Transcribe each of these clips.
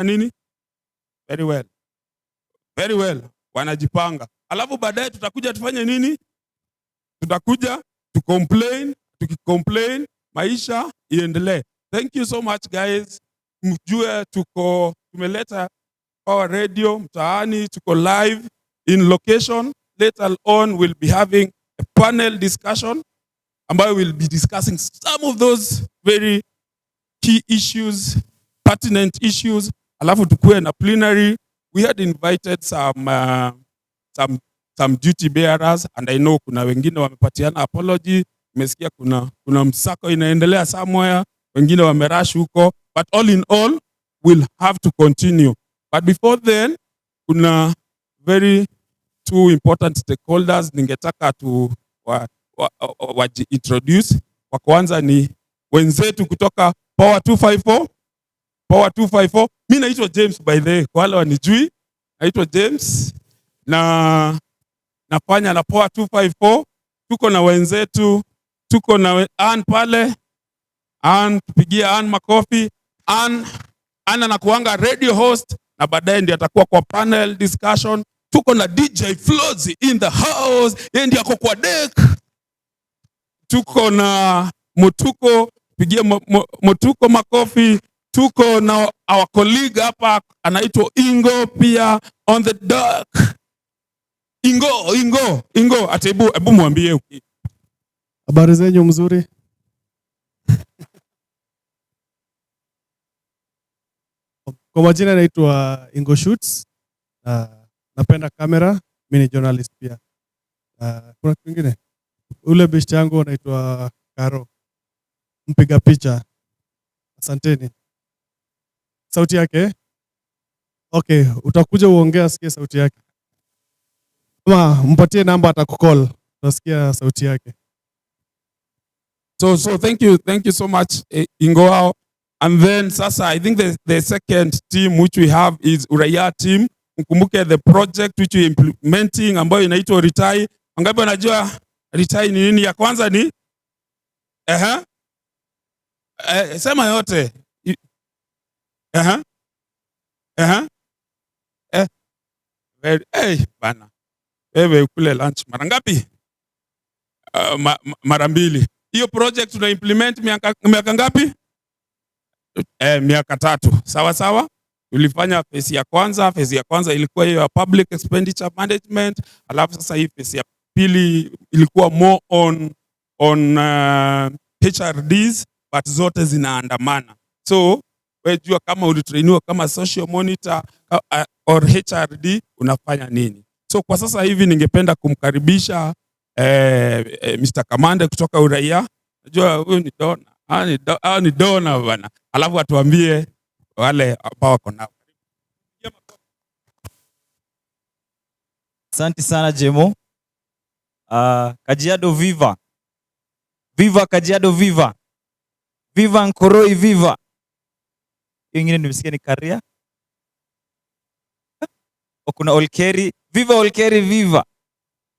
nini? Very well. Wanajipanga. Alafu baadaye tutakuja tufanye nini? Tutakuja tukicomplain maisha iendelee. Thank you so much guys. Mjue tumeleta our radio mtaani, tuko live in location. Later on we'll be having a panel discussion ambayo will be discussing some of those very key issues, pertinent issues. Alafu tukue na plenary. We had invited some duty bearers and I know kuna wengine wamepatiana apology. Nimesikia kuna msako inaendelea somewhere, wengine wamerush huko, but all in all we'll have to continue. But before then kuna very two important stakeholders ningetaka tu introduce. Wa kwanza ni wenzetu kutoka Power 254. Mimi naitwa James by the way, kwa wale wanijui, naitwa James na nafanya na Power 254. Tuko na wenzetu, tuko na Ann pale. Ann, tupigie Ann makofi. Ann anakuanga radio host na baadaye ndiye atakuwa kwa panel discussion. Tuko na DJ Flozz in the house, yeye ndiye ako kwa deck. Tuko na Mutuko, pigie Mutuko makofi. Tuko na our colleague hapa anaitwa Ingo pia on the deck. Ingo, hebu mwambie. Habari zenyu mzuri? Kwa majina naitwa Ingo Shoots. Napenda kamera, mimi ni journalist pia. Kuna kingine? Ule best yangu anaitwa Karo, mpiga picha. Asanteni. Sauti yake? Okay, utakuja uongea sikia sauti yake. Ama mpatie namba atakukall, utasikia sauti yake. So thank you so much Ingo. And then sasa I think the second team which we have is Uraia team. Mkumbuke the project which we implementing ambayo inaitwa Retai. Wangapi wanajua Retai ni nini? Ya kwanza ni sema yote. Bana. Wewe kule lunch mara ngapi? Mara mbili. Hiyo project tuna implement miaka ngapi? Miaka 3. Sawa. Tulifanya phase ya kwanza. Phase ya kwanza ilikuwa hiyo public expenditure management. Alafu sasa hii phase ya pili ilikuwa more on HRDs, but zote zinaandamana. So wewe jua kama ulitrainiwa kama social monitor or HRD unafanya nini. So kwa sasa hivi ningependa kumkaribisha Mr. Kamande kutoka Uraia. Najua huyu ni dona. Ni dona bwana. Alafu atuambie wale ambao wako nao. Asante sana Jemo. Kajiado viva. Viva Kajiado viva. Viva Nkoroi viva. Ingine nimesikia ni Karia. Kuna Olkeri, viva Olkeri viva.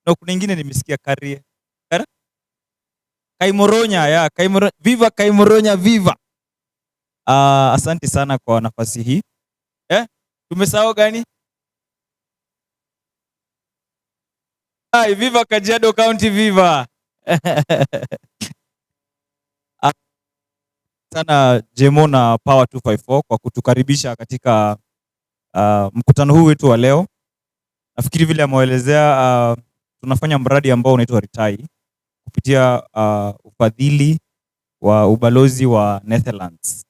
Na kuna ingine nimesikia Karia. Kaimoronya, viva Kaimoronya viva. Asante sana kwa nafasi hii. Tumesahau gani? Viva Kajiado County viva. Sana Jemo na Power 254 kwa kutukaribisha katika mkutano huu wetu wa leo. Nafikiri vile ameelezea tunafanya mradi ambao unaitwa Retai kupitia ufadhili wa ubalozi wa Netherlands.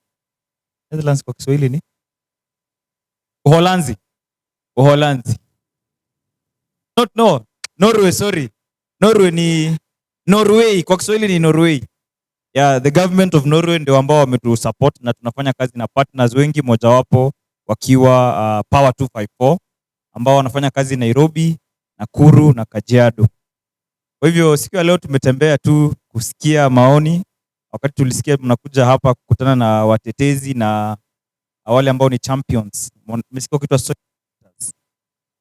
Netherlands kwa Kiswahili ni Uholanzi. Norway, sorry. Norway kwa Kiswahili ni Norway. Yeah, the government of Norway ndio ambao wametusupport na tunafanya kazi na partners wengi, mojawapo wakiwa Power 254 ambao wanafanya kazi Nairobi, Nakuru na Kajiado. Kwa hivyo siku ya leo tumetembea tu kusikia maoni. Wakati tulisikia mnakuja hapa kukutana na watetezi na wale ambao ni champions. Mmesikia kitu wa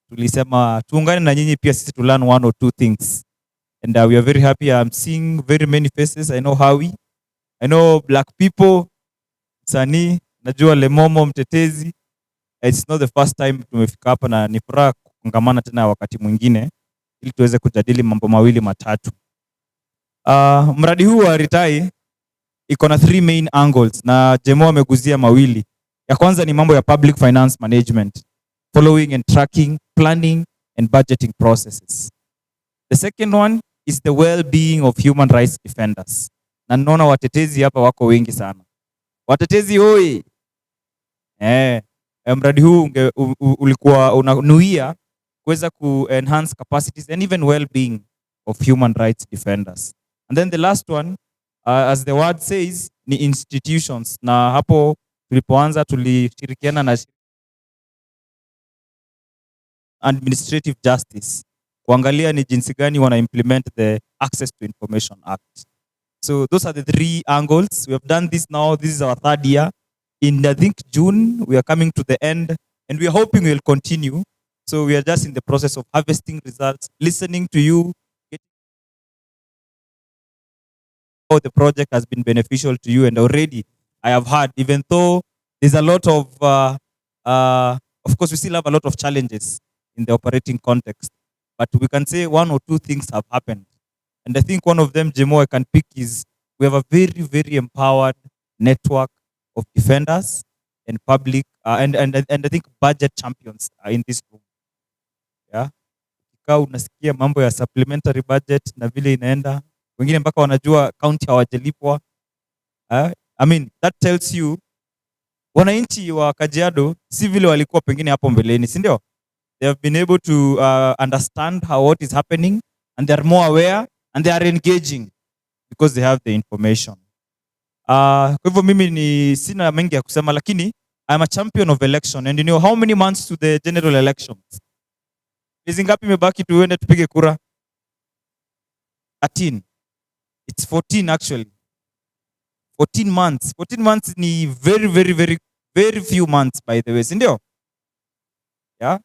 tulisema tuungane na nyinyi pia sisi to learn one or two things. And we are very happy. I'm seeing very many faces. I know Howie. I know black people. Sani, najua Lemomo mtetezi. It's not the first time tumefika hapa na ni furaha kukongamana tena wakati mwingine ili tuweze kujadili mambo mawili matatu. Mradi huu wa Ritai iko na 3 main angles na Jemo ameguzia mawili. Ya kwanza ni mambo ya public finance management, following and tracking, planning and budgeting processes. The second one is the well-being of human rights defenders. Na naona watetezi hapa wako wengi sana. Watetezi hoi. Mradi huu ulikuwa unanuia kuweza ku-enhance capacities and even well-being of human rights defenders. And then the last one, as the word says, ni institutions. Na hapo tulipoanza tulishirikiana na administrative justice kuangalia ni jinsi gani wana implement the Access to Information Act. So those are the 3 angles. We have done this now. This is our 3rd year. In I think June, we are coming to the end and we are hoping we will continue. So we are just in the process of harvesting results, listening to you, how the project has been beneficial to you. And already I have heard, even though there's a lot of course, we still have a lot of challenges in the operating context, but we can say 1 or 2 things have happened. And I think one of them, Jemo, I can pick is we have a very, very empowered network of defenders and public and I think budget champions are in this room. Yeah. Kika unasikia mambo ya supplementary budget na vile inaenda. Wengine mpaka wanajua county hawajalipwa. I mean, that tells you wananchi wa Kajiado si vile walikuwa pengine hapo mbeleni, si ndio? They have been able to understand what is happening and they are more aware and they are engaging because they have the information. Kwa hivyo mimi ni sina mengi ya kusema, lakini I'm a champion of election and you know how many months to the general elections? Miezi ngapi imebaki tuende tupige kura? 13. It's 14 actually. 14 months. 14 months ni very few months by the way, si ndio? Yeah.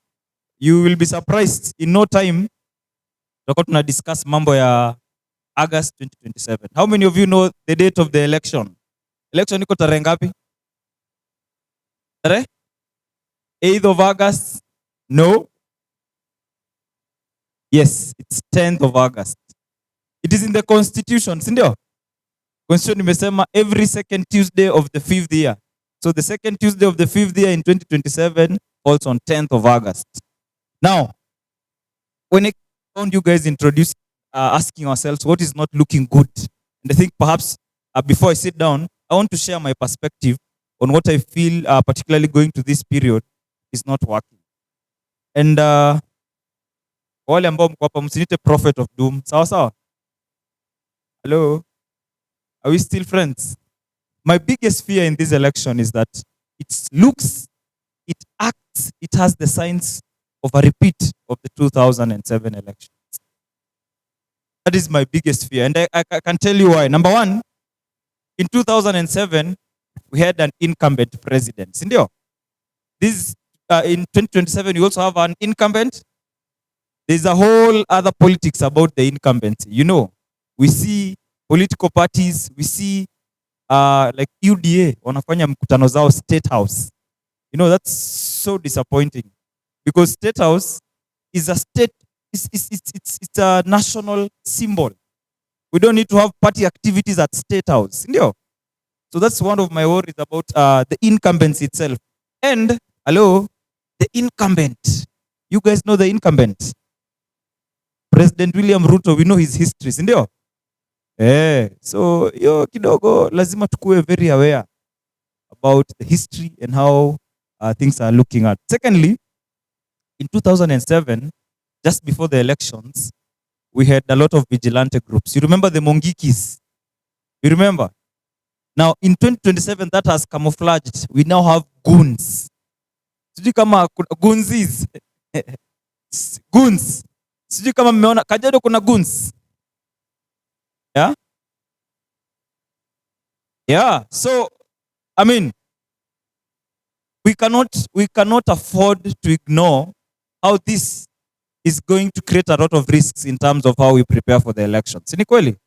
You will be surprised in no time tutakuwa tuna discuss mambo ya August 2027. How many of you know the date of the election? Election iko tarehe ngapi? Tarehe 8th of August? No. Yes, it's 10th of August. It is in the constitution, si ndio? Constitution imesema every second Tuesday of the 5th year. So the second Tuesday of the 5th year in 2027 falls on 10th of August. Now, when I found you guys introducing, asking ourselves what is not looking good, and I think perhaps before I sit down, I want to share my perspective on what I feel, particularly going to this period, is not working. And wale ambao mko hapa msinite prophet of doom, sawa sawa? Hello? Are we still friends? My biggest fear in this election is that it looks, it acts, it has the signs of a repeat of the 2007 elections. That is my biggest fear. And I can tell you why. Number one, in 2007, we had an incumbent president. Sindio? This, in 2027, you also have an incumbent. There's a whole other politics about the incumbency. You know, we see political parties, we see like UDA wanafanya mkutano zao State House. You know, that's so disappointing because State House is a state, it's a national symbol. We don't need to have party activities at State House. So that's one of my worries about the incumbency itself. And, hello, the incumbent. You guys know the incumbent. President William Ruto, we know his history, sindio? So yo kidogo lazima tukue very aware about the history and how things are looking at. Secondly, in 2007, just before the elections, we had a lot of vigilante groups. You remember the Mongikis? You remember? Now, in 2027, that has camouflaged. We now have goons. Sijui kama goonsies. Goons. Sijui kama mmeona Kajiado kuna goons. Yeah? Yeah. So, I mean, we cannot afford to ignore how this is going to create a lot of risks in terms of how we prepare for the elections. Ni kweli?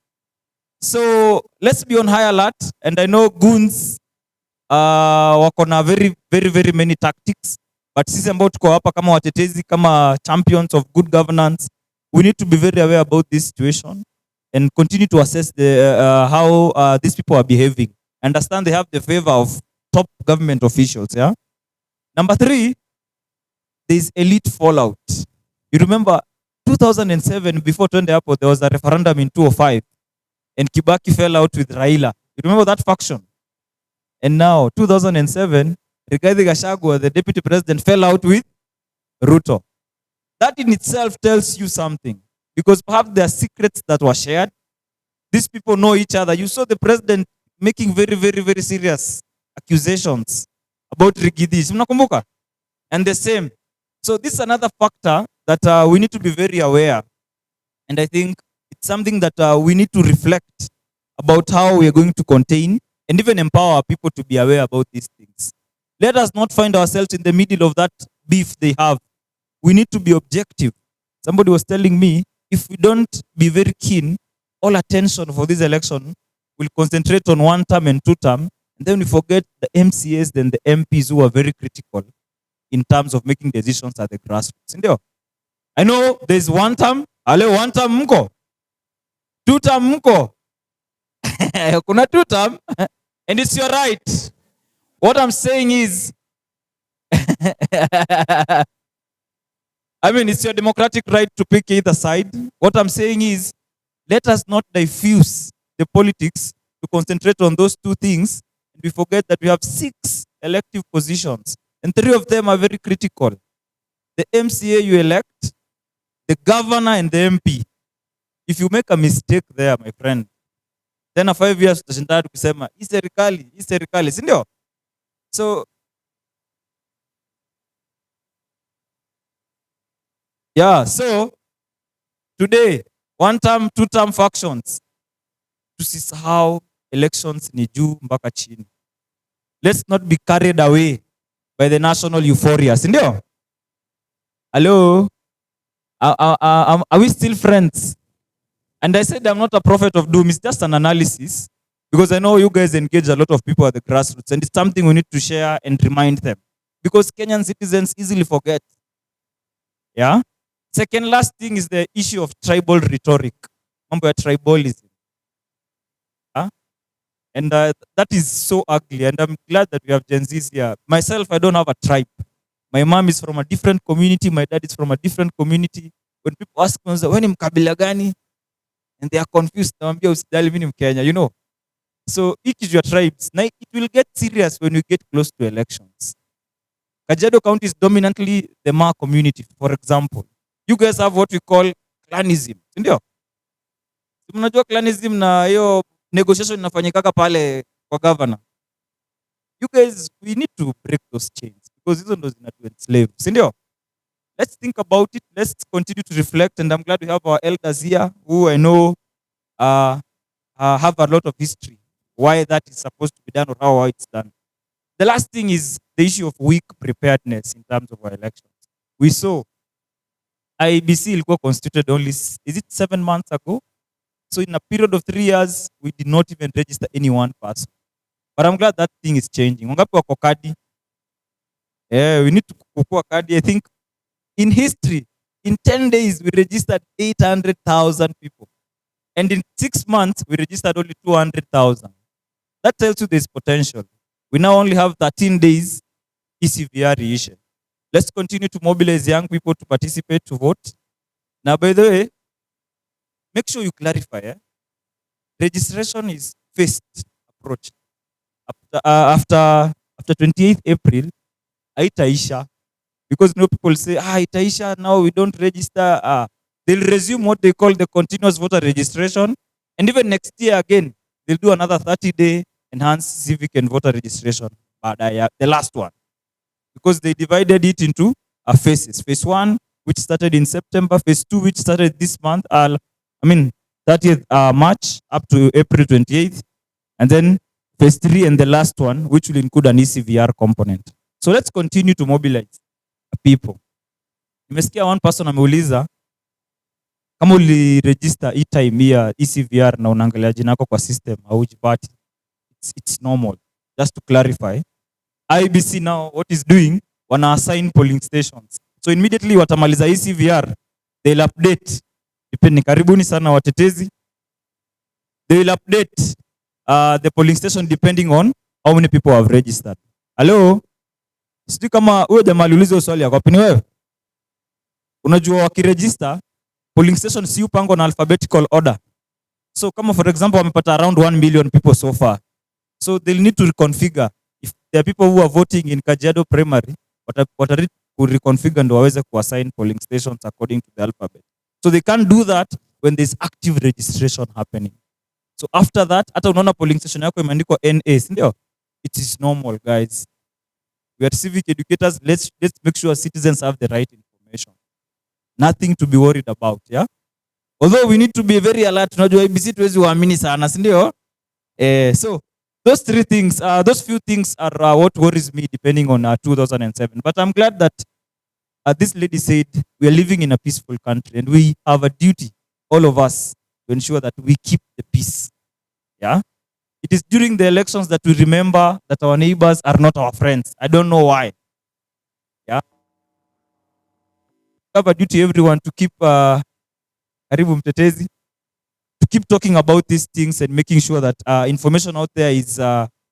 So let's be on high alert. And I know goons wako na very many tactics. But sisi ambao tuko hapa kama watetezi, kama champions of good governance, we need to be very aware about this situation and continue to assess how these people are behaving. Understand they have the favor of top government officials. Yeah. Number 3, there is elite fallout. You remember 2007, before Twende Airport, there was a referendum in 2005, and Kibaki fell out with Raila. You remember that faction? And now, 2007, Rigathi Gachagua, the deputy president, fell out with Ruto. That in itself tells you something, because perhaps there are secrets that were shared. These people know each other. You saw the president making very, very, very serious accusations about Rigathi. Mnakumbuka? And the same. So this is another factor that we need to be very aware. And I think it's something that we need to reflect about how we are going to contain and even empower people to be aware about these things. Let us not find ourselves in the middle of that beef they have. We need to be objective. Somebody was telling me, if we don't be very keen, all attention for this election will concentrate on 1 term and 2 term, and then we forget the MCAs and the MPs who are very critical in terms of making decisions at the grassroots. Ndio? I know there's 1 term, 1 term mko. 2 term mko. Kuna 2 term, and it's your right. What I'm saying is, I mean, it's your democratic right to pick either side. What I'm saying is, let us not diffuse the politics to concentrate on those 2 things, and we forget that we have 6 elective positions, and 3 of them are very critical. The MCA you elect, the governor, and the MP. If you make a mistake there, my friend, then 5 years tutashinda tukisema hii serikali, si ndio? So yeah, so today 1 term, 2 term factions, tusisahau elections ni juu mpaka chini. Let's not be carried away by the national euphoria, si ndio? Hello? Are we still friends? And I said I'm not a prophet of doom, it's just an analysis, because I know you guys engage a lot of people at the grassroots, and it's something we need to share and remind them, because Kenyan citizens easily forget. Yeah? Second last thing is the issue of tribal rhetoric. Mambo ya tribalism. Huh? And that is so ugly, and I'm glad that we have Gen Zs here. Myself, I don't have a tribe. My mom is from a different community, my dad is from a different community. When people ask me, when ni mkabila gani? And they are confused. Nawambia usidali mimi ni Mkenya, you know. So each is your tribes. Now it will get serious when we get close to elections. Kajiado County is dominantly the Ma community, for example. You guys have what we call clanism. Ndio? Mnajua clanism na hiyo negotiation inafanyikaka pale kwa governor. You guys, we need to break those chains, because hizo ndo zinatu enslave. Ndio? Let's think about it. Let's continue to reflect. And I'm glad we have our elders here who I know have a lot of history, why that is supposed to be done or how it's done. The last thing is the issue of weak preparedness in terms of our elections. We saw IEBC ilikuwa constituted only, is it 7 months ago? So in a period of 3 years, we did not even register any 1 person. But I'm glad that thing is changing. Wangapi wako kadi? Yeah, we need to kukua kadi. I think in history, in 10 days, we registered 800,000 people. And in 6 months, we registered only 200,000. That tells you there's potential. We now only have 13 days ECVR reissue. Let's continue to mobilize young people to participate, to vote. Now, by the way, make sure you clarify. Registration is phased approach. After 28th April, haitaisha. Because people say, itaisha, now we don't register. They'll resume what they call the continuous voter registration. And even next year again, they'll do another 30-day enhanced civic and voter registration. The last one. Because they divided it into phases. Phase 1, which started in September. Phase 2, which started this month. 30th March up to April 28th. And then phase 3 and the last one, which will include an ECVR component. So let's continue to mobilize people. Nimesikia one person ameuliza kama uliregister e-time ya ECVR na unaangalia jina lako kwa system au jipati. It's normal. Just to clarify, IBC now what is doing, wana assign polling stations. So immediately watamaliza hii CVR, they'll update depending. Karibuni sana watetezi. They will update the polling station depending on how many people have registered. Hello? Sijui kama huyo jamaa aliuliza swali yako wapi ni wewe? Unajua wakiregister polling station si upangwa na alphabetical order. So kama for example wamepata around 1 million people so far. So they'll need to reconfigure. If there are people who are voting in Kajiado primary, wata reconfigure ndo waweze kuassign polling stations according to the alphabet. So they can't do that when there's active registration happening. So after that, hata unaona polling station yako imeandikwa NA, si ndio? It is normal, guys. We are civic educators. Let's make sure citizens have the right information. Nothing to be worried about, yeah? Although we need to be very alert. Unajua IBC tuwezi waamini sana, si ndio? So those three things, those few things are what worries me depending on 2007. But I'm glad that this lady said we are living in a peaceful country and we have a duty, all of us, to ensure that we keep the peace. Yeah? It is during the elections that we remember that our neighbors are not our friends. I don't know why. Yeah? We have a duty, everyone, to keep karibu mtetezi, to keep talking about these things and making sure that information out there is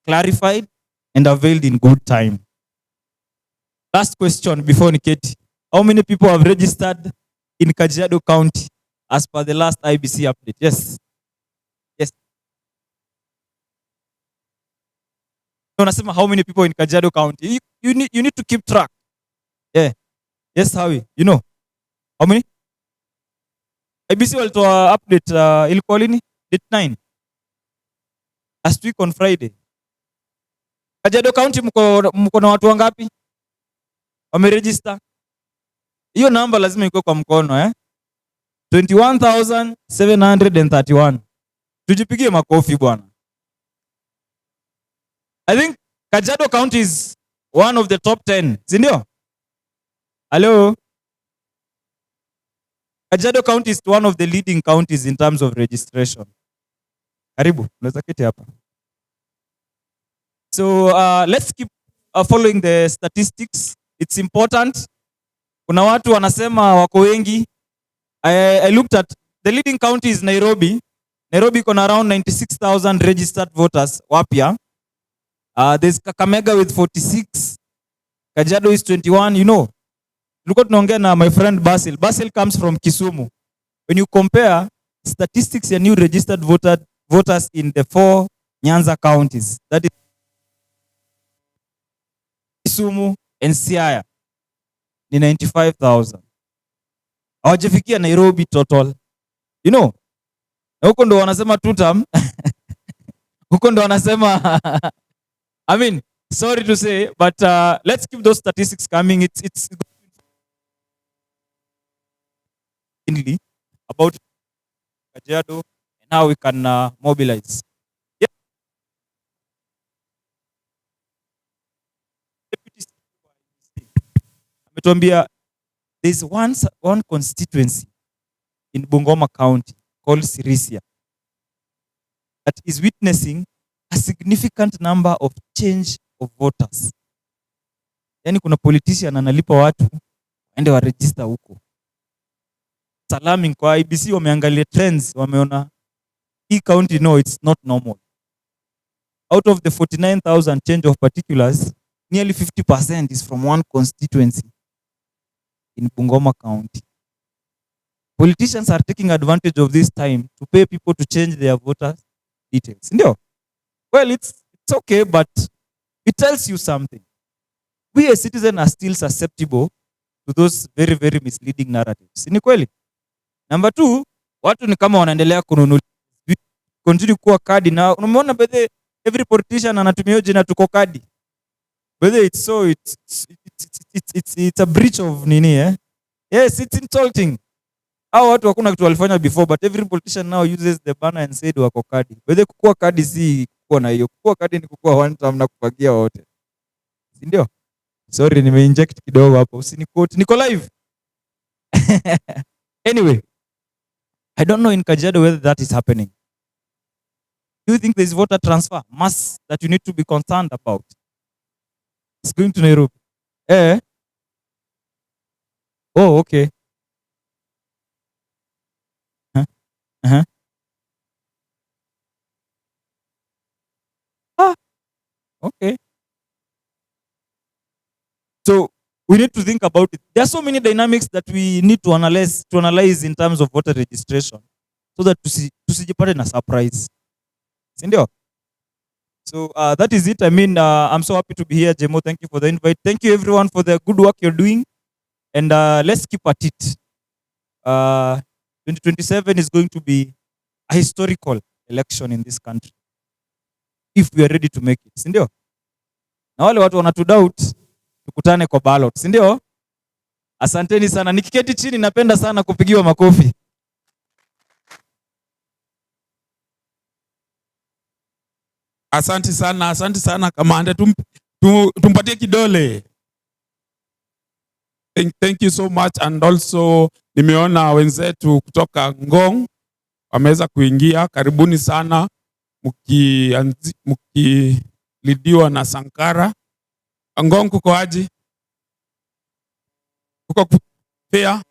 clarified and availed in good time. Last question before Niketi. How many people have registered in Kajiado County as per the last IBC update? Yes. Yes. Unasema how many people in Kajiado County? You need to keep track. Yeah. Yes, Howie. You know. How many? IBC walitoa update ilikuwa lini? Date 9. Last week on Friday. Kajiado County mko na watu wangapi? Wameregister? Hiyo namba lazima iko kwa mkono 21,731. Tujipigie makofi bwana. I think Kajiado County is one of the top 10. Si ndio? Hello? Kajiado County is one of the leading counties in terms of registration. Karibu, unaweza keti hapa. So let's keep following the statistics. It's important. Kuna watu wanasema wako wengi. I looked at the leading county is Nairobi. Nairobi iko na around 96,000 registered voters wapya. There's Kakamega with 46. Kajiado is 21. You know, tulikuwa tunaongea na my friend Basil. Basil comes from Kisumu. When you compare statistics ya new registered voters in the 4 Nyanza counties, that is Kisumu and Siaya, ni 95,000. Hawajafikia Nairobi total. You know, na huko ndo wanasema tutam. Huko ndo wanasema I mean, sorry to say, but let's keep those statistics coming. It's about Kajiado and how we can mobilize. Yeah. Ametuambia there's one constituency in Bungoma County called Sirisia that is witnessing a significant number of change of voters. Yani kuna politician analipa watu waende wa register huko. Alarming kwa IBC wameangalia trends, wameona hii county, no, it's not normal. Out of the 49,000 change of particulars, nearly 50% is from one constituency in Bungoma County. Politicians are taking advantage of this time to pay people to change their voters details. Ndio? Well, it's okay, but it tells you something. We as citizens are still susceptible to those very, very misleading narratives. Ni kweli? Number 2, watu ni kama wanaendelea kununua continue kuwa kadi, na unaona bethe every politician anatumia hiyo jina tuko kadi. Bethe it's a breach of nini Yes, it's insulting. Hao watu hakuna kitu walifanya before, but every politician now uses the banner and said wako kadi. Bethe kukua kadi si kukua na hiyo. Kukua kadi ni kukua one time na kupagia wote. Si ndio? Sorry, nimeinject kidogo hapo. Usiniquote. Niko live. Anyway, I don't know in Kajiado whether that is happening. Do you think there is voter transfer mass that you need to be concerned about? It's going to Nairobi. Oh, okay. Huh? Uh-huh. Ah, okay. So we need to think about it. There are so many dynamics that we need to analyze in terms of voter registration so that tusijipate na surprise. Si ndio? So that is it. I mean, I'm so happy to be here, Jemo. Thank you for the invite. Thank you everyone for the good work you're doing. And let's keep at it. 2027 is going to be a historical election in this country if we are ready to make it. Si ndio? Na wale watu wanatudoubt, tukutane kwa ballot. Si ndio? Asanteni sana. Nikiketi chini napenda sana kupigiwa makofi. Asante sana kamande, tumpatie kidole. Thank you so much, and also nimeona wenzetu kutoka Ngong wameweza kuingia. Karibuni sana mkilidiwa na Sankara. Ngong kuko aje? Kuko fair?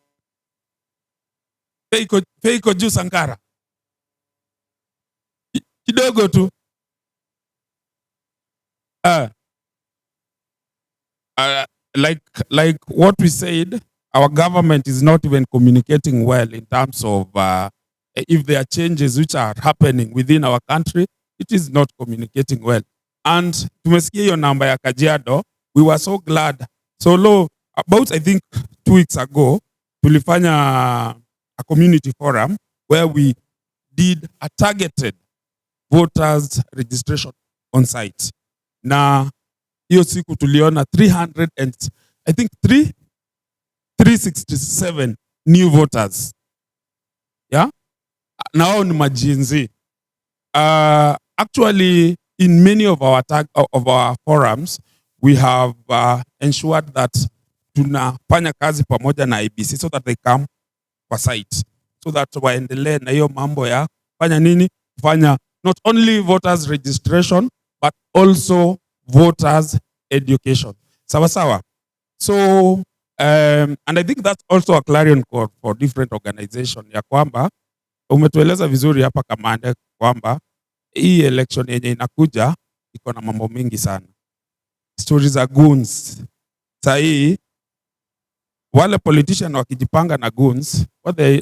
Fair iko juu Sankara? Kidogo tu. Like what we said, our government is not even communicating well in terms of if there are changes which are happening within our country, it is not communicating well. And tumesikia hiyo namba ya Kajiado, we were so glad. So low, about I think 2 weeks ago, tulifanya a community forum where we did a targeted voters registration on site. Na hiyo siku tuliona 300 and I think 367 new voters. Yeah? Na wao ni majinzi. Actually, in many of our forums, we have ensured that tunafanya kazi pamoja na IBC so that they come kwa site. So that waendelee na hiyo mambo ya fanya nini? Fanya not only voters registration, but also voters education. Sawa sawa. So, and I think that's also a clarion call for different organization ya kwamba umetueleza vizuri hapa kamande kwamba hii election yenye inakuja iko na mambo mingi sana. Stories za goons. Saa hii wale politician wakijipanga na goons, what they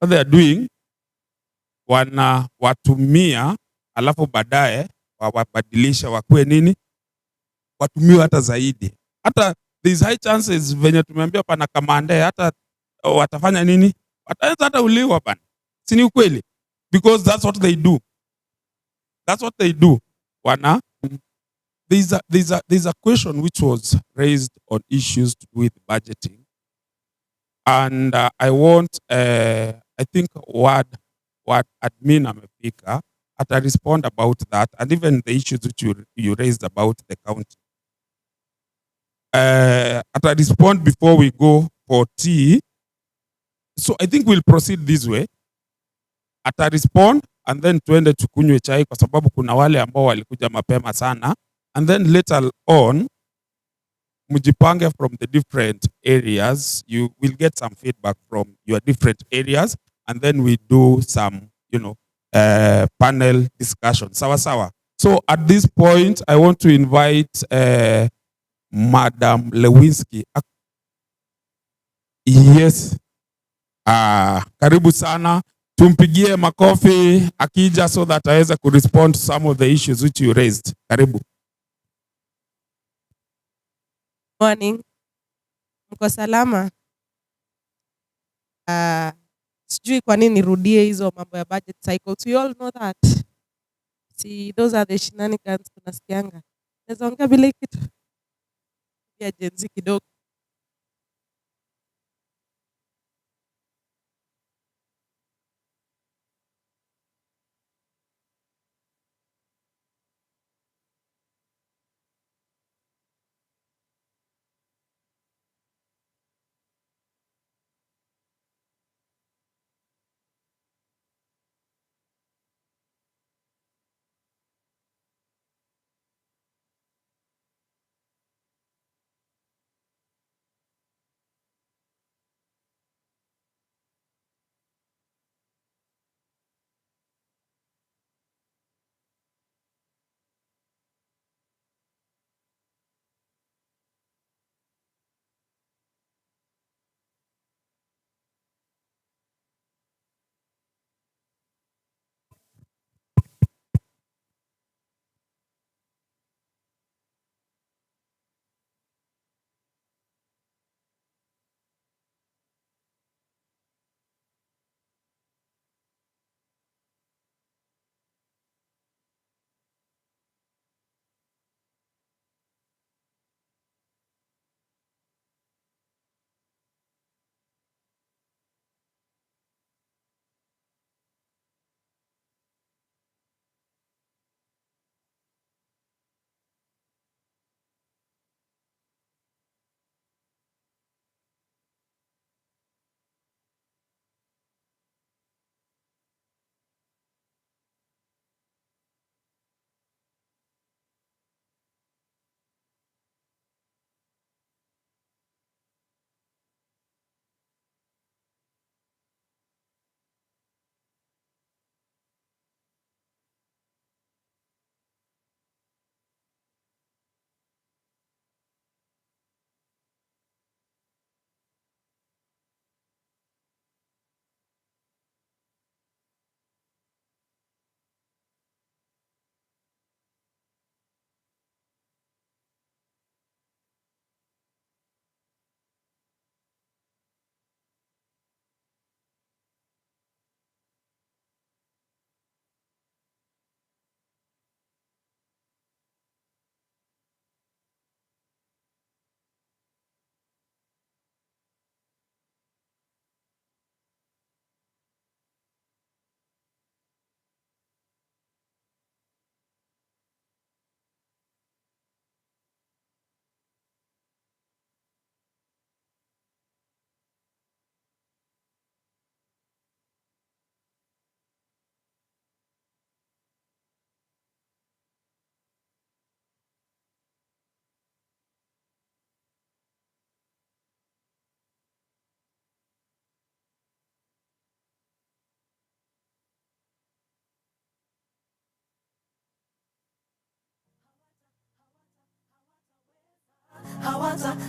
are doing, watumia alafu baadaye wabadilisha wakuwe nini, watumiwe hata zaidi. Hata there is high chances venye tumeambia pana kamande, hata watafanya nini, wataweza hata uliwa bana. Si ni ukweli? Because that's what they do. That's what they do. There's a question which was raised on issues to do with budgeting. And I want, I think what admin amefika, ata respond about that, and even the issues which you raised about the county. Ata respond before we go for tea. So I think we'll proceed this way. Ata respond and then tuende tukunywe chai kwa sababu kuna wale ambao walikuja mapema sana, and then later on mjipange from the different areas. You will get some feedback from your different areas, and then we do some, panel discussion. Sawa sawa. So at this point, I want to invite Madam Lewinsky. Yes. Karibu sana. Tumpigie makofi akija so that aweze respond to some of the issues which you raised. Karibu. Morning. Mko salama? Sijui kwa nini nirudie hizo mambo ya budget cycles. We all know that. See, those are the shenanigans tunasikianga. Naweza ongea bila kitu ya Gen Z kidogo.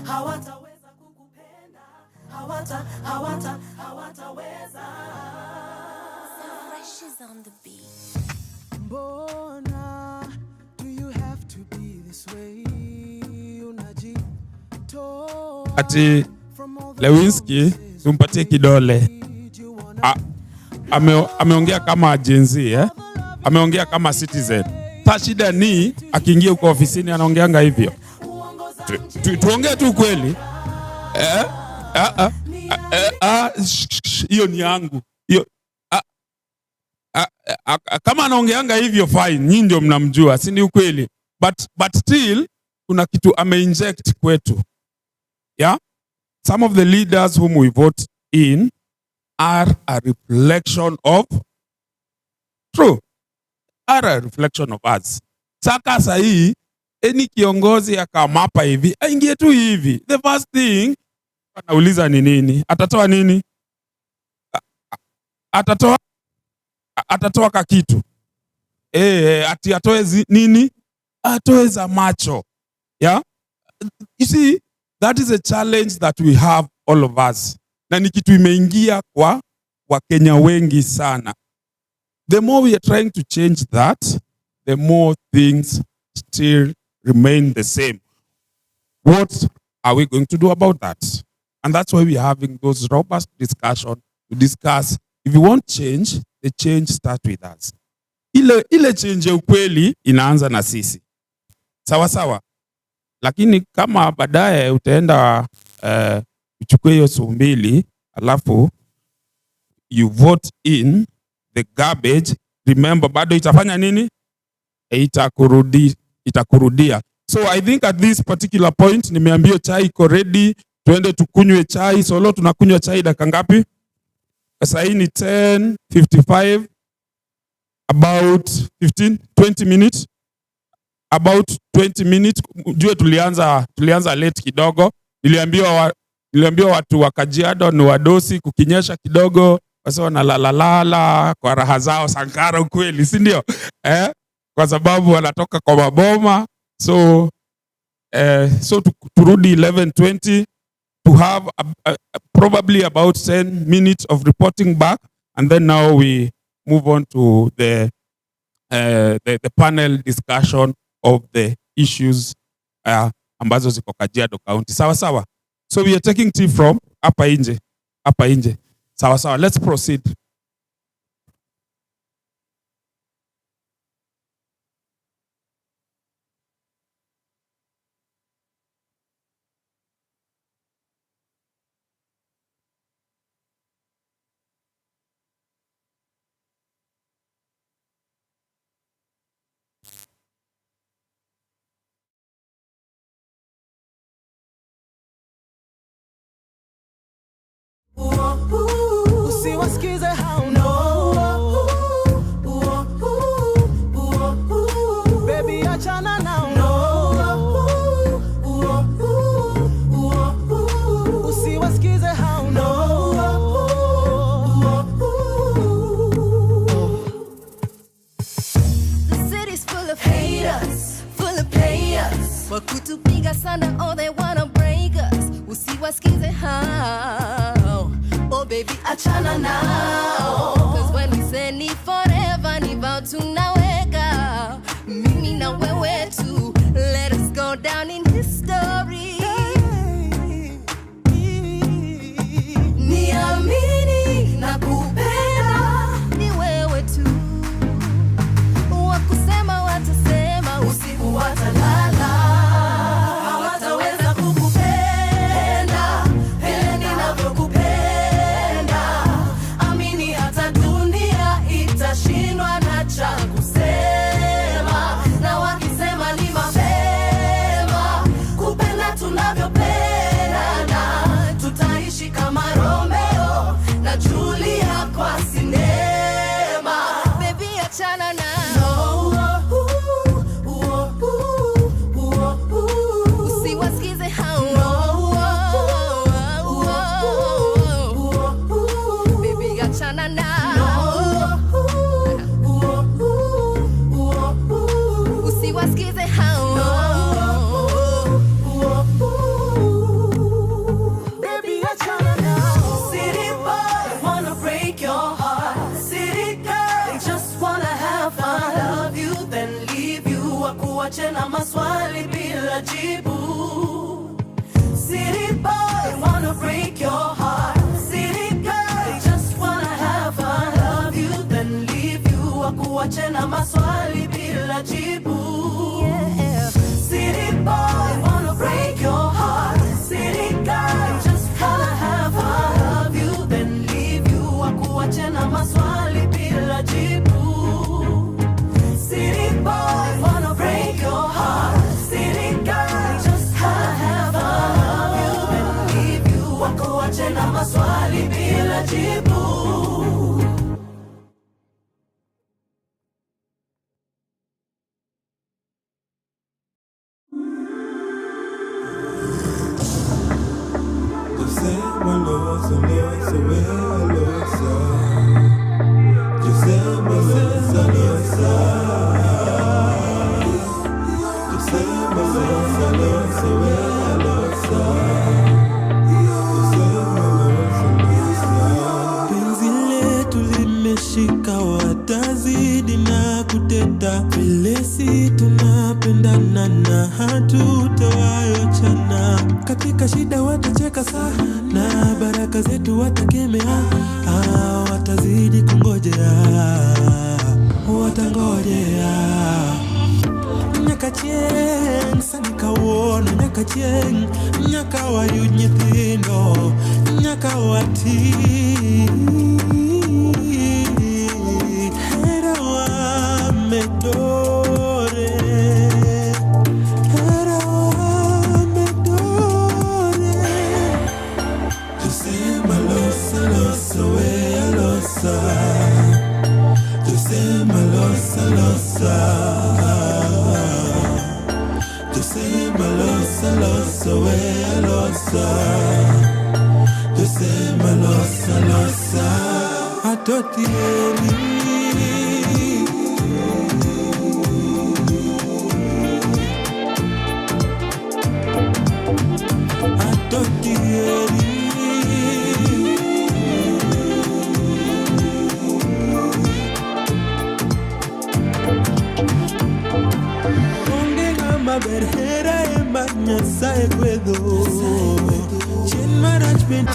hawataweza kukupenda, hawataweza. Fresh is on the beat. Mbona do you have to be this way? Unajitoa Ati Lewinsky tumpatie kidole. Ameongea kama Gen Z, ameongea kama citizen. Shida ni akiingia huko ofisini anaongeanga hivyo. Tuongee tu kweli. Hiyo ni yangu. Hiyo kama anaongeanga hivyo fine, nyinyi ndio mnamjua, si ni ukweli? But still kuna kitu ameinject kwetu. Yeah? Some of the leaders whom we vote in are a reflection of a reflection of us. Saka sahi any kiongozi akamapa hivi, aingie tu hivi. The first thing anauliza ni nini? Atatoa nini? Atatoa ka kitu. Ati atoe nini? Atoe za macho. Yeah? You see, that is a challenge that we have, all of us. Na ni kitu imeingia kwa Wakenya wengi sana. The more we are trying to change that, the more things still remain the same. What are we going to do about that? And that's why we are having those robust discussions to discuss, if you want change, the change starts with us. Ile change ya ukweli inaanza na sisi. Sawa sawa. Lakini kama baadaye utaenda uchukue hiyo sumbili, alafu you vote in the garbage, remember bado itafanya nini? Itakurudia. So I think at this particular point nimeambia chai iko ready, tuende tukunywe chai. So leo tunakunywa chai dakika ngapi? Sasa hii ni 10:55, about 20 minutes. About 20 minutes. Jue tulianza late kidogo. Niliambiwa watu wa Kajiado ni wadosi, kukinyesha kidogo wasa wanalalala kwa raha zao sankara ukweli, si ndio? Kwa sababu wanatoka kwa maboma. So turudi 11:20 to have probably about 10 minutes of reporting back, and then now we move on to the panel discussion of the issues ambazo ziko Kajiado County. Sawa sawa. So we are taking tea from hapa nje. Sawa sawa. Let's proceed. Usiwasikize hao no. Baby achana nao no. Usiwasikize hao no. The city's full of haters, full of players. Wakutupiga sana, all they wanna break us. Usiwasikize hao. Oh baby, achana now. Cause when we say ni forever, ni vow tunaweka. Mimi na wewe tu. Let us go down in history. Niamini na kupenda. Ni wewe tu. Wakusema watasema, usiku watalala. Hawataweza kukupenda vile ninavyokupenda. Itashindwa na cha kusema, na wakisema wakuache na maswali bila jibu. City boy wanna break your heart, city girl just wanna have fun, love you then leave you, wakuache na maswali bila jibu. Yeah. City boy wanna break your heart, city girl just wanna have fun, love you then leave you, wakuache na maswali bila jibu. City boy wanna break your heart, city girl just wanna have fun, love you then leave you, wakuache na maswali bila jibu. Penzi letu limeshika, watazidi na kuteta, vilesi tunapendana na hatutawayochana. Katika shida watacheka sana, baraka zetu watakemea, watazidi kungojea, watangojea. Nyakacheng sanikawona, nyakacheng nyakawa yunyithindo, nyakawati hera wa medore, hera wa medore. Tusema losa losa wea losa, tusema losa losa, tusema losa losa wea losa, tusema losa losa atotieni. Atotieni maber hera ema Nyasaye gwedho, chien marach bende.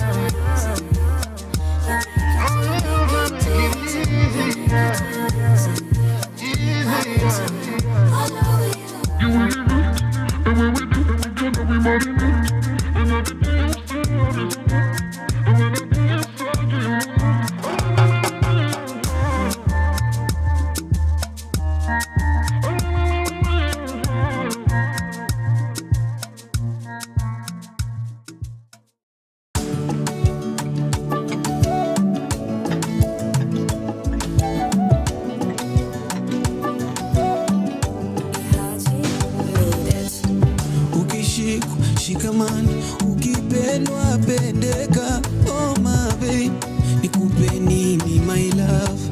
Shikamani, ukipendwa pendeka, oh my babe, nikupe nini my love?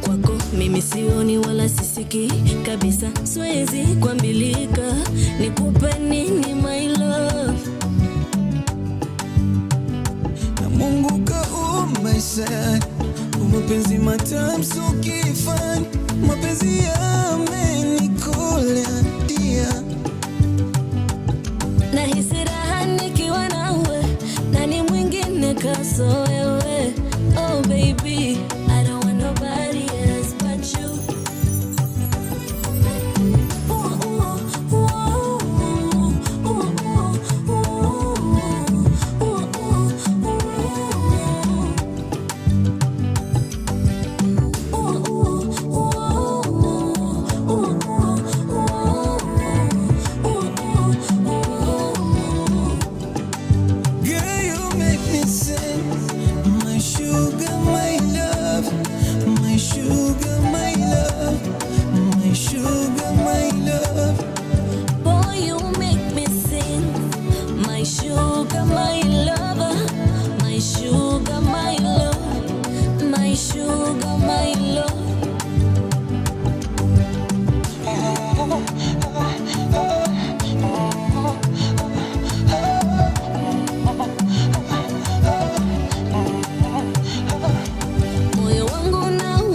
Kwako mimi sioni wala sisiki kabisa, siwezi kuambilika, nikupe nini my love? Na Mungu kaumba sana, mapenzi matamu so kifani, mapenzi yamenikola dia. Nahisi raha nikiwa nawe, nani mwingine kaso wewe? Oh baby, I don't want nobody else but you.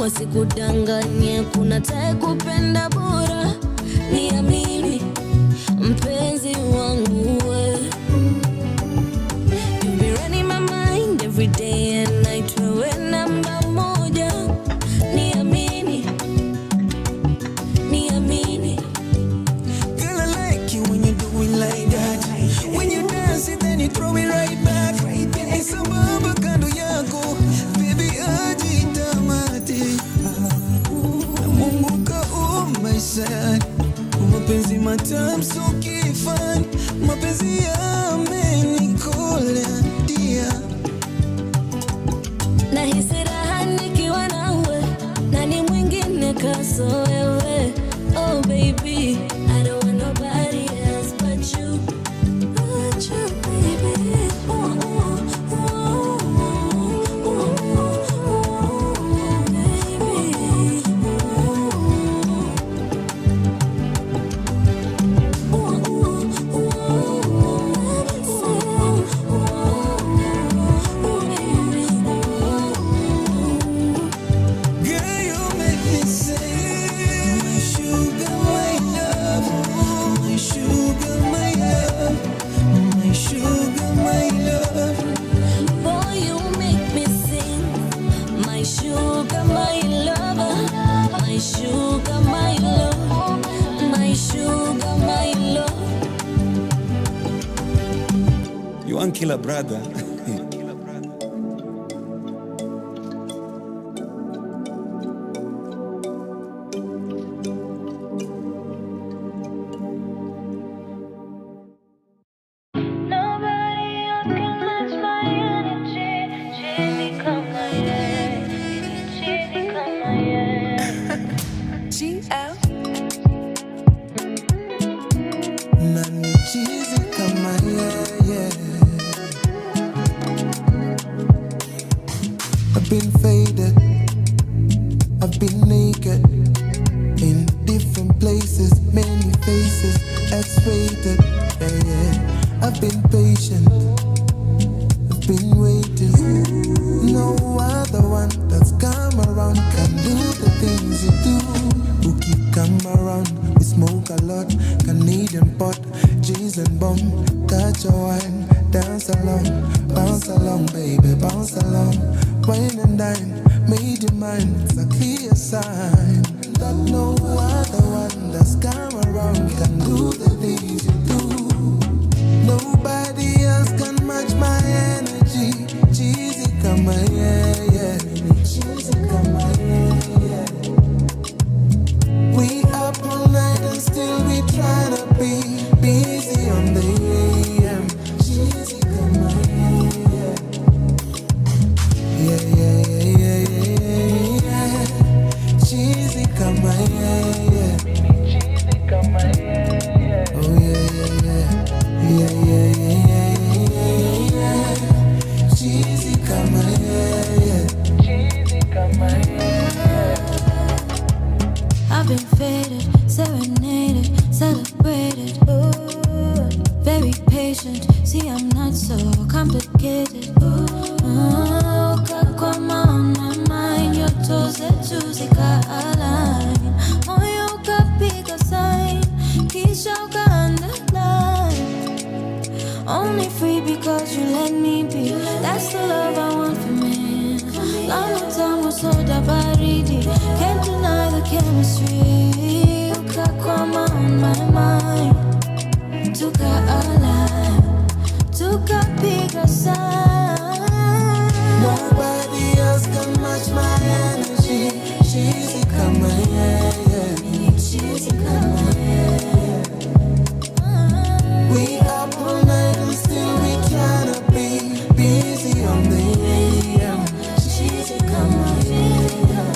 wasikudanganye, kuna tae kupenda bora. I'll be right back. Ni sambamba kando yako, baby ajitamati. Na Mungu kaumaishani, mapenzi matamu so kifani, mapenzi yamenikolea dia. Nahisi raha nikiwa nawe, nani mwingine kaso wewe? Oh baby, I don't want nobody else but you. But you, baby. Ooh, ooh, ooh, ooh, baby. Girl, you make me say, my sugar, my love, my sugar, my love, my sugar, my love. Boy, you make me sing. My sugar, my lover. My sugar, my love. My sugar, my love. You want killer brother? Nobody else can match my energy. Cheesy come my way. Cheesy come my way. GL. Nani cheesy kama yeah. I've been faded, I've been naked, in different places, many faces, X-rated, yeah. I've been patient, I've been waiting. No other one that's come around can do the things you do. Who keep come around, we smoke a lot, Canadian pot, cheese and bomb. Catch a wine, dance along, bounce along, baby, bounce along. Wine and dine, made your mind, it's a clear sign that no other one that's come around can do the things you do. Nobody else can match my energy. Cheesy come my yeah. Cheesy come my yeah. We up all night and still we tryna be busy on the AM. Cheesy come my yeah. Yeah. Cheesy come my yeah. Cheesy come my yeah. Oh yeah. Cheesy come my yeah. Cheesy come my yeah. I've been faded, serenaded, celebrated. Ooh, very patient. See, I'm not so complicated. Ooh, kakoma on my mind. Your toes are juicy, align. Moyo kapiga sign, kisha underline. Only free because you let me be. That's the love I want for me. Long time was so baridi. Can't deny the chemistry. Ukakwama on my mind. Tuka alive. Tuka bigger sign. Nobody else can match my energy. Cheesy come my yeah. Cheesy come my yeah. We up all night and still we tryna be busy on the AM. Cheesy come my yeah.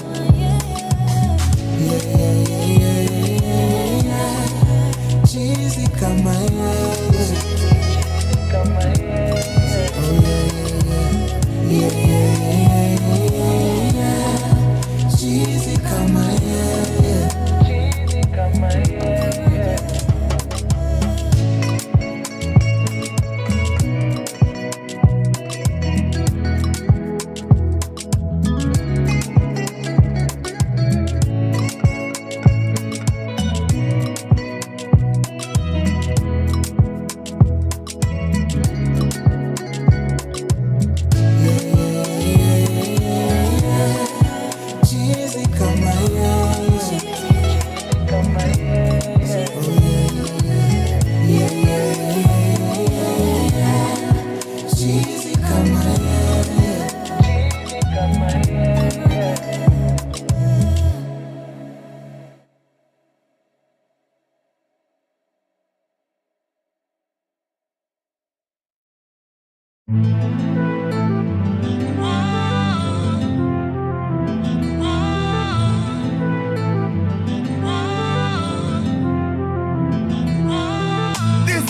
Cheesy come my yeah. Oh yeah. This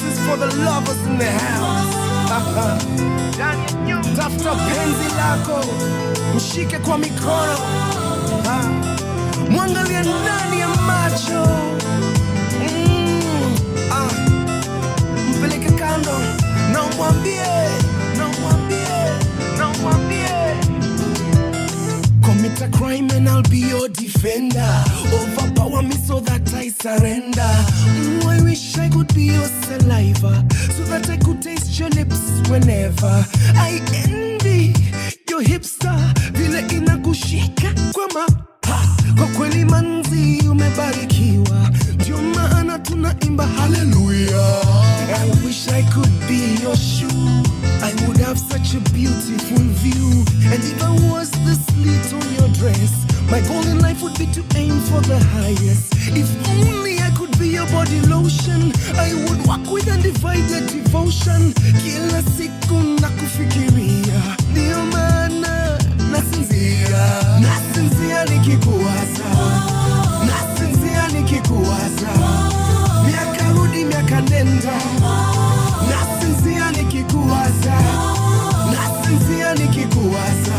is for the lovers in the house. Tafuta penzi lako, mshike kwa mikono, mwangalie ndani ya macho, mpeleke kando na umwambie, commit a crime and I'll be your defender. Overpower me so that I surrender. I wish I could be your saliva, so that I could taste your lips whenever. I envy your hipster, vile inakushika kwa maha. Kwa kweli manzi umebarikiwa, ndio maana tunaimba hallelujah. I wish I could be your shoe, I would have such a beautiful view. And if I was the slit on your dress, my goal in life would be to aim for the highest. If only I could be your body lotion, I would walk with undivided devotion. Kila siku nakufikiria, ndio maana nasinzia nikikuwaza, nasinzia nikikuwaza. Miaka rudi miaka nenda, nasinzia nikikuwaza, nasinzia nikikuwaza,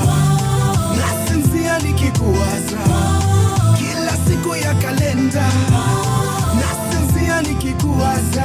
nasinzia nikikuwaza. Kila siku ya kalenda, nasinzia nikikuwaza.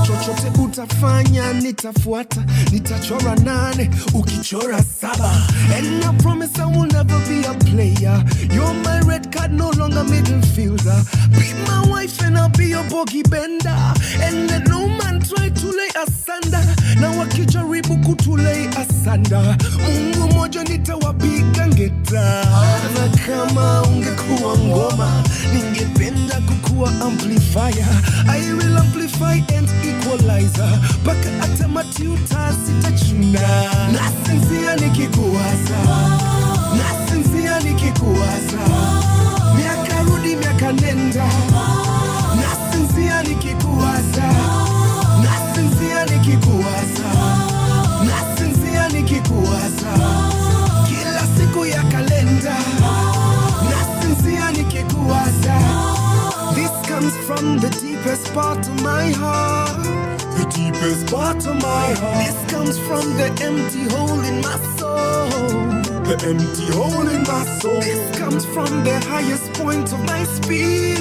Chochote utafanya nitafuata, nitachora 8 ukichora 7. And I promise I will never be a player. You're my red card, no longer middle fielder. Be my wife and I'll be your bogey bender. And let no man try to lay asunder. Na wakijaribu kutulay asanda, Mungu moja nitawapiga ngeta. Na kama ungekuwa ngoma, ningependa kukuwa amplifier. I will amplify and equalizer, paka hata matiuta sitachuna. Nasinzia nikikuwaza, nasinzia nikikuwaza. Miaka rudi miaka nenda, nasinzia nikikuwaza, nasinzia nikikuwaza, nasinzia nikikuwaza. Kila siku ya kalenda, nasinzia nikikuwaza. This comes from the deepest part of my heart, the deepest part of my heart. This comes from the empty hole in my soul, the empty hole in my soul. This comes from the highest point of my spirit.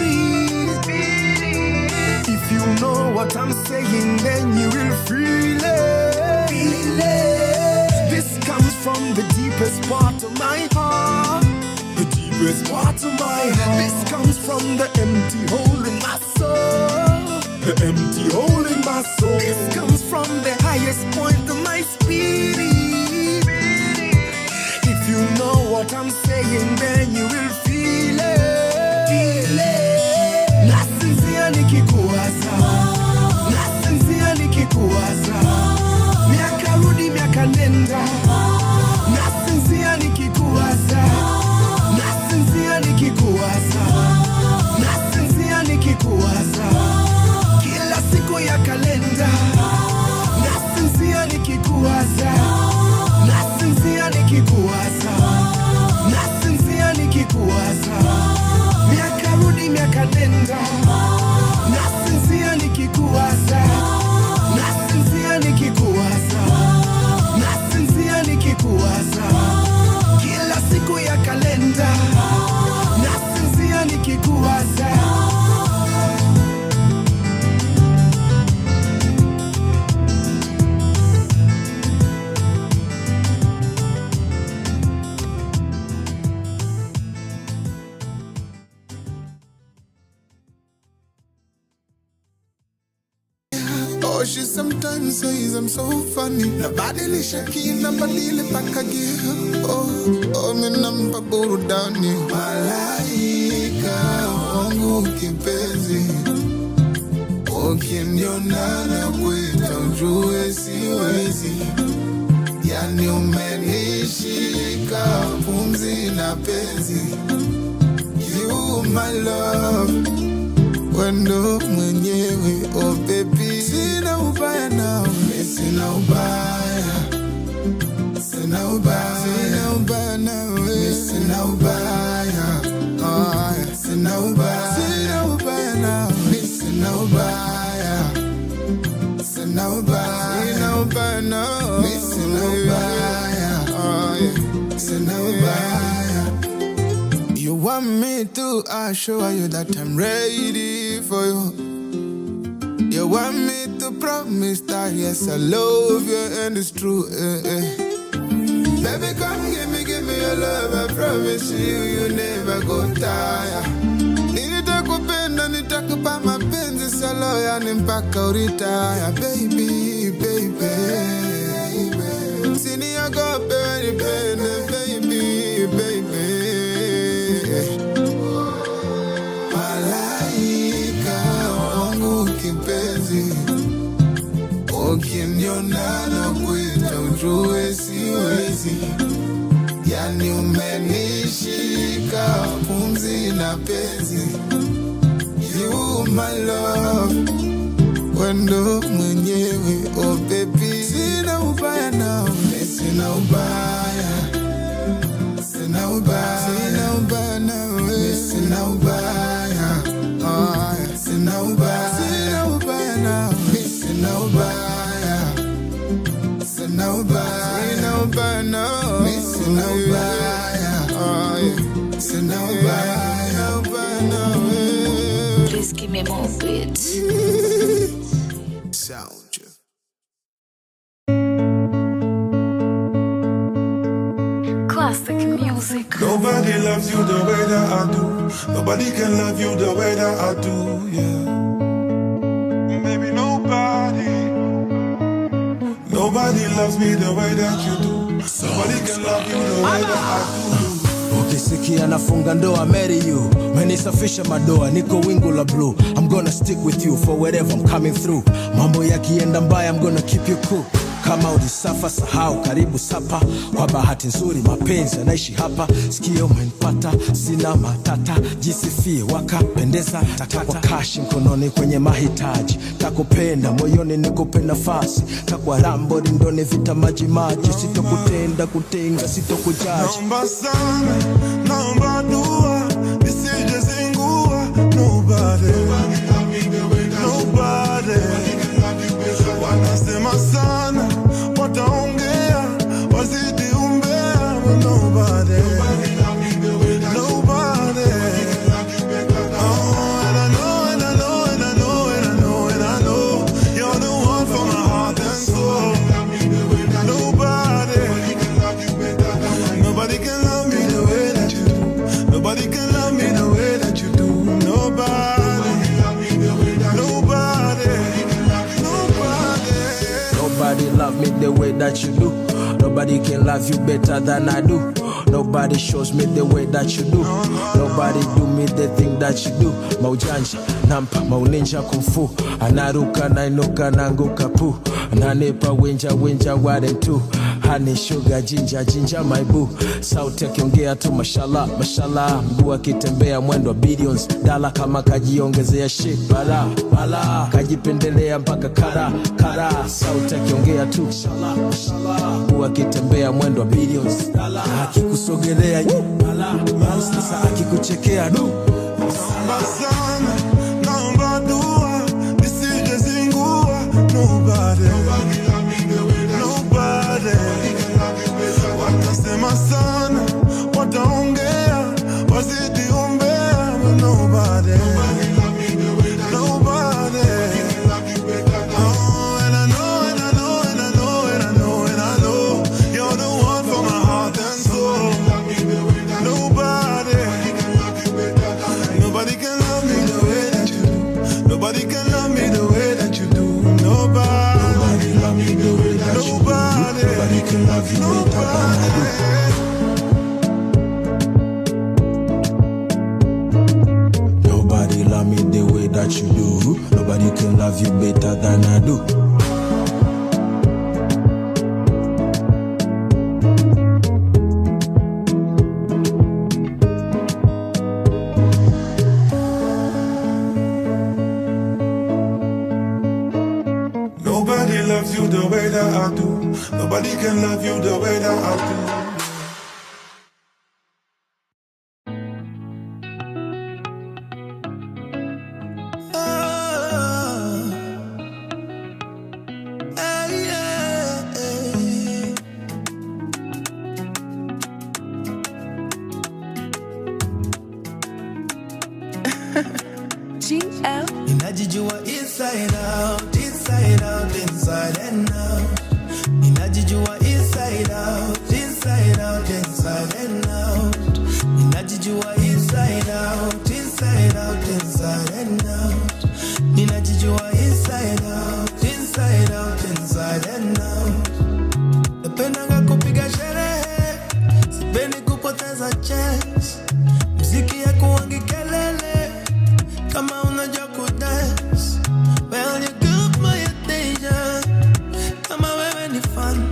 If you know what I'm saying, then you will feel it. Feel it. This comes from the deepest part of my heart, the deepest part of my heart. This comes from the empty hole in my soul, the empty hole in my soul. This comes from the highest point of my spirit. If you know what I'm saying, then you will feel it. Feel it. Nasinzia nikikuwaza, nasinzia nikikuwaza. Miaka rudi miaka nenda, nasinzia nikikuwaza, nasinzia nikikuwaza, nasinzia nikikuwaza. Kila siku ya kalenda, nasinzia nikikuwaza, nasinzia nikikuwaza, nasinzia nikikuwaza. Miaka rudi miaka nenda, nasinzia nikikuwaza, nasinzia nikikuwaza, nasinzia nikikuwaza. Kila siku ya kalenda, nasinzia nikikuwaza. Oh, she sometimes says I'm so funny. Nabadilisha kina badili paka gear. Oh, minampa burudani. Malaika wangu kipenzi, ukiniona na kuita ujue siwezi. Yani umenishika pumzi na penzi. You my love, wendo mwenyewe, oh baby. Sina ubaya nawe, sina ubaya Sina ubaya nawe. Sina ubaya. Sina ubaya. Sina ubaya nawe. Sina ubaya. Sina ubaya. Sina ubaya nawe. Sina ubaya. Sina ubaya. You want me to assure you that I'm ready for you. You want me to promise that yes I love you and it's true. Baby come give me your love, I promise you never go tired. Nitakupenda nitakupa mapenzi solo yani mpaka uritaya. Baby, baby, usiniogope nipende baby, baby. Malaika wangu kipenzi, ukiniona nakuita ujue siwezi. Yani umenishika pumzi na penzi. You my love, wendo mwenyewe, oh baby. Sina ubaya nawe. Sina ubaya. Sina ubaya. Sina ubaya nawe. Sina ubaya. Sina ubaya. Sina ubaya nawe. Sina ubaya. Sina ubaya. Sina ubaya nawe. Sina ubaya. Sina ubaya nawe. Please give me more beats. Sound. Classic music. Nobody loves you the way that I do. Nobody can love you the way that I do, yeah. Maybe nobody loves me the way that you do. Nobody can love you the way that I do. Ukisikia nafunga ndoa, marry you. Menisafisha madoa, niko wingu la blue. I'm gonna stick with you for wherever I'm coming through. Mambo yakienda mbaya, I'm gonna keep you cool. Kama ulisafa sahau, karibu sapa. Kwa bahati nzuri mapenzi yanaishi hapa. Sikio umenipata, sina matata. Jisifie wakapendeza, takwa kashi mkononi kwenye mahitaji. Takupenda moyoni nikupe nafasi. Takwa rambo rindoni vita maji maji. Sitokutenda kutenga, sitokujaji. Naomba sana, naomba dua, nisije zingua. Nobody. Wanasema sana, wataongea, wazidi umbea. But nobody. Oh, and I know, and I know, and I know, and I know, and I know, you're the one for my heart and soul. Nobody can love me the way that you do. Nobody can love me the way that you do. Nobody. Nobody love me the way that you do. Nobody can love you better than I do. Nobody shows me the way that you do. Nobody do me the thing that you do. Maujanja, nampa, mauninja kumfu. Anaruka, nainuka, nanguka pu. Ananipa winja, ware tu. Honey, sugar, ginger, my boo. Sauti akiongea tu mashallah, mashallah. Mguu akitembea mwendo billions. Dala kama kajiongezea shit, bala. Kajipendelea mpaka kara. Sauti akiongea tu mashallah, mashallah. Mguu akitembea mwendo billions. Dala akikusogelea sasa akikuchekea du. Naomba sana, naomba dua, nisije zingua. Nobody. Watasema sana, wataongea, wazidi umbea. But nobody. Oh, and I know, and I know, and I know, and I know, and I know, you're the one for my heart and soul. Nobody can love me the way that you do. Nobody can love me the way that you do. Nobody love me the way that you do. Nobody can love you better than I do. Nobody love me the way that you do. Nobody can love you better than I do. Nobody loves you the way that I do. Nobody can love you the way that I do. Ninajijua inside out, inside out, inside and out. Ninajijua inside out, inside out, inside and out. Ninajijua inside out, inside out, inside and out. Ninajijua inside out, inside out, inside and out. Napenda kupiga sherehe, sipendi kupoteza chance. Muziki ya kuwangi kelele, kama unajua kudance, well you got my attention. Kama wewe ni fun,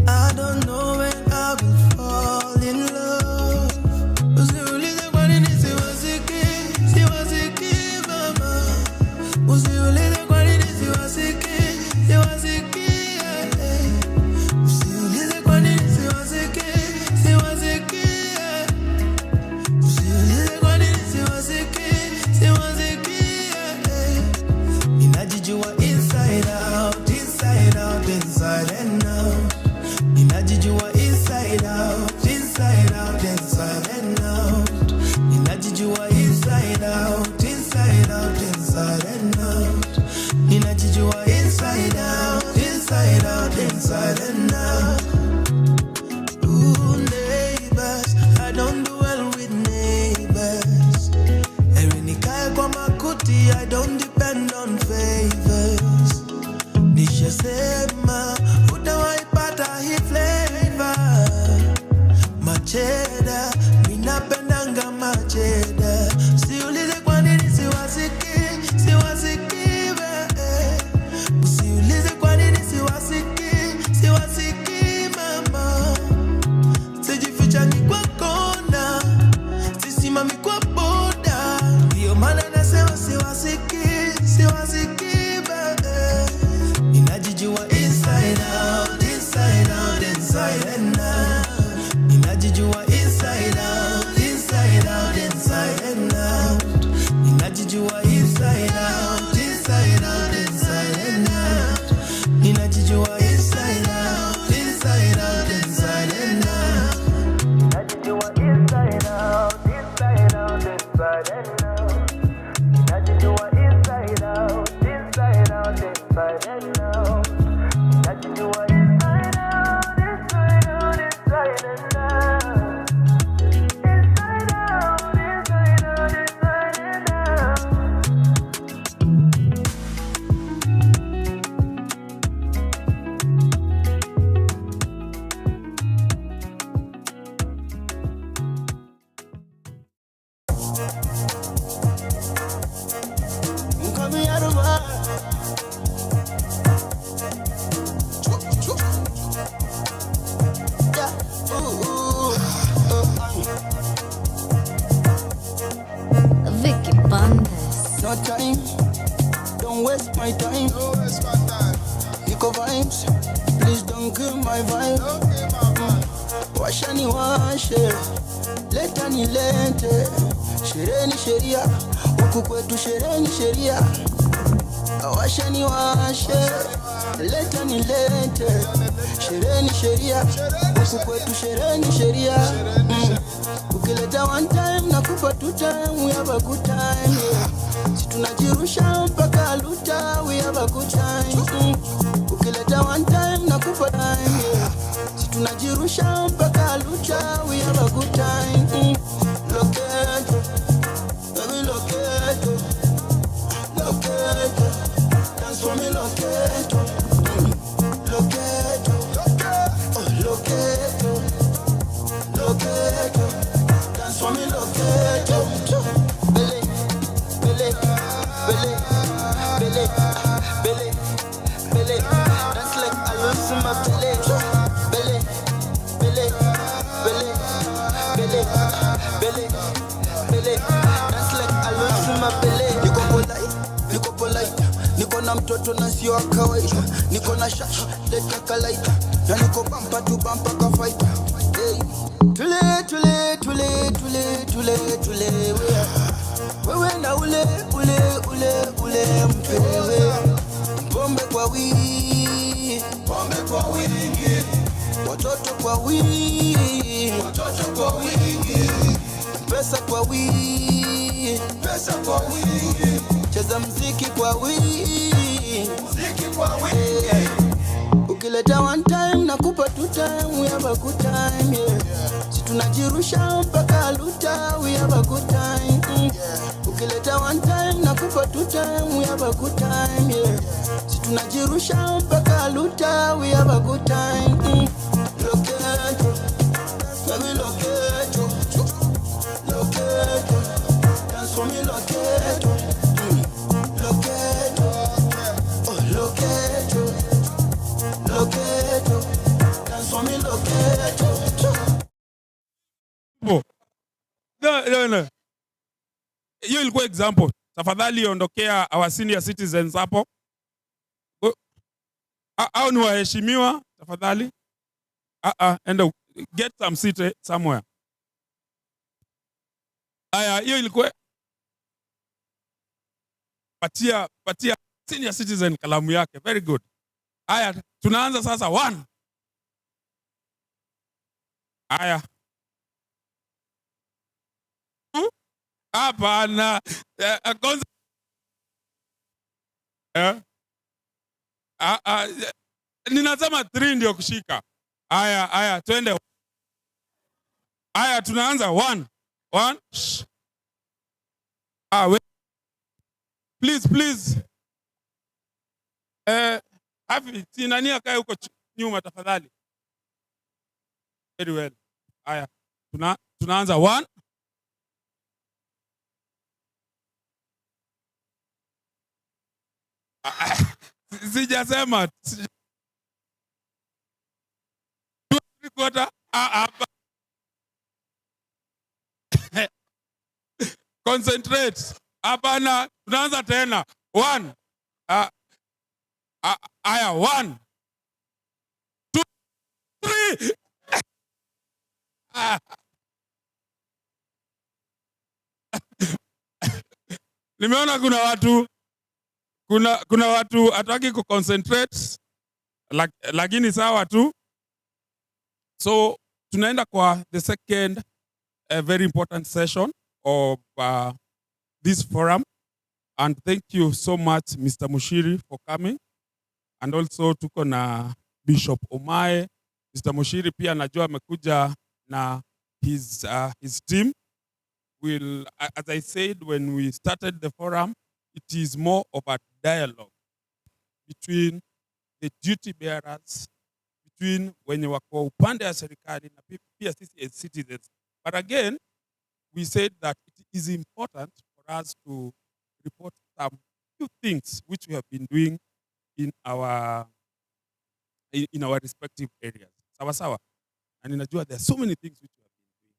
I don't know when I will fall in love. Usiulize kwa nini siwasiki, siwasiki mama. Usiulize kwa nini siwasiki, siwasiki Usiulize kwa nini siwasiki, siwasiki Usiulize kwa nini siwasiki, siwasiki Ninajijua inside out, inside out, inside and out. Ninajijua inside out, inside out, inside and out. Ninajijua inside out, inside out, inside and out. Ninajijua inside out, inside out, inside and out. Ooh, neighbors, I don't do well with neighbors. Nikae kwa makuti, I don't depend on favors. Nishasema utawaipata hii flavor. Macheda, minapendanga macheda. Siulize kwa nini siwasiki, siwasiki Usiulize kwa nini siwasiki, siwasiki mama. Sijificha ni kwa kona, sisimami kwa boda. Ndiyo maana nasema siwasiki, siwasiki Ninajijua inside out, inside out, inside and out. Ninajijua inside out, inside out, inside and out. Ninajijua inside out, inside out, inside and out. Ninajijua inside out, inside out, inside and out. Ninajijua inside out, inside out, inside and out. Ninajijua inside out, inside out, inside and out. Ninajijua inside out, inside out, inside and out. Inside out, inside out, inside and out. Vicky Bandes. No time, don't waste my time. Nico vibes, please don't kill my vibe. Washa ni washe, leta ni lete. Sherehe ni sheria, huku kwetu sherehe ni sheria. Washa ni washe, leta ni lete. Sherehe ni sheria, huku kwetu sherehe ni sheria. Ukileta one time nakupa two time, we have a good time, yeah. Si tunajirusha mpaka luta, we have a good time. Ukileta one time nakupa time, yeah. Si tunajirusha mpaka luta, we have a good time. Loketo, baby loketo, loketo, dance for me loketo, loketo, oh loketo, loketo, dance for me loketo. Bele, bele, bele, bele, bele, bele, dance like I lose my bele. Bele, bele, bele, bele, bele, bele, dance like I lose my bele. Niko polite, niko polite, niko na mtoto mtoto na sio wa kawaida. Niko na shasha, leta kalaita. Na niko bumper to bumper ka fighter. Hey. Tule wewe na ule mpewe. Pombe kwa wingi, watoto kwa wingi, pesa kwa wingi, cheza mziki kwa wingi, ukileta one time nakupa two time, we have a good time, yeah. Si tunajirusha mpaka luta, we have a good time, ukileta one time nakupa two time, we have a good time, yeah. Si tunajirusha mpaka luta, we have a good time, Loketo, baby loketo, dance for me loketo, loketo, oh loketo, dance for me loketo. No. Hiyo ilikuwa example. Tafadhali ondokea our senior citizens hapo. Au ni waheshimiwa tafadhali. And get some seat somewhere. Aya, hiyo ilikuwa patia senior citizen kalamu yake. Very good. Aya, tunaanza sasa 1. Aya. Hapana. Ninasema 3 ndio kushika. Aya, twende. Aya, tunaanza 1. Wait. Please. Hafi, si nani akae huko nyuma tafadhali. Very well. Aya, tunaanza 1. Sijasema. Concentrate. Hapana, tunaanza tena. 1. Aya, 1, 2, 3. Nimeona kuna watu hataki kuconcentrate, lakini sawa tu. So tunaenda kwa the second very important session of this forum, and thank you so much Mr. Munyiri for coming, and also tuko na Bishop Omae. Mr. Munyiri pia najua amekuja na his team. As I said when we started the forum, it is more of a dialogue between the duty bearers, between wenye wako upande ya serikali na pia sisi as citizens. But again, we said that it is important for us to report some few things which we have been doing in our respective areas. Sawa. And ninajua there are so many things which we have been doing.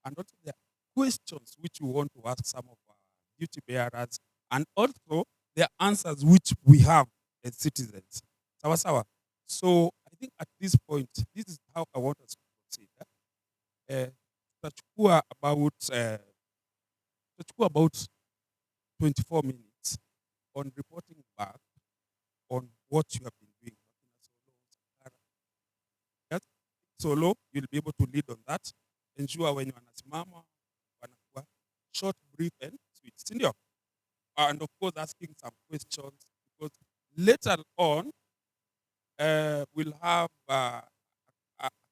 And also there are questions which we want to ask some of our duty bearers, and also the answers which we have as citizens. Sawa. So I think at this point, this is how I want us to proceed. Tutachukua about 24 minutes on reporting back on what you have been doing. Solo, you'll be able to lead on that. Ensure when you wanasimama, wanakuwa short, brief, and sweet. Sindio? And of course, asking some questions, because later on, we'll have a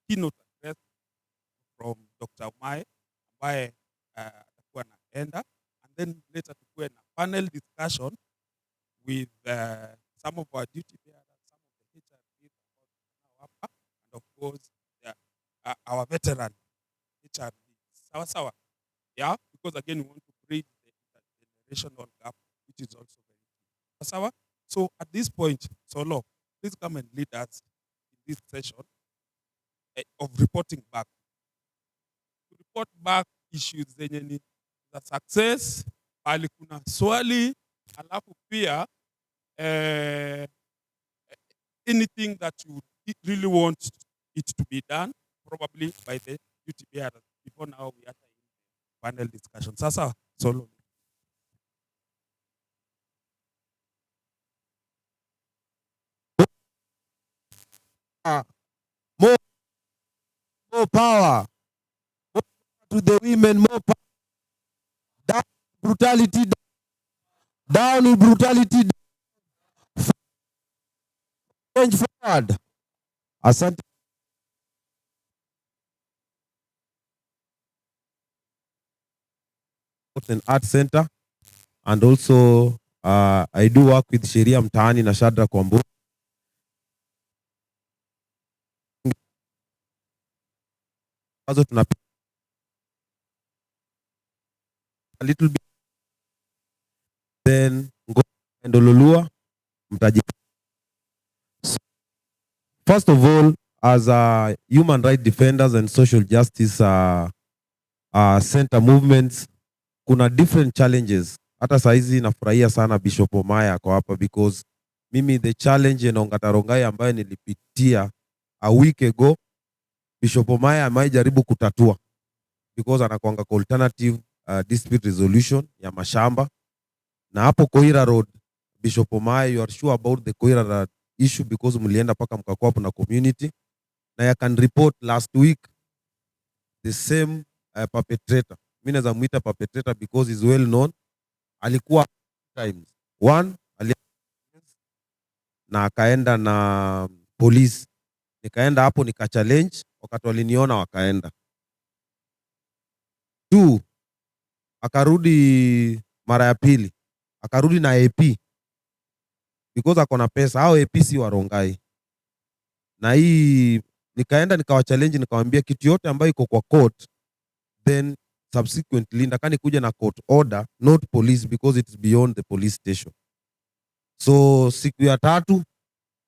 keynote address from Dr. Omae, ambaye atakuwa anaenda, and then later tukuwe na panel discussion with some of our duty bearers, some of the HRDs, and of course, our veteran HRDs. Sawa. Yeah, because again, we want to bridge the intergenerational gap, which is also very key. Sawa. So at this point, Solo, please come and lead us in this session of reporting back. To report back issues zenye ni za success, pali kuna swali, alafu pia uh, anything that you really want it to be done, probably by the duty bearers. Before now, we are in panel discussion. Sasa, solo. More power. More to the women, more power. Down brutality. Down with brutality. Change forward. Asante. An art center, and also I do work with Sheria Mtaani na Shadra Kwambu. Also tuna a little bit, then go and Ololua mtaji. First of all, as a human rights defenders and social justice center movements, kuna different challenges. Hata saizi nafurahia sana Bishop Omaya kwa hapa, because mimi the challenge na Ongatarongai ambayo nilipitia a week ago, Bishop Omaya amejaribu kutatua, because anakuanga kwa alternative dispute resolution ya mashamba. Na hapo Koira Road, Bishop Omaya, you are sure about the Koira Road issue because mlienda paka mkakuwa hapo na community. Na I can report last week the same perpetrator. Mimi naweza muita perpetrator because is well known. Alikuwa times one na akaenda na police. Nikaenda hapo nika challenge, wakati waliniona wakaenda. 2, akarudi mara ya pili. Akarudi na AP because akona pesa. Hao AP si warongai. Na hii nikaenda nikawa challenge, nikamwambia kitu yote ambayo iko kwa court, then subsequently ndakani kuja na court order, not police, because it is beyond the police station. So siku ya 3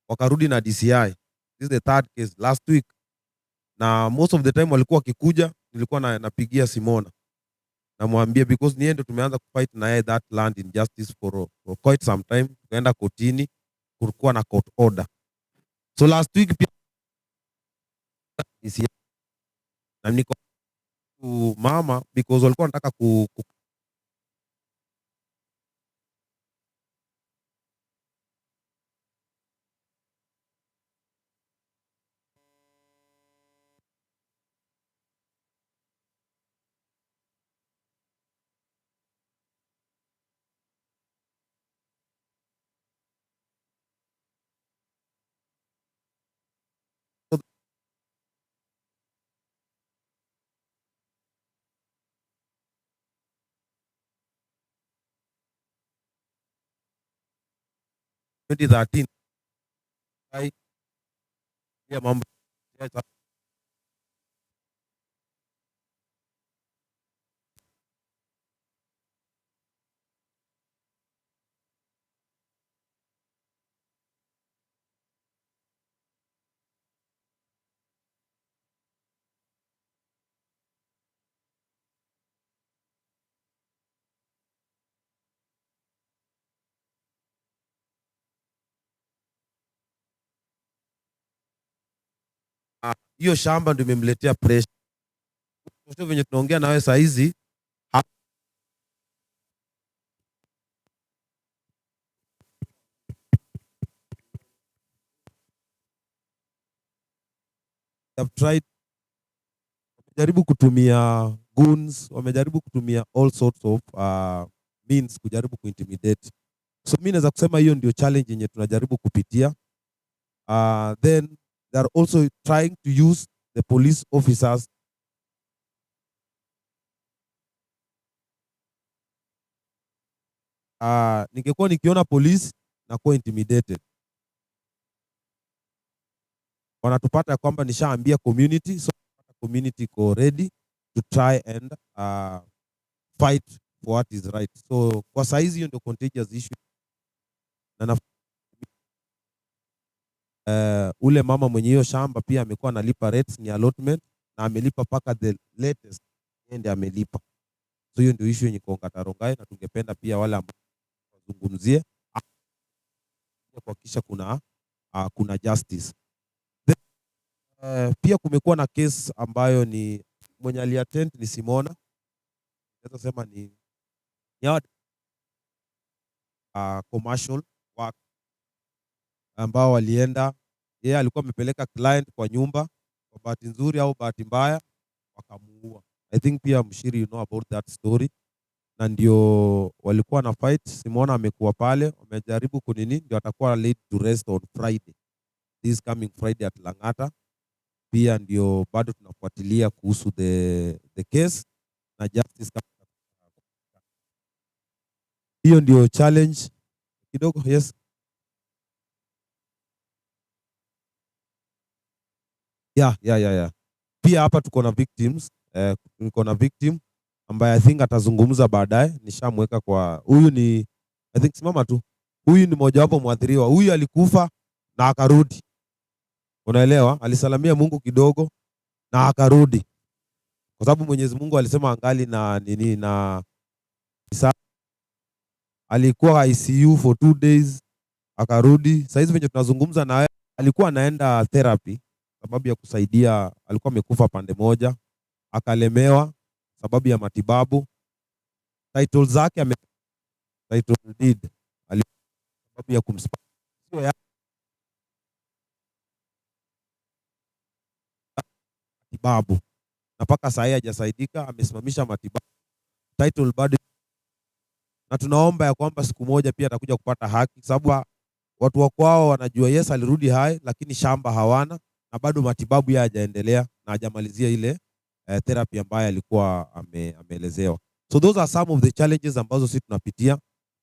wakarudi na DCI. This is the 3rd case last week. Na most of the time walikuwa wakikuja, nilikuwa napigia Simona namwambia, because niye ndo tumeanza kufight na yeye that land injustice for quite some time. Tukaenda kotini, kulikuwa na court order. So last week pia DCI na niko mama because walikuwa wanataka (2013) ya mambo hiyo shamba ndio imemletea pressure. Sio venye tunaongea na wewe saa hizi have tried, wamejaribu kutumia goons, wamejaribu kutumia all sorts of means kujaribu kuintimidate. So mimi naweza kusema hiyo ndio challenge yenye tunajaribu kupitia. Then they are also trying to use the police officers ningekuwa nikiona police na kuwa intimidated. Wanatupata kwamba nishaambia community, so community iko ready to try and fight for what is right. So kwa saizi hiyo ndio contagious issue. Na ule mama mwenye hiyo shamba pia amekuwa analipa rates ni allotment, na amelipa paka the latest end amelipa. So hiyo ndio issue yenye Ongatarongai, na tungependa pia wale ambao wazungumzie kuhakikisha kuna justice. Pia kumekuwa na case ambayo ni mwenye aliattend ni Simona, naweza sema ni commercial work ambao walienda, yeye alikuwa amepeleka client kwa nyumba, kwa bahati nzuri au bahati mbaya wakamuua. I think pia Mshiri, you know about that story, na ndio walikuwa na fight. Simona amekuwa pale, wamejaribu kunini, ndio atakuwa laid to rest on Friday, this coming Friday at Lang'ata. Pia ndio bado tunafuatilia kuhusu the case na justice. Hiyo ndio challenge kidogo. Yes. Yeah. Pia hapa tuko na victims, tuko na victim ambaye I think atazungumza baadaye. Nishamweka kwa huyu, ni I think simama tu, huyu ni mojawapo mwathiriwa. Huyu alikufa na akarudi, unaelewa, alisalamia Mungu kidogo na akarudi, kwa sababu Mwenyezi Mungu alisema angali na nini, na alikuwa ICU for 2 days akarudi. Sasa hizi venye tunazungumza na alikuwa anaenda therapy sababu ya kusaidia, alikuwa amekufa pande moja, akalemewa sababu ya matibabu. Title zake title deed sababu ya kumsaidia matibabu, na mpaka saa hii hajasaidika, amesimamisha matibabu. Title bado, na tunaomba ya kwamba siku moja pia atakuja kupata haki, sababu watu wa kwao wanajua yes alirudi hai, lakini shamba hawana na bado matibabu yake hajaendelea na hajamalizia ile therapy ambayo alikuwa ameelezewa. So those are some of the challenges ambazo sisi tunapitia.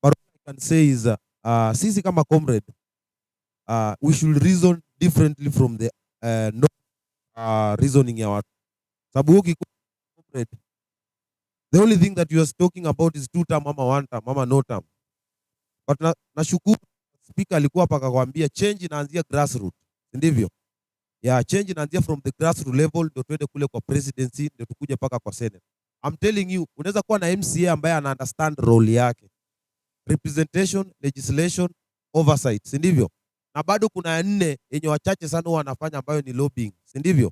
But what I can say is sisi kama comrade we should reason differently from the reasoning ya watu. Sababu comrade, the only thing that you are talking about is 2 term ama 1 term ama no term. But nashukuru speaker alikuwa hapa akakwambia change inaanzia grassroots, ndivyo? Yeah, change inaanzia from the grassroots level ndio tuende kule kwa presidency ndio tukuje paka kwa senate. I'm telling you, unaweza kuwa na MCA ambaye ana understand role yake. Representation, legislation, oversight, si ndivyo? Na bado kuna 4 yenye wachache sana wanafanya ambayo ni lobbying, si ndivyo?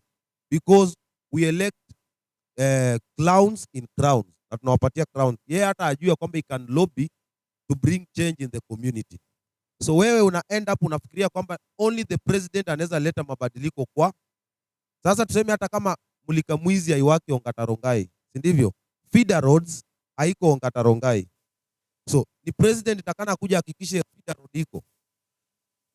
Because we elect clowns in crowns. Na tunawapatia crowns. Yeye hata ajua kwamba he can lobby to bring change in the community. So wewe una end up unafikiria kwamba only the president anaweza leta mabadiliko kwa. Sasa tuseme hata kama Mulika Mwizi haiwaki Ongata Rongai, si ndivyo? Feeder roads haiko Ongata Rongai. So ni president itakana kuja hakikishe feeder road iko.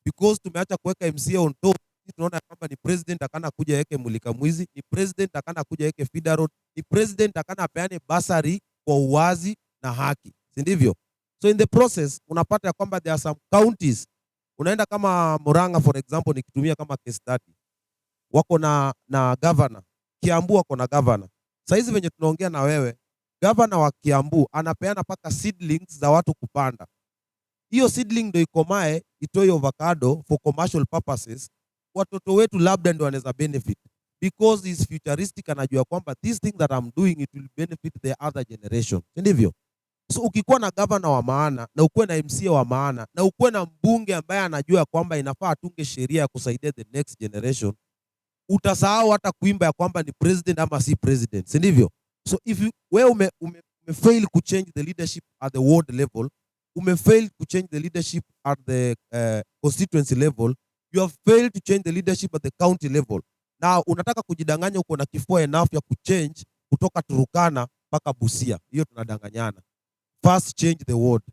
Because tumeacha kuweka MCA on top, tunaona kwamba ni president akana kuja yeke Mulika Mwizi, ni president akana kuja yeke feeder road, ni president akana apeane basari kwa uwazi na haki, si ndivyo? So in the process unapata ya kwamba there are some counties, unaenda kama Murang'a for example, nikitumia kama case study, wako na governor. Kiambu wako na governor. Sasa hizi venye tunaongea na wewe, governor wa Kiambu anapeana paka seedlings za watu kupanda. Hiyo seedling ndio ikomae itoe avocado for commercial purposes. Watoto wetu labda ndio wanaweza benefit because is futuristic, anajua kwamba this thing that I'm doing it will benefit the other generation. Ndivyo? So ukikuwa na governor wa maana na ukuwe na MCA wa maana na ukuwe na mbunge ambaye anajua kwamba inafaa atunge sheria ya kusaidia the next generation, utasahau hata kuimba ya kwamba ni president ama si president, si ndivyo? So if wewe umefail ku change the leadership at the ward level, umefail ku change the leadership at the constituency level, you have failed to change the leadership at the county level. Now unataka kujidanganya uko na kifua enough ya kuchange kutoka Turukana mpaka Busia. Hiyo tunadanganyana. First change the word.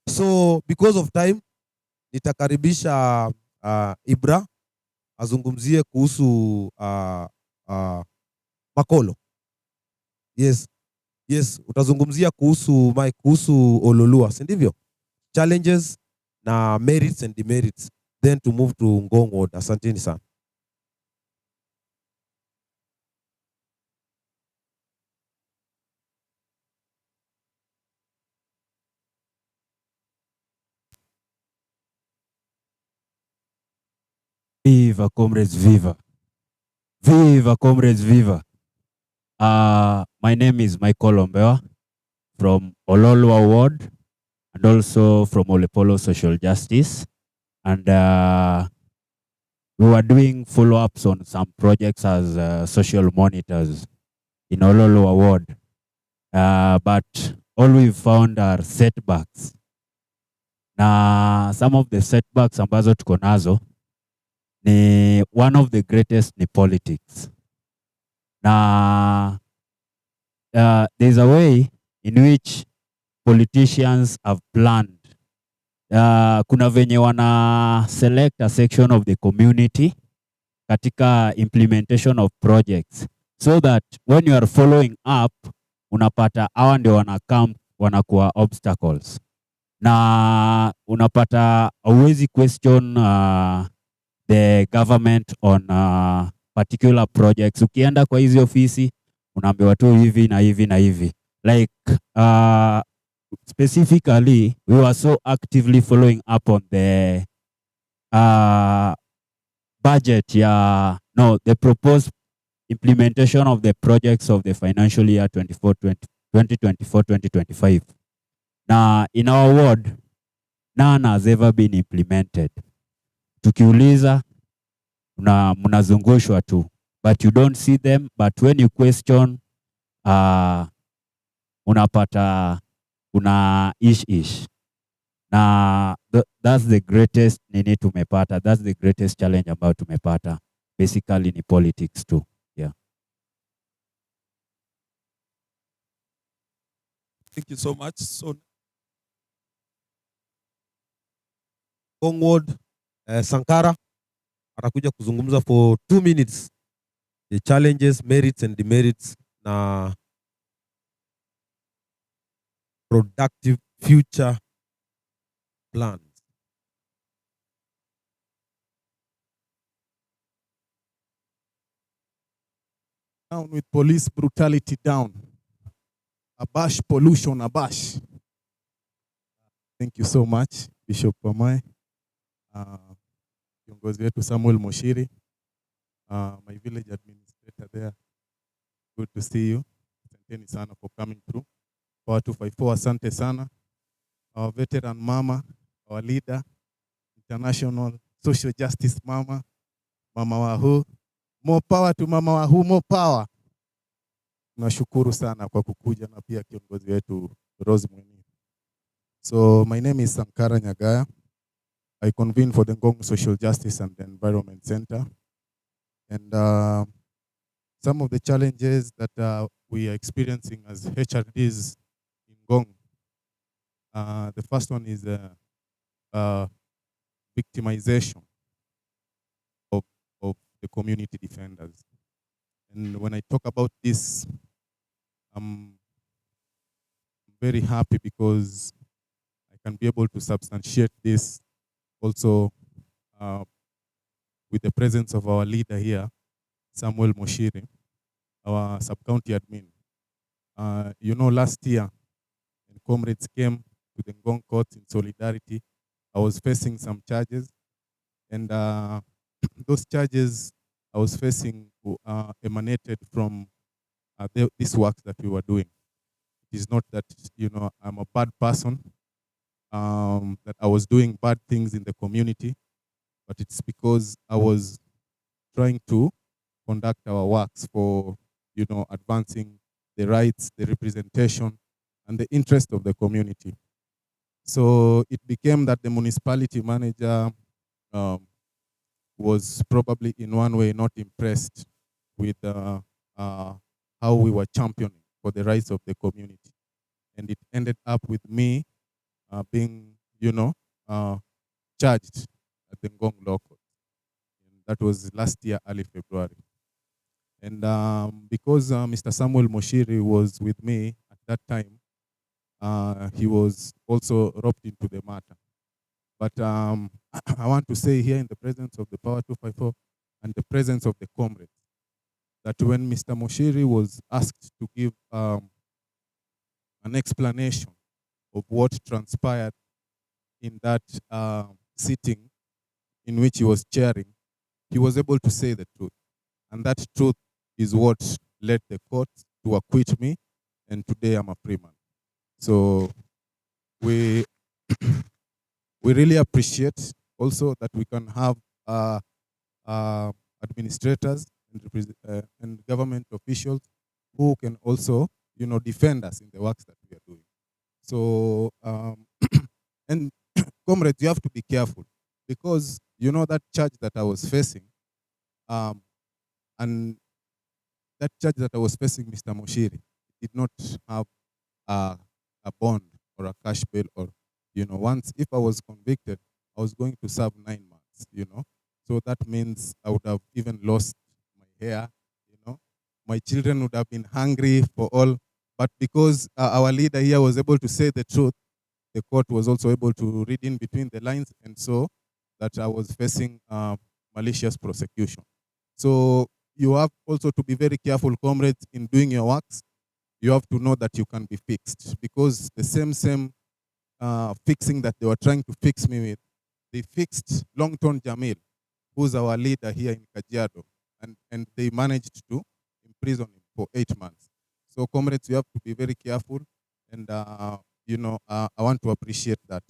So because of time nitakaribisha Ibra azungumzie kuhusu Makolo. Yes, utazungumzia kuhusu Ololua, si ndivyo? Challenges na merits and demerits, then to move to Ngong Ward. Asanteni sana. Viva comrades, viva. Viva comrades, viva. My name is Michael Ombewa from Ololua Ward and also from Olepolo Social Justice. and we were doing follow-ups on some projects as social monitors in Ololo Ward. But all we found are setbacks. Na some of the setbacks ambazo tuko nazo ni one of the greatest ni politics. Na there's a way in which politicians have planned. Kuna venye wana select a section of the community katika implementation of projects so that when you are following up unapata hawa ndio wanakuwa obstacles, na unapata hauwezi question the government on particular projects. Ukienda kwa hizi ofisi unaambiwa tu hivi na hivi na hivi, like specifically we were so actively following up on the budget, the proposed implementation of the projects of the financial year 2024-2025. Now, in our ward, none has ever been implemented. Tukiuliza, mnazungushwa tu, but you don't see them. But when you question, unapata una ish. Na that's the greatest nini tumepata. That's the greatest challenge ambayo tumepata. Basically ni politics too. Yeah. Thank you so much. So Ward Sankara atakuja kuzungumza for 2 minutes the challenges, merits and demerits na productive future plans. Down with police brutality down. Abash pollution, abash. Thank you so much, Bishop Pamai. Kiongozi wetu Samuel Munyiri. My village administrator there. Good to see you. Asanteni sana for coming through. Power 254, asante sana. Our veteran mama, our leader, international social justice mama, Mama Wahu. More power to Mama Wahu, more power. Tunashukuru sana kwa kukuja na pia kiongozi wetu Rose Munyiri. So my name is Sankara Nyagaya. I convene for the Ngong Social Justice and Environment Center. And some of the challenges that we are experiencing as HRDs in Ngong. The first one is victimization of the community defenders. And when I talk about this, I'm very happy because I can be able to substantiate this also with the presence of our leader here, Samuel Munyiri, our sub-county admin. Last year, when comrades came to the Ngong court in solidarity, I was facing some charges. And those charges I was facing emanated from this work that we were doing. It is not that, I'm a bad person, that I was doing bad things in the community, but it's because I was trying to conduct our works for, advancing the rights, the representation, and the interest of the community. So it became that the municipality manager was probably in one way not impressed with how we were championing for the rights of the community. And it ended up with me being, charged at the Ngong Law Court. That was last year, early February. And because Mr. Samuel Munyiri was with me at that time, he was also roped into the matter. But I want to say here in the presence of the Power 254 and the presence of the comrades, that when Mr. Munyiri was asked to give an explanation of what transpired in that sitting in which he was chairing, he was able to say the truth. And that truth is what led the court to acquit me, and today I'm a free man. So we really appreciate also that we can have administrators and government officials who can also, defend us in the works that we are doing. So, and comrades, you have to be careful because that charge that I was facing, and that charge that I was facing, Mr. Munyiri, did not have a bond or a cash bail, or once if I was convicted, I was going to serve 9 months. So that means I would have even lost my hair, my children would have been hungry for all. But because our leader here was able to say the truth, the court was also able to read in between the lines and saw that I was facing malicious prosecution. So you have also to be very careful, comrades, in doing your works. You have to know that you can be fixed, because the same fixing that they were trying to fix me with, they fixed Longton Jamil, who's our leader here in Kajiado, and they managed to imprison him for 8 months. So comrades, you have to be very careful, and I want to appreciate that.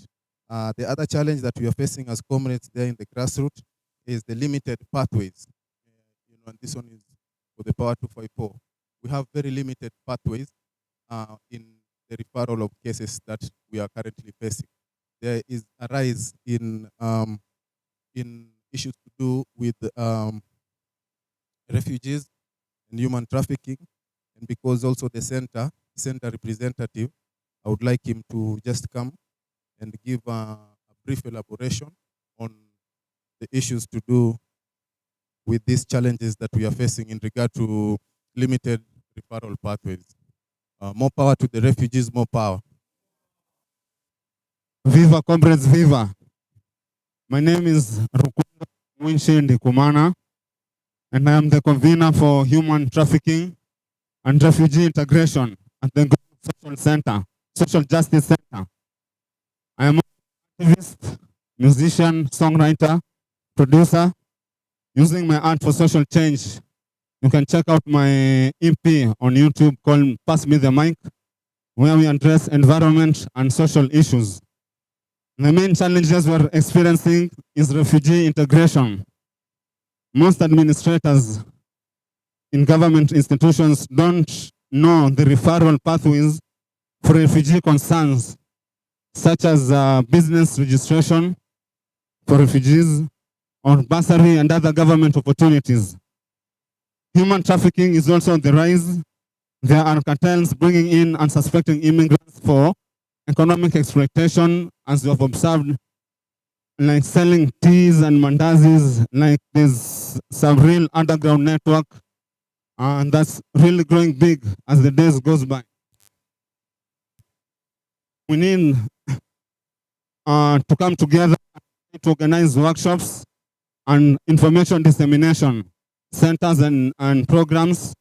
The other challenge that we are facing as comrades there in the grassroots is the limited pathways. And this one is for the Power 254. We have very limited pathways in the referral of cases that we are currently facing. There is a rise in issues to do with refugees and human trafficking, and because also the center representative, I would like him to just come and give a brief elaboration on the issues to do with these challenges that we are facing in regard to limited referral pathways. More power to the refugees, more power. Viva comrades, viva. My name is Rukunda Munyiri Kumana, and I am the convener for human trafficking and refugee integration at the Social Center, Social Justice Center. I am an activist, musician, songwriter, producer, using my art for social change. You can check out my EP on YouTube called Pass Me the Mic, where we address environment and social issues. The main challenges we're experiencing is refugee integration. Most administrators in government institutions don't know the referral pathways for refugee concerns, such as business registration for refugees, or bursary and other government opportunities. Human trafficking is also on the rise. There are cartels bringing in unsuspecting immigrants for economic exploitation, as you have observed, like selling teas and mandazis, like there's some real underground network, and that's really growing big as the days goes by. We need to come together to organize workshops and information dissemination centers and programs,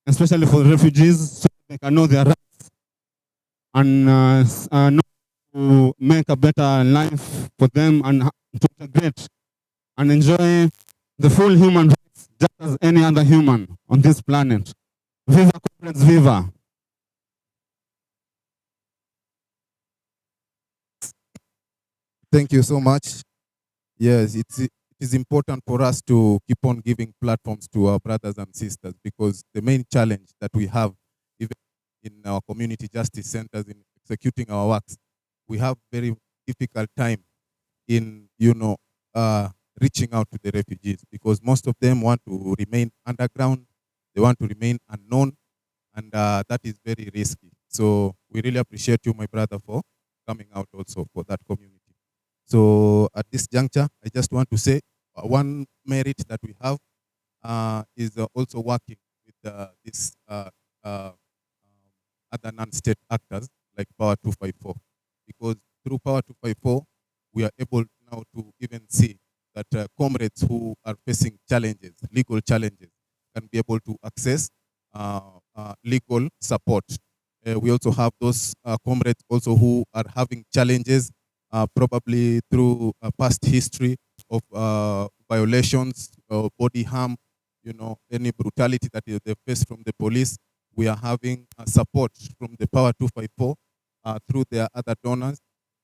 especially for refugees, so they can know their rights and know to make a better life for them and to integrate and enjoy the full human rights just as any other human on this planet. Viva comrades, viva! Thank you so much. Yes, it is important for us to keep on giving platforms to our brothers and sisters, because the main challenge that we have, even in our community justice centers, in executing our works, we have very difficult time in reaching out to the refugees, because most of them want to remain underground, they want to remain unknown, and that is very risky. So we really appreciate you, my brother, for coming out also for that community. So at this juncture, I just want to say one merit that we have is also working with this other non-state actors like Power 254, because through Power 254, we are able now to even see that comrades who are facing challenges, legal challenges, can be able to access legal support. We also have those comrades also who are having challenges, probably through a past history of violations, body harm, any brutality that they face from the police. We are having support from the Power 254 through their other donors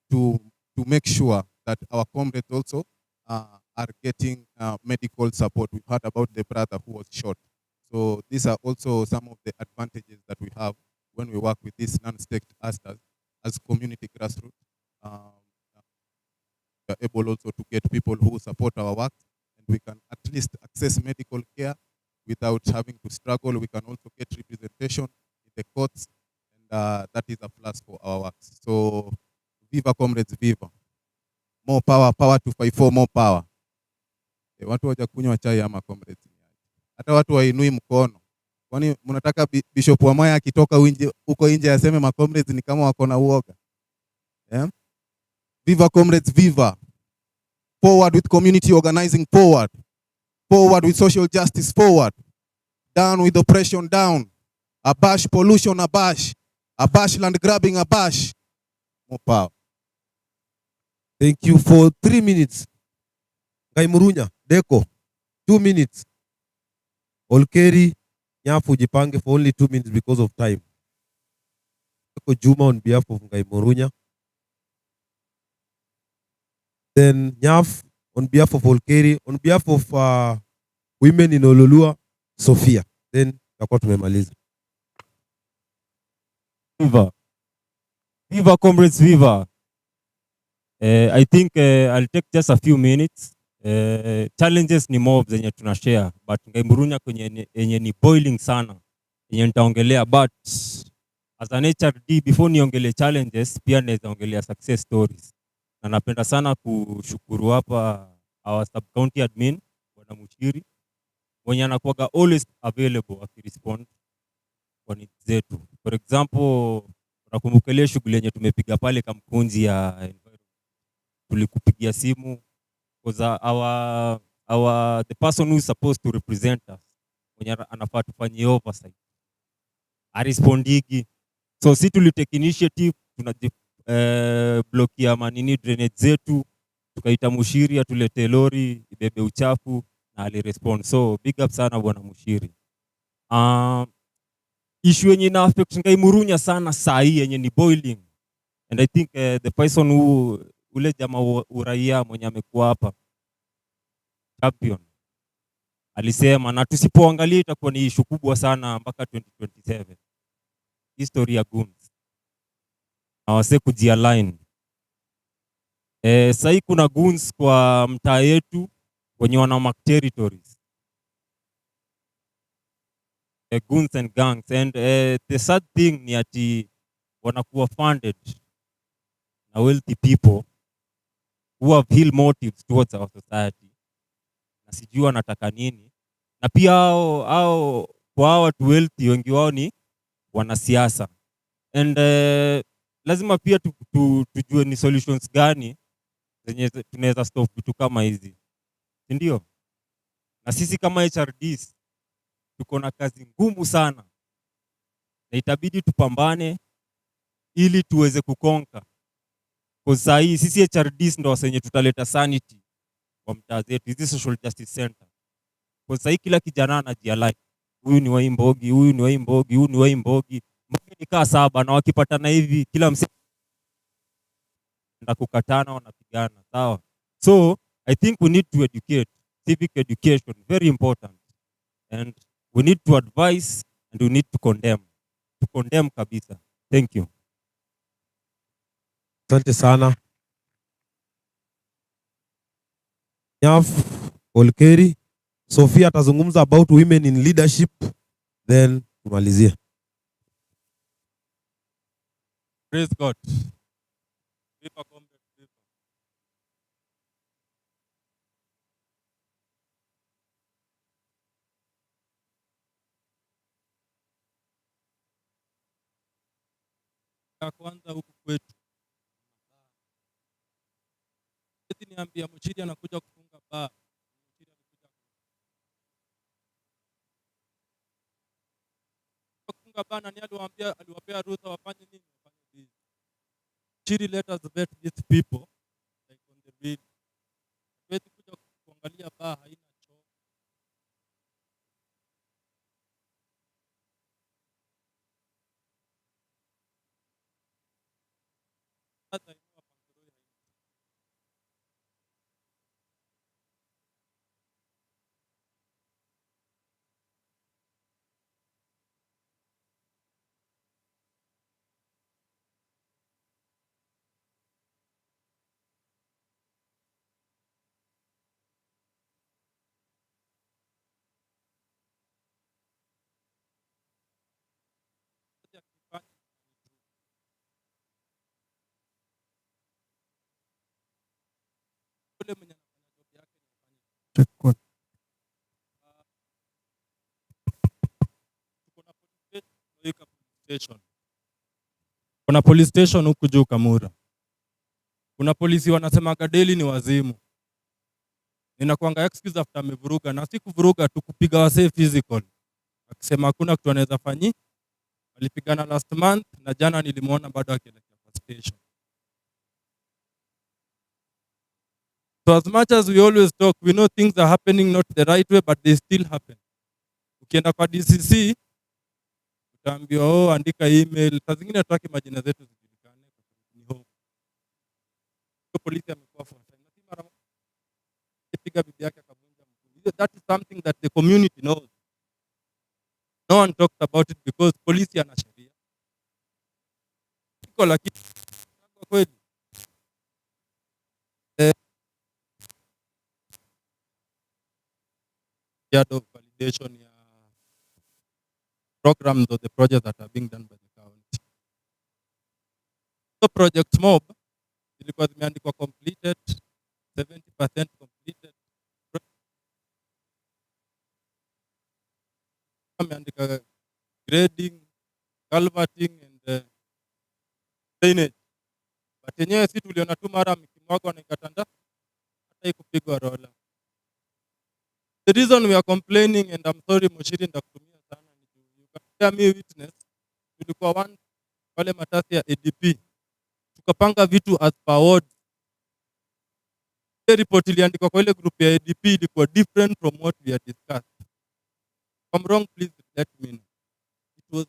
to make sure that our comrades also are getting medical support. We've heard about the brother who was shot. So these are also some of the advantages that we have when we work with these non-state actors as community grassroots. We are able also to get people who support our work, and we can at least access medical care without having to struggle. We can also get representation in the courts, and that is a plus for our works. So viva comrades, viva. More power, power to fight for more power. Watu waja kunywa chai ama comrades. Hata watu wainui mkono. Kwani mnataka Bishop Wamaya akitoka huko nje aseme ma comrades ni kama wako na uoga? Yeah? Viva comrades, viva. Forward with community organizing, forward. Forward with social justice, forward. Down with oppression, down. Abash pollution, abash. Abash land grabbing, abash. More power. Thank you for 3 minutes. Murunya, Deko, 2 minutes. Olkeri, Nyafu jipange for only 2 minutes because of time. Deko Juma on behalf of Murunya. Then Nyaf on behalf of Olkeri, on behalf of women in Ololua, Sophia. Then tutakuwa tumemaliza. Viva. Viva comrades, viva. I think I'll take just a few minutes. Challenges ni mob zenye tunashare, but Murunya kwenye yenye ni boiling sana yenye nitaongelea, but as an HRD before niongele challenges pia naweza ongelea success stories. Na napenda sana kushukuru hapa our sub county admin Bwana Munyiri mwenye anakuwa always available akirespond kwa needs zetu. For example, nakumbuka ile shughuli yenye tumepiga pale Kamkunji ya environment. Tulikupigia simu because the person who is supposed to represent us mwenye anafaa tufanyie oversight arespondigi. So si tulitake initiative, blokia manini drainage zetu, tukaita Munyiri atulete lori ibebe uchafu na alirespond. So big up sana Bwana Munyiri. Issue yenye ina affect Murunya sana saa hii yenye ni boiling, and I think the person who ule jamaa uraia mwenye amekuwa hapa champion alisema, na tusipoangalia itakuwa ni issue kubwa sana mpaka 2027. History ya goons na wase kujialign. Sasa kuna goons kwa mtaa yetu wenye wana mark territories, goons and gangs, and the sad thing ni ati wanakuwa funded na wealthy people who have ill motives towards our society, na sijui wanataka nini. Na pia kwa watu wealthy wengi wao ni wanasiasa, and lazima pia tujue ni solutions gani zenye tunaweza stop vitu kama hizi, ndio. Na sisi kama HRDs tuko na kazi ngumu sana, na itabidi tupambane ili tuweze kukonka. Kwa saa hii sisi HRDs ndo wasenye tutaleta sanity kwa mtaa zetu, hizi social justice center. Kwa saa hii kila kijana anajialike, huyu ni wa Imbogi, huyu ni wa Imbogi, huyu ni wa Imbogi. Mbogi ni kaa 7, na wakipatana hivi kila mse nda kukatana wanapigana, sawa? So I think we need to educate, civic education very important, and we need to advise and we need to condemn kabisa. Thank you. Asante sana. Nyaf, Olkeri, Sophia atazungumza about women in leadership, then tumalizie. Praise God. Viva comrades, viva. Ya kwanza huku kwetu niambia Munyiri anakuja kufunga baa. Kufunga baa, nani aliwapea ruhusa wafanye nini? Munyiri, let us vet these people like on the real. Wetu kuja kuangalia baa haina choo. Hata Kuna police station huku juu Kamura. Kuna polisi wanasemaga daily ni wazimu. Ninakuanga excuse after amevuruga, na si kuvuruga tu, kupiga wasee physical. Akisema hakuna kitu anaweza fanyi. Walipigana last month na jana nilimuona bado akielekea kwa station. So as much as we always talk, we know things are happening not the right way, but they still happen. Ukienda kwa DCC, utaambiwa oh, andika email. Saa zingine hatutaki majina zetu zijulikane. Ni hope. Polisi amekuwa for time. Na si mara moja akipiga bibi yake akavunja mguu. That is something that the community knows. No one talks about it because polisi ana sheria. Iko lakini kwa kweli Kajiado validation ya programs or the projects that are being done by the county. So project mob zilikuwa zimeandikwa completed, 70% completed. Ameandika grading, culverting and drainage. But yenyewe si tuliona tu mara mikimwagwa na ikatanda hata ikupigwa rola. The reason we are complaining, and I'm sorry Munyiri ndakutumia sana, you can bear me witness, tulikuwa wale matasi ya ADP. Tukapanga vitu as per ward. The report iliandikwa kwa ile group ya ADP ilikuwa different from what we had discussed. If I'm wrong, please let me know. It was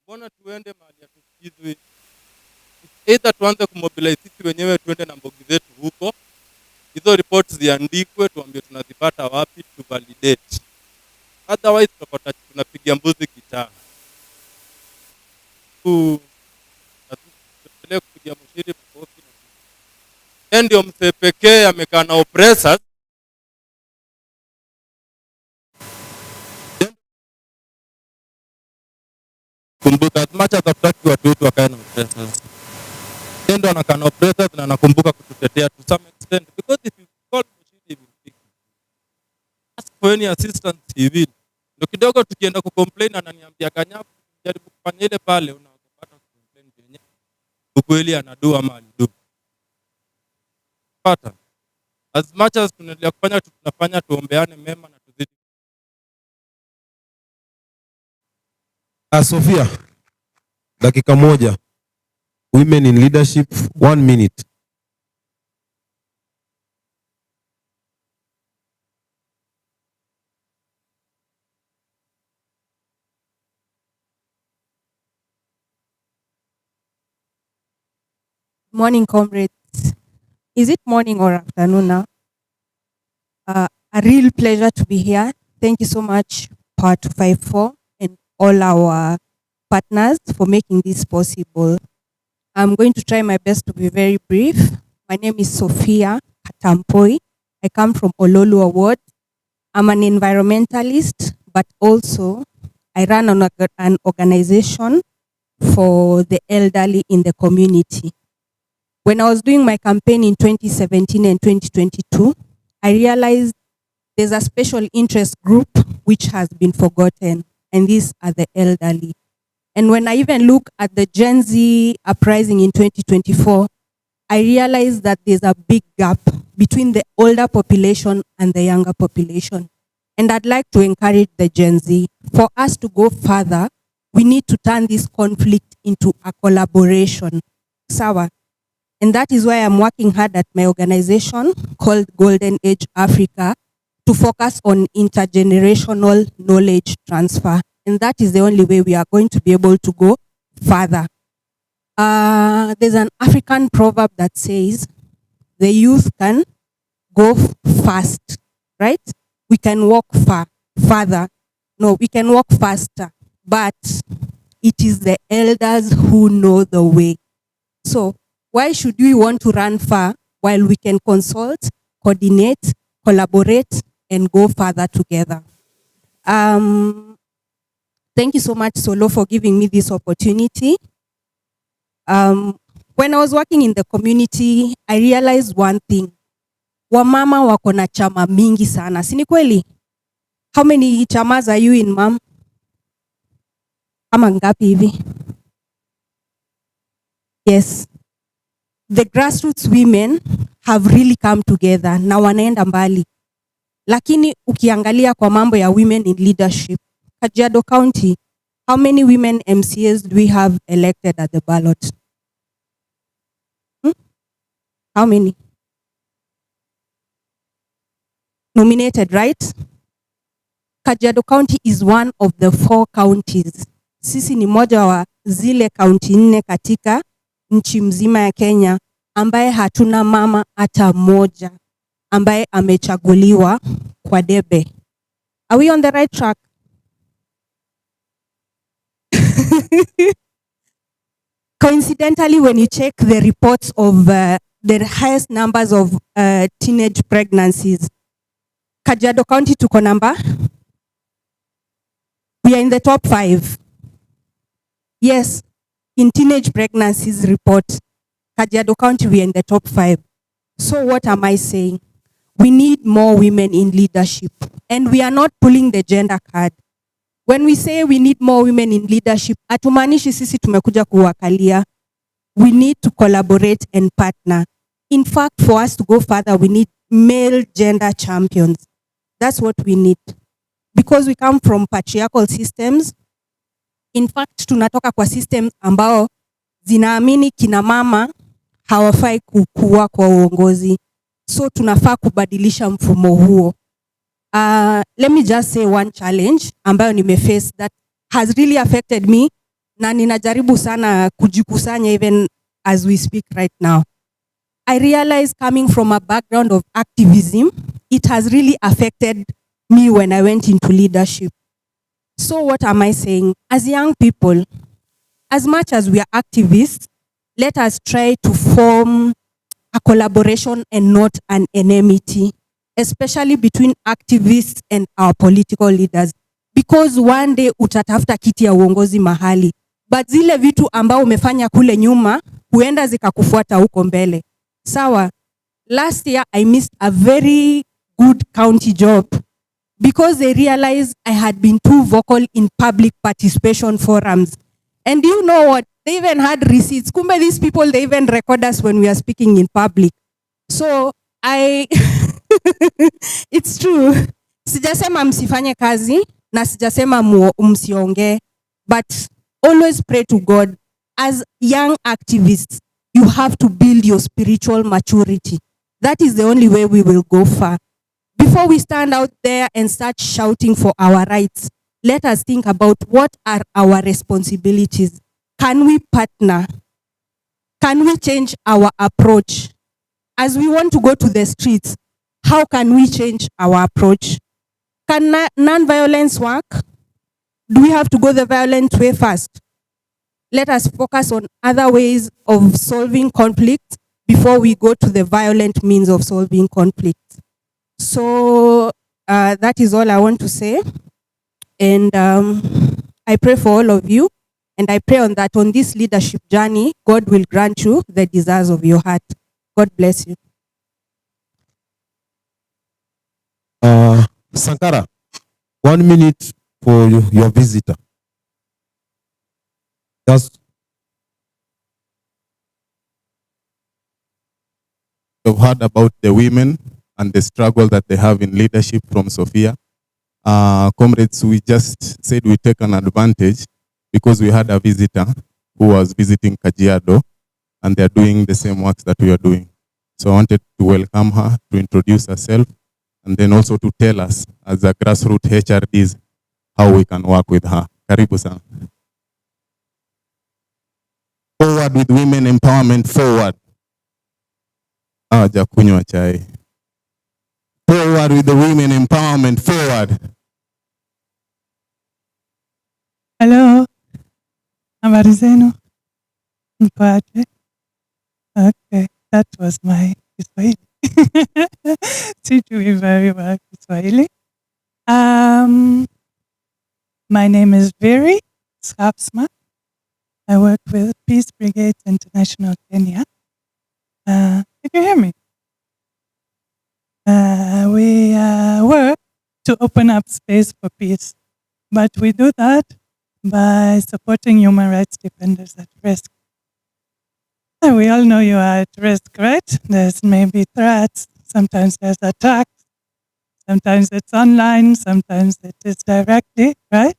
mbona tuende mahali hatusikizwi? Either tuanze kumobilize sisi wenyewe, tuende na mbogi zetu huko, hizo reports ziandikwe, tuambie tunazipata wapi, tu validate. Otherwise tutakuwa tunapigia mbuzi kitaa. Tuendelee kupigia Munyiri makofi. Ndio msee pekee amekaa na oppressors. Kumbuka as much as hatutaki watu wetu wakae na oppressors. Ndio anakaa na oppressors na anakumbuka kututetea to some extent, because if you call Munyiri he will pick you. Ask for any assistance he will. Ndio kidogo tukienda kucomplain ananiambia kanyafu, jaribu kufanya ile pale unapata complain yenyewe. Ukweli anadu ama alidu. Pata. As much as tunaendelea kufanya tunafanya, tuombeane mema na tuzidi. Sofia, dakika moja. Women in leadership, 1 minute. Morning, comrades. Is it morning or afternoon now? A real pleasure to be here. Thank you so much, Power 254, and all our partners for making this possible. I'm going to try my best to be very brief. My name is Sophia Katampoi. I come from Ololu Ward. I'm an environmentalist, but also I run an organization for the elderly in the community. When I was doing my campaign in 2017 and 2022, I realized there's a special interest group which has been forgotten, and these are the elderly. And when I even look at the Gen Z uprising in 2024, I realized that there's a big gap between the older population and the younger population. And I'd like to encourage the Gen Z, for us to go further, we need to turn this conflict into a collaboration. Sawa. And that is why I'm working hard at my organization called Golden Age Africa to focus on intergenerational knowledge transfer. And that is the only way we are going to be able to go further. There's an African proverb that says, the youth can go fast, right? We can walk further. No, we can walk faster, but it is the elders who know the way. So why should we want to run far while we can consult, coordinate, collaborate, and go further together. Thank you so much, Solo, for giving me this opportunity. When I was working in the community, I realized one thing. Wamama wako na chama mingi sana. Si ni kweli? How many chamas are you in, ma'am? Ama ngapi hivi? Yes. The grassroots women have really come together na wanaenda mbali. Lakini ukiangalia kwa mambo ya women in leadership, Kajiado County, how many women MCAs do we have elected at the ballot? How many? Nominated, right? Kajiado County is one of the 4 counties. Sisi ni moja wa zile kaunti 4 katika nchi mzima ya Kenya ambaye hatuna mama hata moja ambaye amechaguliwa kwa debe. Are we on the right track? Coincidentally, when you check the reports of the highest numbers of teenage pregnancies, Kajiado County tuko number? We are in the top 5. Yes, in teenage pregnancies report, Kajiado County, we are in the top 5. So what am I saying? We need more women in leadership, and we are not pulling the gender card. When we say we need more women in leadership, hatumaanishi sisi tumekuja kuwakalia. We need to collaborate and partner. In fact, for us to go further, we need male gender champions. That's what we need. Because we come from patriarchal systems. In fact, tunatoka kwa systems ambao zinaamini kina mama hawafai kukua kwa uongozi. So tunafaa kubadilisha mfumo huo. Let me just say one challenge ambayo nimeface that has really affected me na ninajaribu sana kujikusanya even as we speak right now. I realize coming from a background of activism, it has really affected me when I went into leadership. So what am I saying? As young people, as much as we are activists, let us try to form a collaboration and not an enmity, especially between activists and our political leaders. Because one day utatafuta kiti ya uongozi mahali, but zile vitu ambao umefanya kule nyuma, huenda zikakufuata huko mbele. Sawa, last year I missed a very good county job because they realized I had been too vocal in public participation forums. And you know what? They even had receipts. Kumbe these people, they even record us when we are speaking in public. So it's true. Sijasema msifanye kazi na sijasema msiongee, but always pray to God. As young activists, you have to build your spiritual maturity. That is the only way we will go far. Before we stand out there and start shouting for our rights, let us think about what are our responsibilities. Can we partner? Can we change our approach? As we want to go to the streets, how can we change our approach? Can non-violence work? Do we have to go the violent way first? Let us focus on other ways of solving conflict before we go to the violent means of solving conflict. So that is all I want to say. And I pray for all of you. And I pray that on this leadership journey, God will grant you the desires of your heart. God bless you. Sankara, 1 minute for your visitor. We've heard about the women and the struggle that they have in leadership from Sophia. Comrades, we just said we take an advantage because we had a visitor who was visiting Kajiado and they're doing the same works that we are doing. So I wanted to welcome her, to introduce herself, and then also to tell us as a grassroots HRDs how we can work with her. Karibu sana. Forward with women empowerment, forward. Hawajakunywa chai. Forward with the women empowerment, forward. Hello. Habari zenu? Mko aje? Okay, that was my Kiswahili. Sijui very well Kiswahili. My name is Viri Skapsma. I work with Peace Brigades International Kenya. Can you hear me? We work to open up space for peace, but we do that by supporting human rights defenders at risk. And we all know you are at risk, right? There's maybe threats, sometimes there's attacks, sometimes it's online, sometimes it is directly, right?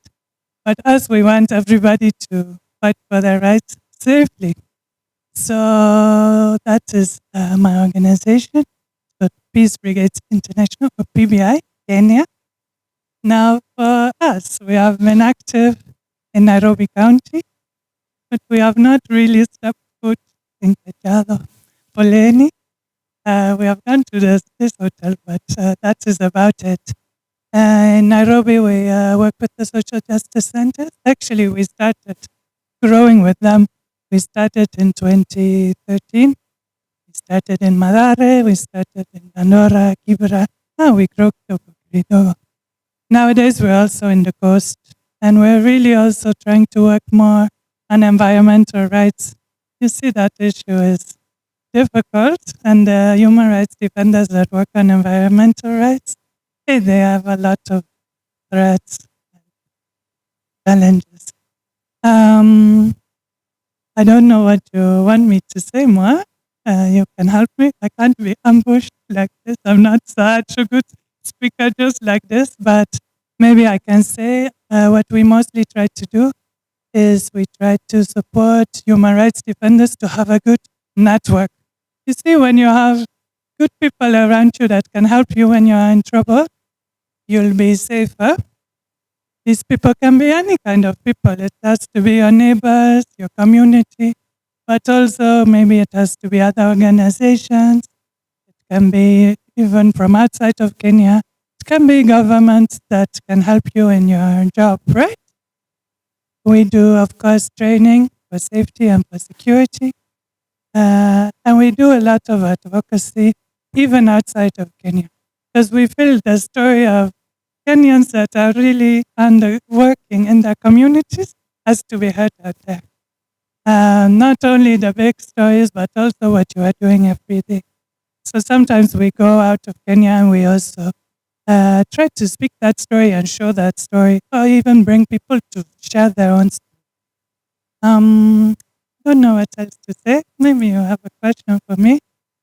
But us, we want everybody to fight for their rights safely. So that is my organization, the Peace Brigades International, or PBI, Kenya. Now, for us, we have been active in Nairobi County, but we have not really stepped foot in Kajiado. Poleni, we have gone to this hotel, but that is about it. In Nairobi, we work with the social justice centers. Actually, we started growing with them. We started in 2013. We started in Madare, we started in Dandora, Kibera. Now we grow to Kajiado. Nowadays, we're also in the coast, and we're really also trying to work more on environmental rights. You see, that issue is difficult, and the human rights defenders that work on environmental rights, they have a lot of threats and challenges. I don't know what you want me to say more. You can help me. I can't be ambushed like this. I'm not such a good speaker just like this, but maybe I can say what we mostly try to do is we try to support human rights defenders to have a good network. You see, when you have good people around you that can help you when you're in trouble, you'll be safer. These people can be any kind of people. It has to be your neighbors, your community, but also maybe it has to be other organizations. It can be even from outside of Kenya. It can be governments that can help you in your job, right? We do, of course, training for safety and for security. And we do a lot of advocacy, even outside of Kenya, because we feel the story of Kenyans that are really working in their communities has to be heard out there. Not only the big stories, but also what you are doing every day. So sometimes we go out of Kenya and we also try to speak that story and show that story, or even bring people to share their own story. Don't know what else to say. Maybe you have a question for me.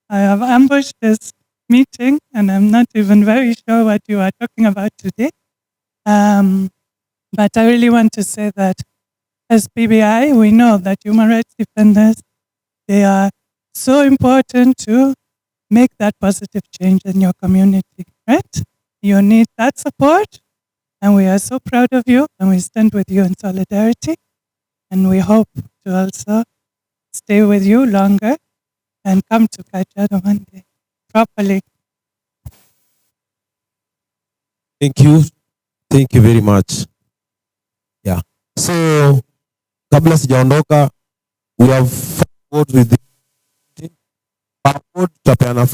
I have ambushed this meeting and I'm not even very sure what you are talking about today. But I really want to say that as PBI, we know that human rights defenders, they are so important to make that positive change in your community, right? You need that support, and we are so proud of you, and we stand with you in solidarity, and we hope to also stay with you longer and come to Kajiado one day properly. Thank you. Thank you very much. Yeah. So, kabla sijaondoka, we have fought with the tutapeana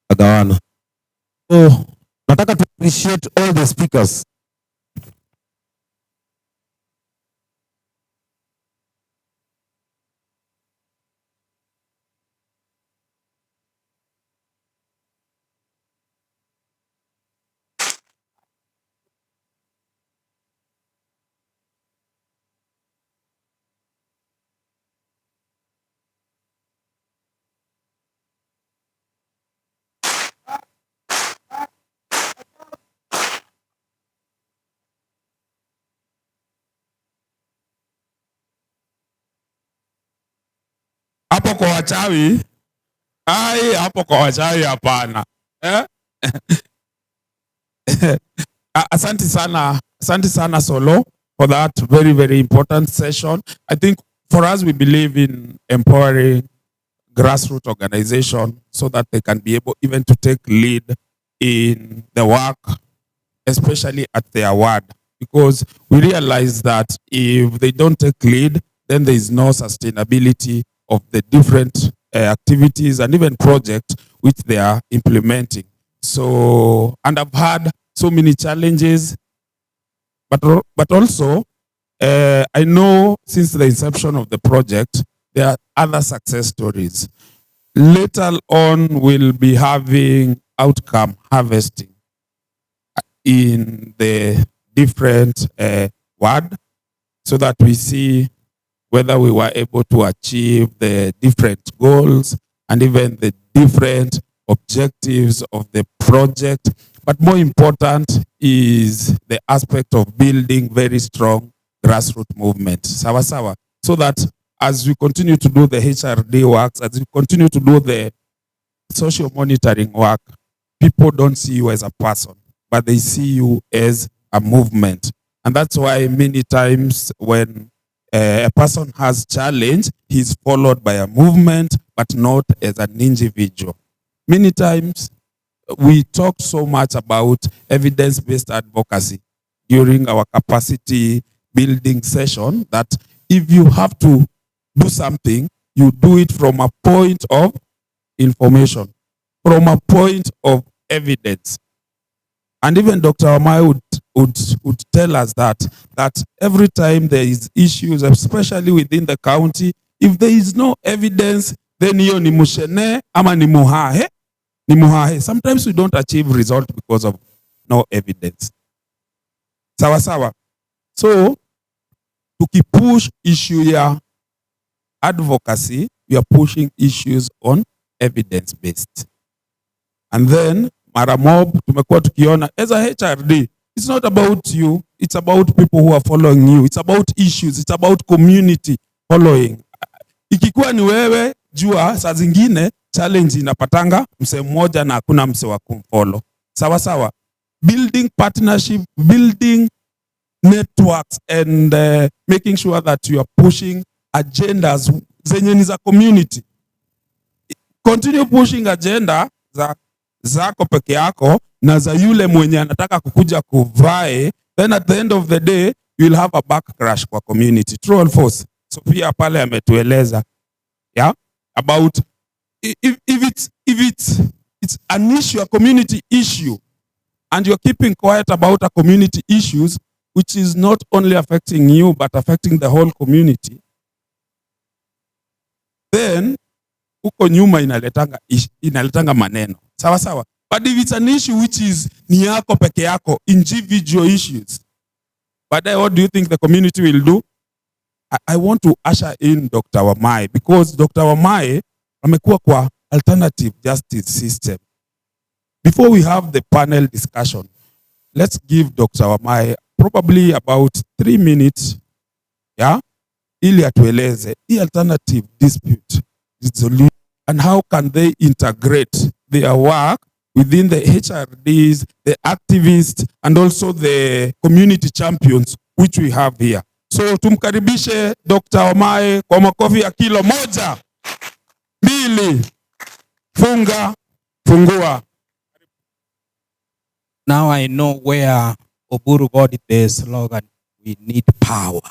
agawana. So, nataka to appreciate all the speakers. Hapo kwa wachawi, hapo kwa wachawi hapana. Asante sana Solo for that very, very important session. I think for us, we believe in empowering grassroots organization so that they can be able even to take lead in the work, especially at their ward, because we realize that if they don't take lead, then there is no sustainability of the different activities and even projects which they are implementing. So, and I've had so many challenges, but also I know since the inception of the project, there are other success stories. Later on, we'll be having outcome harvesting in the different ward so that we see whether we were able to achieve the different goals and even the different objectives of the project. But more important is the aspect of building very strong grassroots movement, sawa sawa, so that as we continue to do the HRD works, as we continue to do the social monitoring work, people don't see you as a person, but they see you as a movement. And that's why many times when a person has challenge, he's followed by a movement, but not as an individual. Many times we talk so much about evidence-based advocacy during our capacity building session that if you have to do something, you do it from a point of information, from a point of evidence. And even Dr. Amai would tell us that every time there is issues, especially within the county, if there is no evidence, then hiyo ni mushene ama ni muhahe, ni muhahe. Sometimes we don't achieve result because of no evidence. Sawa sawa. So, tukipush issue ya advocacy, we are pushing issues on evidence-based. And then mara mob tumekuwa tukiona as a HRD, it's not about you, it's about people who are following you, it's about issues, it's about community following. Ikikuwa ni wewe, jua saa zingine challenge inapatanga mse mmoja na hakuna mse wa kumfollow. Sawa sawa. Building partnership, building networks and making sure that you are pushing agendas zenye ni za community. Continue pushing agenda zako peke yako na za yule mwenye anataka kukuja kuvae, then at the end of the day you will have a backlash kwa community. True or false? So pia pale ametueleza about if it's an issue, a community issue, and you're keeping quiet about a community issues which is not only affecting you but affecting the whole community, then huko nyuma inaletanga maneno. Sawa sawa. But if it's an issue which is ni yako peke yako, individual issues, but what do you think the community will do? I want to usher in Dr. Wamai because Dr. Wamai amekuwa kwa alternative justice system. Before we have the panel discussion, let's give Dr. Wamai probably about 3 minutes, ili atueleze the alternative dispute resolution and how can they integrate their work within the HRDs, the activists, and also the community champions which we have here. So tumkaribishe Dr. Wamai kwa makofi ya kilo moja, mbili, fungua. Now I know where Oburu got the slogan, we need power.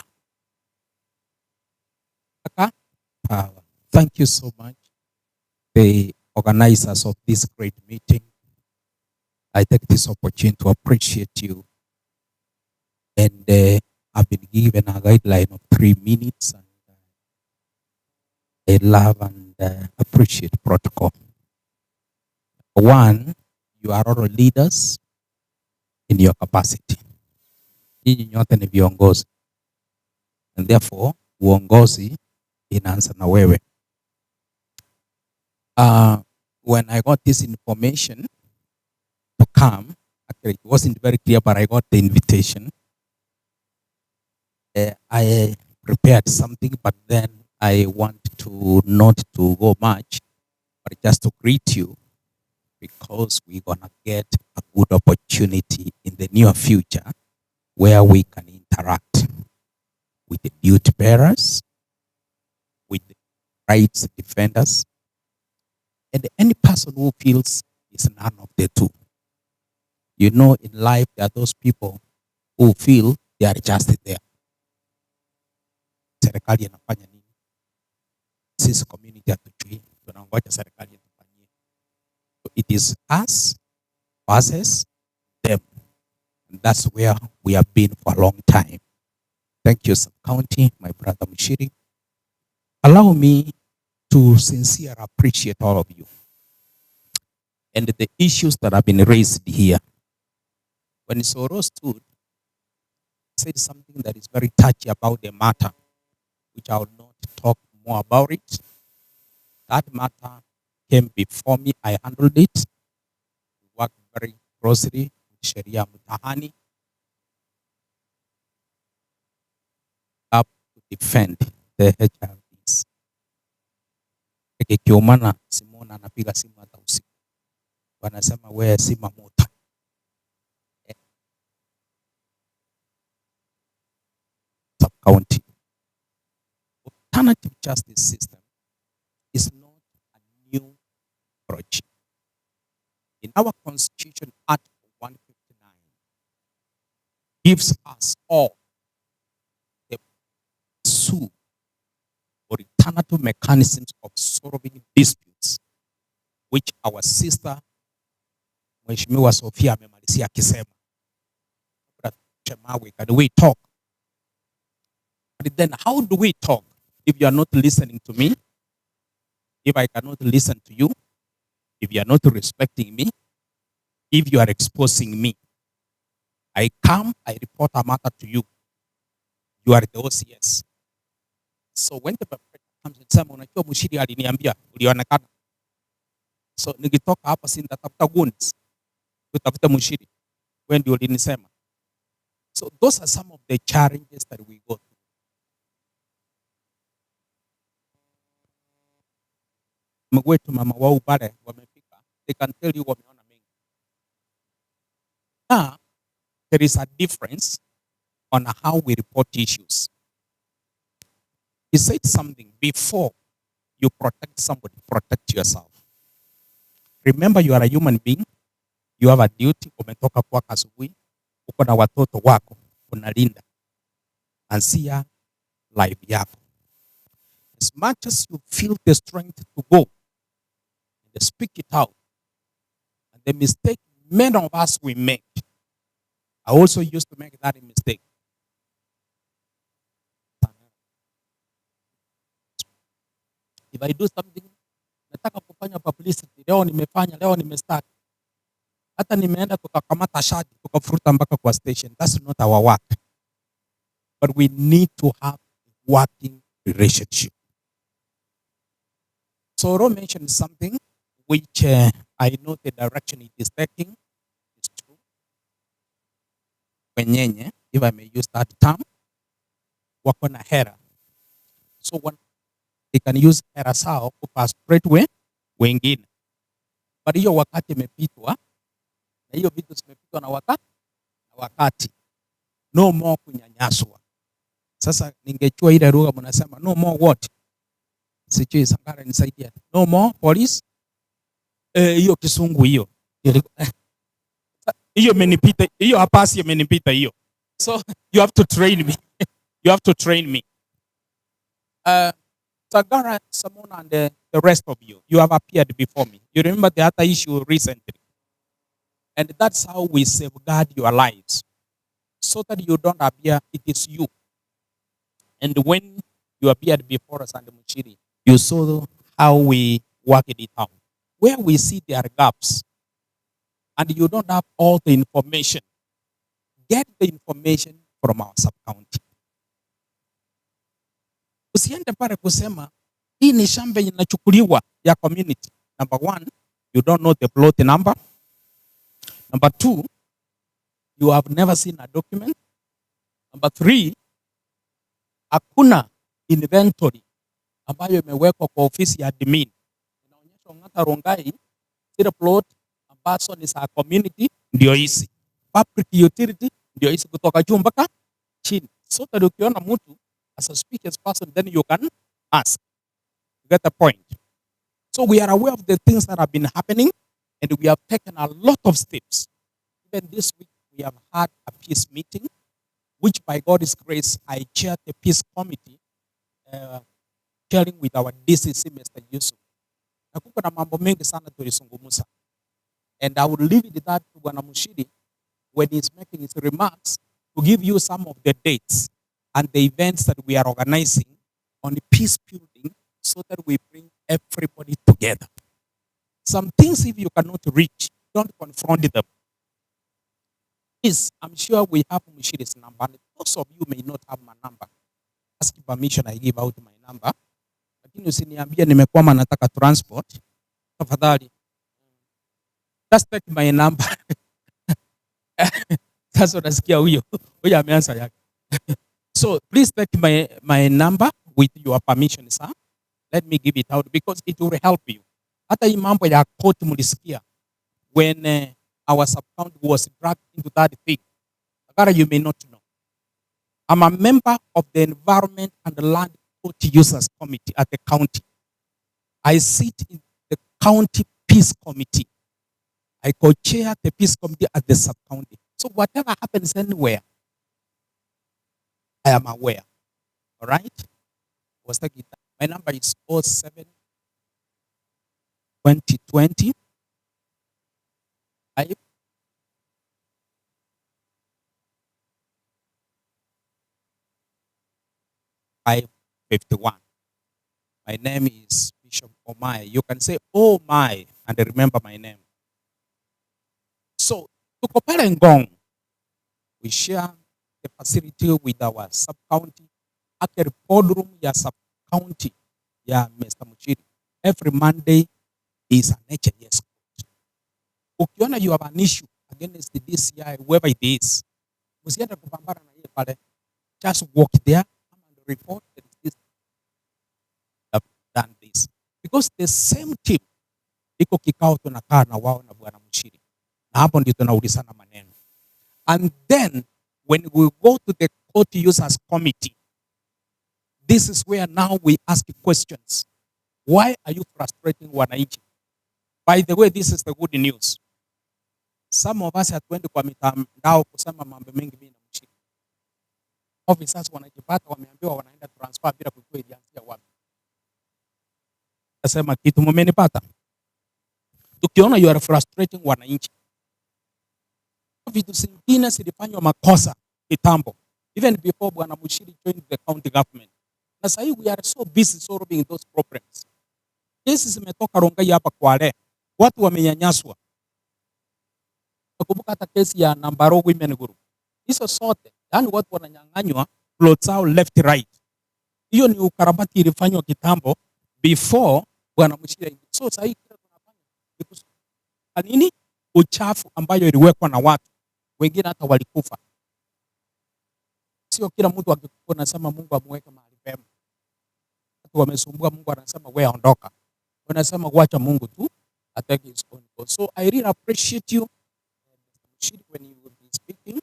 Power. Thank you so much, the organizers of this great meeting. I take this opportunity to appreciate you. And I've been given a guideline of 3 minutes. And I love and appreciate protocol. One, you are all leaders in your capacity. Nyinyi nyote ni viongozi. And therefore, uongozi inaanza na wewe. When I got this information to come, actually it wasn't very clear, but I got the invitation. I prepared something, but then I want to not to go much, but just to greet you because we're gonna get a good opportunity in the near future where we can interact with the duty bearers, with the rights defenders, and any person who feels is none of the two. You know, in life, there are those people who feel they are just there. serikali inafanya nini. Sisi community hatujui, tunangoja serikali itufanyie. So it is us versus them, and that's where we have been for a long time. Thank you, Sub-County, my brother Munyiri. Allow me to sincerely appreciate all of you and the issues that have been raised here. When Soro stood, said something that is very touchy about the matter, which I will not talk more about it. That matter came before me, I handled it. We worked very closely with Sheria Mutahani up to defend the HRDs. Ikiumana Simona anapiga simu hata usiku. Wanasema wewe si mamuta. Sub-county. Alternative justice system is not a new approach. In our constitution, Article 159 gives us all the sue or alternative mechanisms of solving disputes, which our sister Mheshimiwa Sofia amemalizia akisema. Can we talk? But then how do we talk if you are not listening to me? If I cannot listen to you? If you are not respecting me? If you are exposing me? I come, I report a matter to you. You are the OCS. So when the perpetrator comes and says, unajua Munyiri aliniambia, ulionekana. So nikitoka hapa sitatafuta wounds. Tutafuta Munyiri. When ndio ulinisema. So those are some of the challenges that we go through. Mwetu mama wao pale wamefika. They can tell you wameona mengi. Now, there is a difference on how we report issues. He said something before you protect somebody, protect yourself. Remember, you are a human being. You have a duty. Umetoka kwa asubuhi, uko na watoto wako, unalinda. Ansia life yako. As much as you feel the strength to go, and speak it out. And the mistake many of us we make. I also used to make that mistake. If I do something, nataka kufanya publicity, leo nimefanya, leo nimestart. Hata nimeenda tukakamata shadi, tukafuruta mpaka kwa station. That's not our work. But we need to have a working relationship. Soro mentioned something which I know the direction it is taking is true. Wenyenye, if I may use that term, wako na hera. So when they can use hera sao kupasprate wengine. But hiyo wakati imepitwa, na hiyo vitu zimepitwa na wakati. No more kunyanyaswa. Sasa ningechua ile lugha mnasema no more what? Sijui Sangara nisaidia. No more police. Hiyo kisungu hiyo. Hiyo imenipita, hiyo hapasi imenipita hiyo. So you have to train me. You have to train me. Sangara, Samona and the rest of you, you have appeared before me. You remember the other issue recently. And that's how we safeguard your lives. So that you don't appear, it is you. And when you appeared before us and Munyiri, you saw how we worked it out. Where we see there are gaps, and you don't have all the information, get the information from our sub-county. Usiende pale kusema, hii ni shamba inachukuliwa ya community. Number one, you don't know the plot number. Number two, you have never seen a document. Number three, hakuna inventory ambayo imewekwa kwa ofisi ya admin. Inaonyesha Ongata Rongai, zile plot ambazo ni za community ndio hizi. Public utility ndio hizi kutoka juu mpaka chini. So that ukiona mtu as a speaker's person, then you can ask. You get the point? So we are aware of the things that have been happening, and we have taken a lot of steps. Even this week, we have had a peace meeting, which by God's grace, I chaired the peace committee sharing with our DCC, Mr. Yusuf. Na kuko na mambo mengi sana tulizungumza. And I will leave it that to Bwana Munyiri when he's making his remarks to give you some of the dates and the events that we are organizing on the peace building so that we bring everybody together. Some things, if you cannot reach, don't confront them. Yes, I'm sure we have Munyiri's number. And those of you may not have my number. Ask permission, I give out my number. Lakini usiniambie nimekwama nataka transport. Tafadhali. Just take my number. Sasa unasikia huyo ameanza yake. So please take my number with your permission, sir. Let me give it out because it will help you. Hata hii mambo ya court mulisikia when our sub-county was dragged into that thing. Agara, you may not know. I'm a member of the Environment and Land Court Users Committee at the county. I sit in the County Peace Committee. I co-chair the Peace Committee at the sub-county. So whatever happens anywhere, I am aware. All right? My number is 07 2020 551. My name is Bishop Omai. You can say, oh my, and remember my name. So, tuko pale Ngong. We share the facility with our sub-county. At the boardroom ya sub-county ya Mr. Munyiri. Every Monday is an HNS court. Ukiona you have an issue against the DCI, whoever it is, msiende kupambana na yeye pale. Just walk there and report that this have done this. Because the same team iko kikao tunakaa na wao na Bwana Munyiri. Na hapo ndio tunaulizana maneno. And then when we go to the court users committee, this is where now we ask questions. Why are you frustrating wananchi? By the way, this is the good news. Some of us hatuendi kwa mitandao kusema mambo mengi mimi na Munyiri. Officers wanajipata wameambiwa wanaenda transfer bila kujua ilianzia wapi. Nasema kitu mmenipata. Tukiona you are frustrating wananchi. Vitu zingine zilifanywa makosa kitambo. Even before Bwana Munyiri joined the county government. Na sasa hivi we are so busy solving those problems. Kesi zimetoka Rongai hapa Kwale. Watu wamenyanyaswa. Nakumbuka hata kesi ya Nambaro Women Group. Hizo sote, yani watu wananyang'anywa plots zao left right. Hiyo ni ukarabati ilifanywa kitambo before Bwana Munyiri. So sasa hivi tunafanya nini? Uchafu ambayo iliwekwa na watu. Wengine hata walikufa. Sio kila mtu akikufa anasema Mungu amweke mahali pema. Watu wamesumbua, Mungu anasema wewe ondoka. Wanasema wacha Mungu tu atake his own course. So I really appreciate you when you will be speaking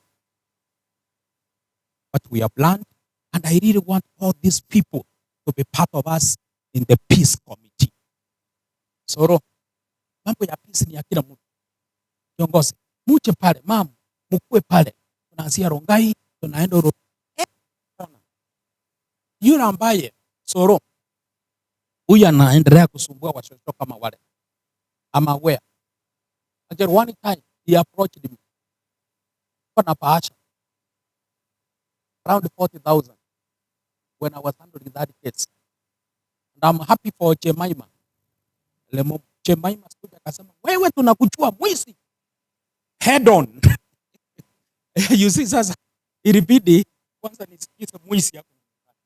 what we have learned, and I really want all these people to be part of us in the peace committee. So mambo ya peace ni ya kila mtu. Kiongozi, muje pale, mama, mkue pale. Tunaanzia Rongai, tunaenda yule ambaye Soro huyu anaendelea kusumbua watoto kama wale. I'm aware. Until one time he approached me. Kuna paasha around 40,000 when I was handling that case. And I'm happy for Chemaima. Chemaima studio akasema, wewe tunakuchua mwizi. Head on. You see sasa ilibidi kwanza nisikize mwizi yako.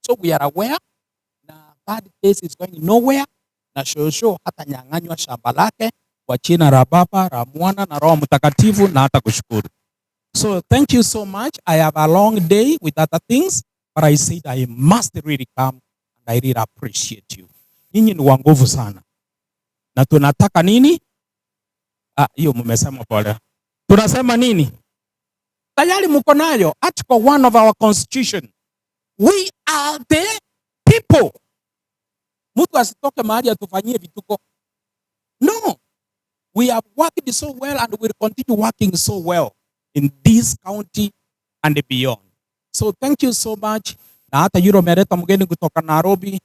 So we are aware na that case is going nowhere na shosho hata nyang'anywa shamba lake kwa jina la Baba, la Mwana na Roho Mtakatifu na hata kushukuru. So thank you so much. I have a long day with other things, but I said I must really come and I really appreciate you. Ninyi ni wanguvu sana. Na tunataka nini? Hiyo mmesema pole. Tunasema nini? Tayari mko nayo. Article 1 of our constitution. We are the people. Mtu asitoke mahali atufanyie vituko. No. We have worked so well and will continue working so well in this county and beyond. So thank you so much. na hata yule umeleta mgeni kutoka Nairobi,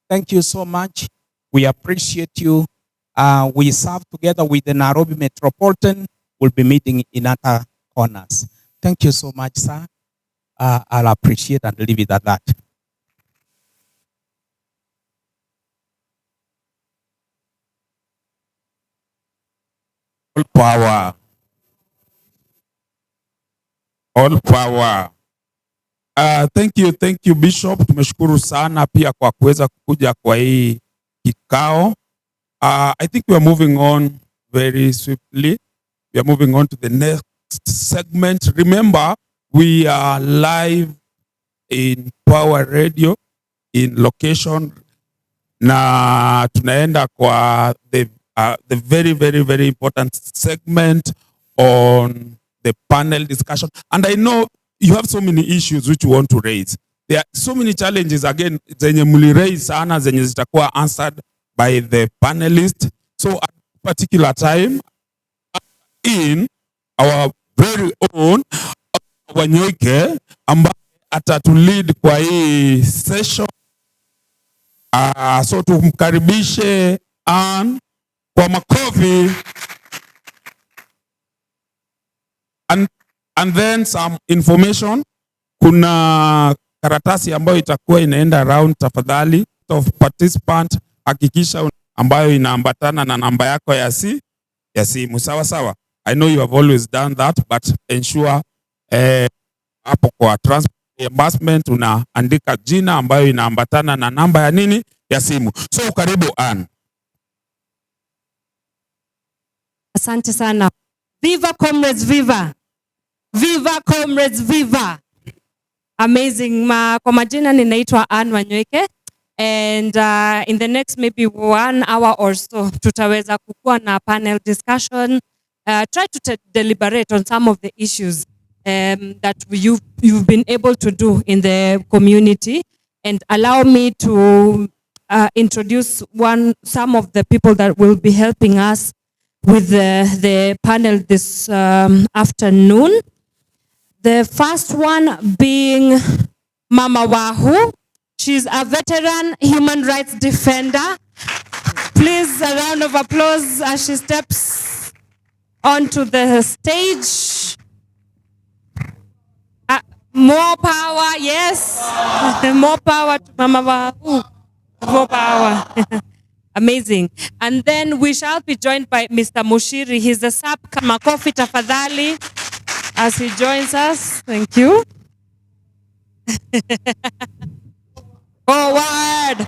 thank you so much. We appreciate you. We serve together with the Nairobi Metropolitan. We'll be meeting in other corners. Thank you so much, sir. I'll appreciate and leave it at that. All power. All power. Thank you Bishop. Tumeshukuru sana pia kwa kuweza kukuja kwa hii kikao. I think we are moving on very swiftly. We are moving on to the next segment. Remember, we are live in Power Radio in location na tunaenda kwa the very important segment on the panel discussion. And I know you have so many issues which you want to raise. There are so many challenges again zenye muli raise sana zenye zitakuwa answered by the panelists. So at a particular time in our very own Wanyoike ambaye atatulead kwa hii session. So tumkaribishe Ann kwa makofi. And then some information. Kuna karatasi ambayo itakuwa inaenda around, tafadhali of participant hakikisha ambayo inaambatana na namba yako ya simu. Sawa sawa. I know you have always done that, but ensure hapo kwa transport reimbursement unaandika jina ambayo inaambatana na namba ya nini ya simu. So karibu Ann. Asante sana. Viva comrades, viva. Viva comrades, viva. Amazing. Kwa majina ninaitwa Ann Wanyoike, and in the next maybe 1 hour or so tutaweza kukua na panel discussion, try to deliberate on some of the issues that you've been able to do in the community, and allow me to introduce some of the people that will be helping us with the panel this afternoon. The first one being Mama Wahu. She's a veteran human rights defender. Please, a round of applause as she steps onto the stage. More power, yes. More power to Mama Wahu. More power. Amazing. And then we shall be joined by Mr. Munyiri. He's the SAP Makofi tafadhali as he joins us. Thank you. Forward.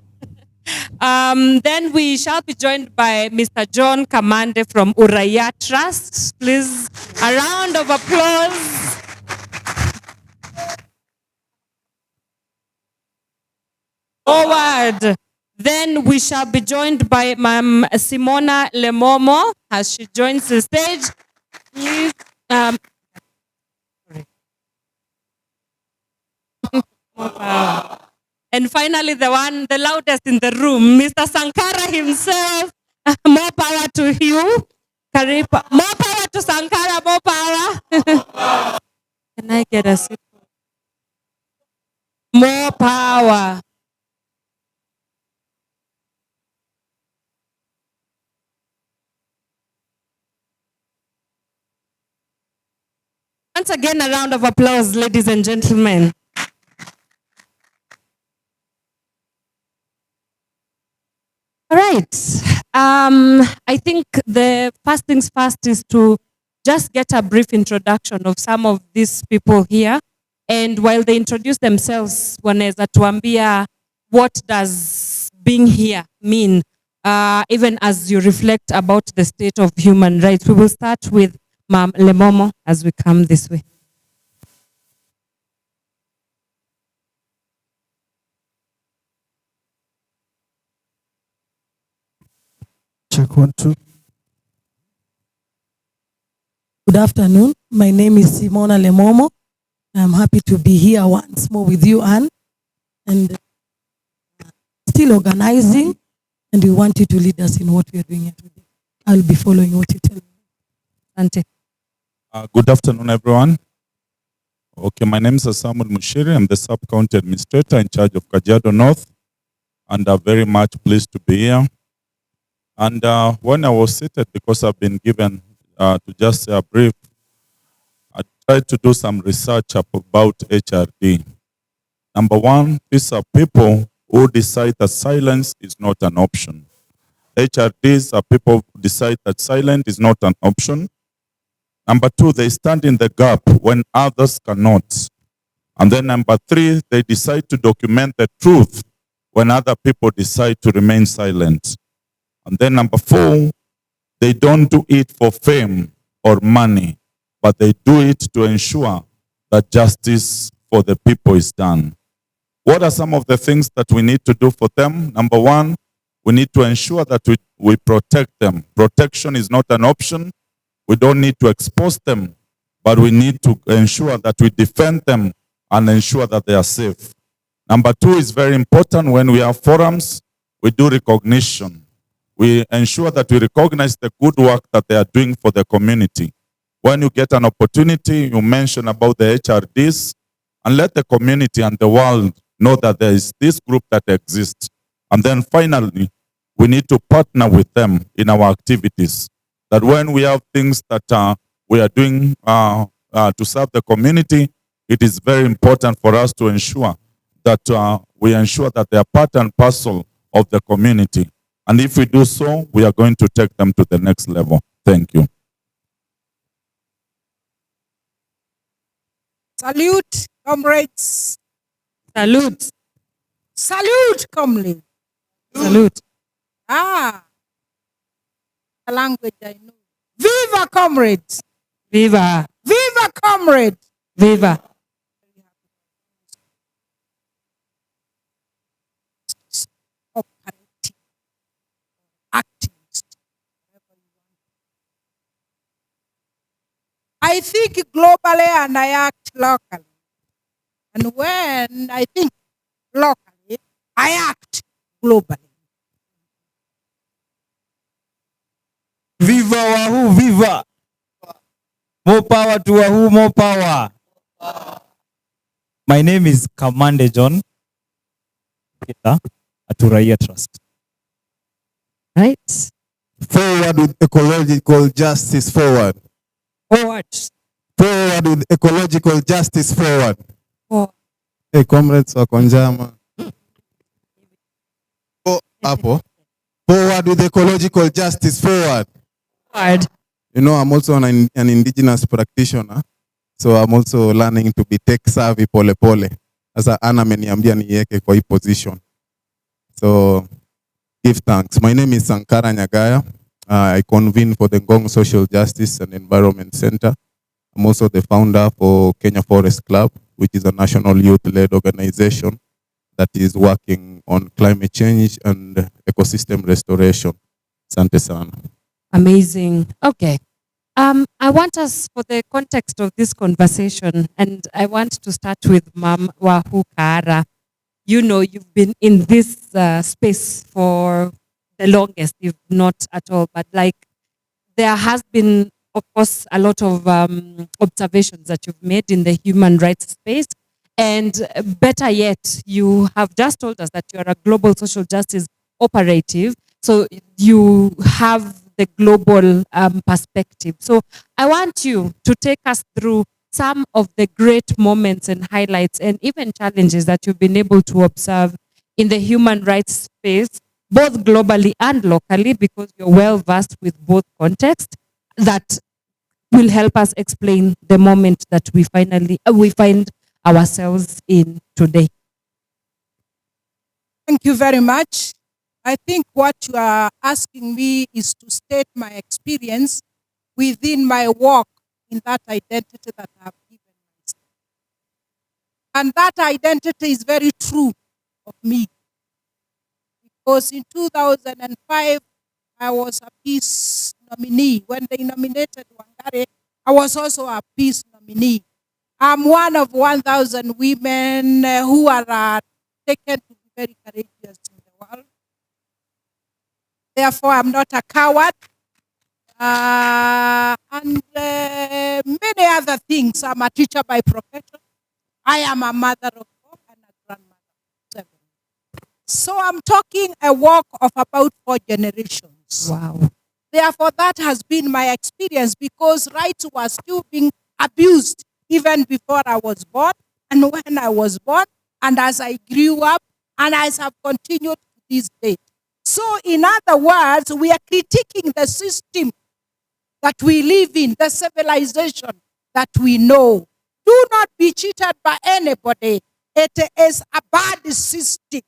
Then we shall be joined by Mr. John Kamande from Uraya Trust. Please, a round of applause. Forward. Then we shall be joined by Ma'am Simona Lemomo as she joins the stage. Please. And finally, the loudest in the room, Mr. Sankara himself. More power to you. Karipa. More power to Sankara, more power. Can I get a sip? More power. Once again, a round of applause, ladies and gentlemen. All right. I think the first things first is to just get a brief introduction of some of these people here. And while they introduce themselves, wanaweza tuambia what does being here mean, even as you reflect about the state of human rights. We will start with Ma'am Lemomo as we come this way. Check 1, 2. Good afternoon. My name is Simona Lemomo. I'm happy to be here once more with you, Ann, and still organizing, and we want you to lead us in what we are doing here today. I'll be following what you tell me. Ante. Good afternoon, everyone. Okay, my name is Samuel Munyiri. I'm the sub-county administrator in charge of Kajiado North, and I'm very much pleased to be here. And when I was seated, because I've been given to just say a brief, I tried to do some research about HRD. Number one, these are people who decide that silence is not an option. HRDs are people who decide that silence is not an option. Number two, they stand in the gap when others cannot. And then number three, they decide to document the truth when other people decide to remain silent. And then number four, they don't do it for fame or money, but they do it to ensure that justice for the people is done. What are some of the things that we need to do for them? Number one, we need to ensure that we protect them. Protection is not an option. We don't need to expose them, but we need to ensure that we defend them and ensure that they are safe. Number two is very important. When we have forums, we do recognition. We ensure that we recognize the good work that they are doing for the community. When you get an opportunity, you mention about the HRDs, and let the community and the world know that there is this group that exists. And then finally, we need to partner with them in our activities. That when we have things that we are doing to serve the community, it is very important for us to ensure that we ensure that they are part and parcel of the community. And if we do so, we are going to take them to the next level. Thank you. Salute, comrades. Salute. Salute, comrades. Salute. The language I know. Viva, comrades. Viva. Viva, comrades. Viva. Operative, activist. I think globally and I act locally. And when I think locally, I act globally. Viva Wahoo, viva! More power to Wahoo, more power. My name is Kamande John Peter at Uraia Trust. Right. Forward with ecological justice, forward. Forward. Forward with ecological justice, forward. Hey, comrades wa Konjama. Hapo. Forward with ecological justice, forward. Forward. You know, I'm also an indigenous practitioner. So I'm also learning to be tech savvy pole pole. Sasa Ana ameniambia niweke kwa hii position. So give thanks. My name is Sankara Nyagaya. I convene for the Ngong Social Justice and Environment Center. I'm also the founder for Kenya Forest Club, which is a national youth-led organization that is working on climate change and ecosystem restoration. Asante sana. Amazing. Okay. I want us, for the context of this conversation, and I want to start with Mam Wahoo Kaara. You know, you've been in this space for the longest, if not at all, but like there has been, of course, a lot of observations that you've made in the human rights space. And better yet, you have just told us that you are a global social justice operative. So you have the global perspective. So I want you to take us through some of the great moments and highlights and even challenges that you've been able to observe in the human rights space, both globally and locally, because you're well versed with both contexts, that will help us explain the moment that we find ourselves in today. Thank you very much. I think what you are asking me is to state my experience within my work in that identity that I have given myself. And that identity is very true of me. Because in 2005, I was a peace nominee. When they nominated Wangari, I was also a peace nominee. I'm one of 1,000 women who are taken to be very courageous in the world. Therefore, I'm not a coward. And many other things. I'm a teacher by profession. I am a mother of 4 and a grandmother of 7. So I'm talking a walk of about 4 generations. Wow. Therefore, that has been my experience because rights were still being abused even before I was born and when I was born and as I grew up and as I've continued to this day. So in other words, we are critiquing the system that we live in, the civilization that we know. Do not be cheated by anybody. It is a bad system.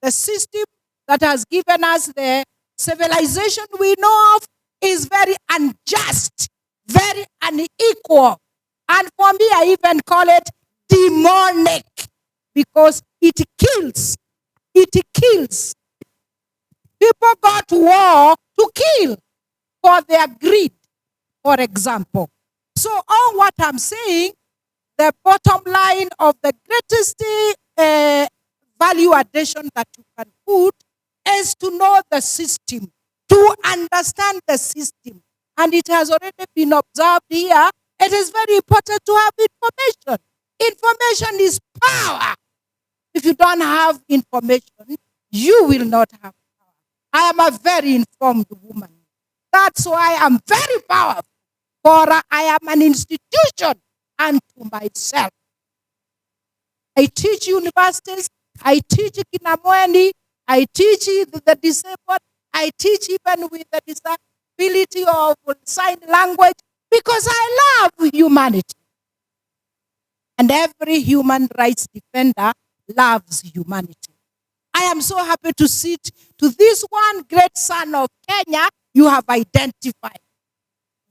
The system that has given us the civilization we know of is very unjust, very unequal. And for me, I even call it demonic because it kills. It kills. People go to war to kill for their greed, for example. So all what I'm saying, the bottom line of the greatest value addition that you can put is to know the system, to understand the system. And it has already been observed here. It is very important to have information. Information is power. If you don't have information, you will not have power. I am a very informed woman. That's why I'm very powerful. For I am an institution unto myself. I teach universities. I teach Kinamweni. I teach the disabled. I teach even with the disability of sign language because I love humanity. And every human rights defender loves humanity. I am so happy to sit to this one great son of Kenya you have identified.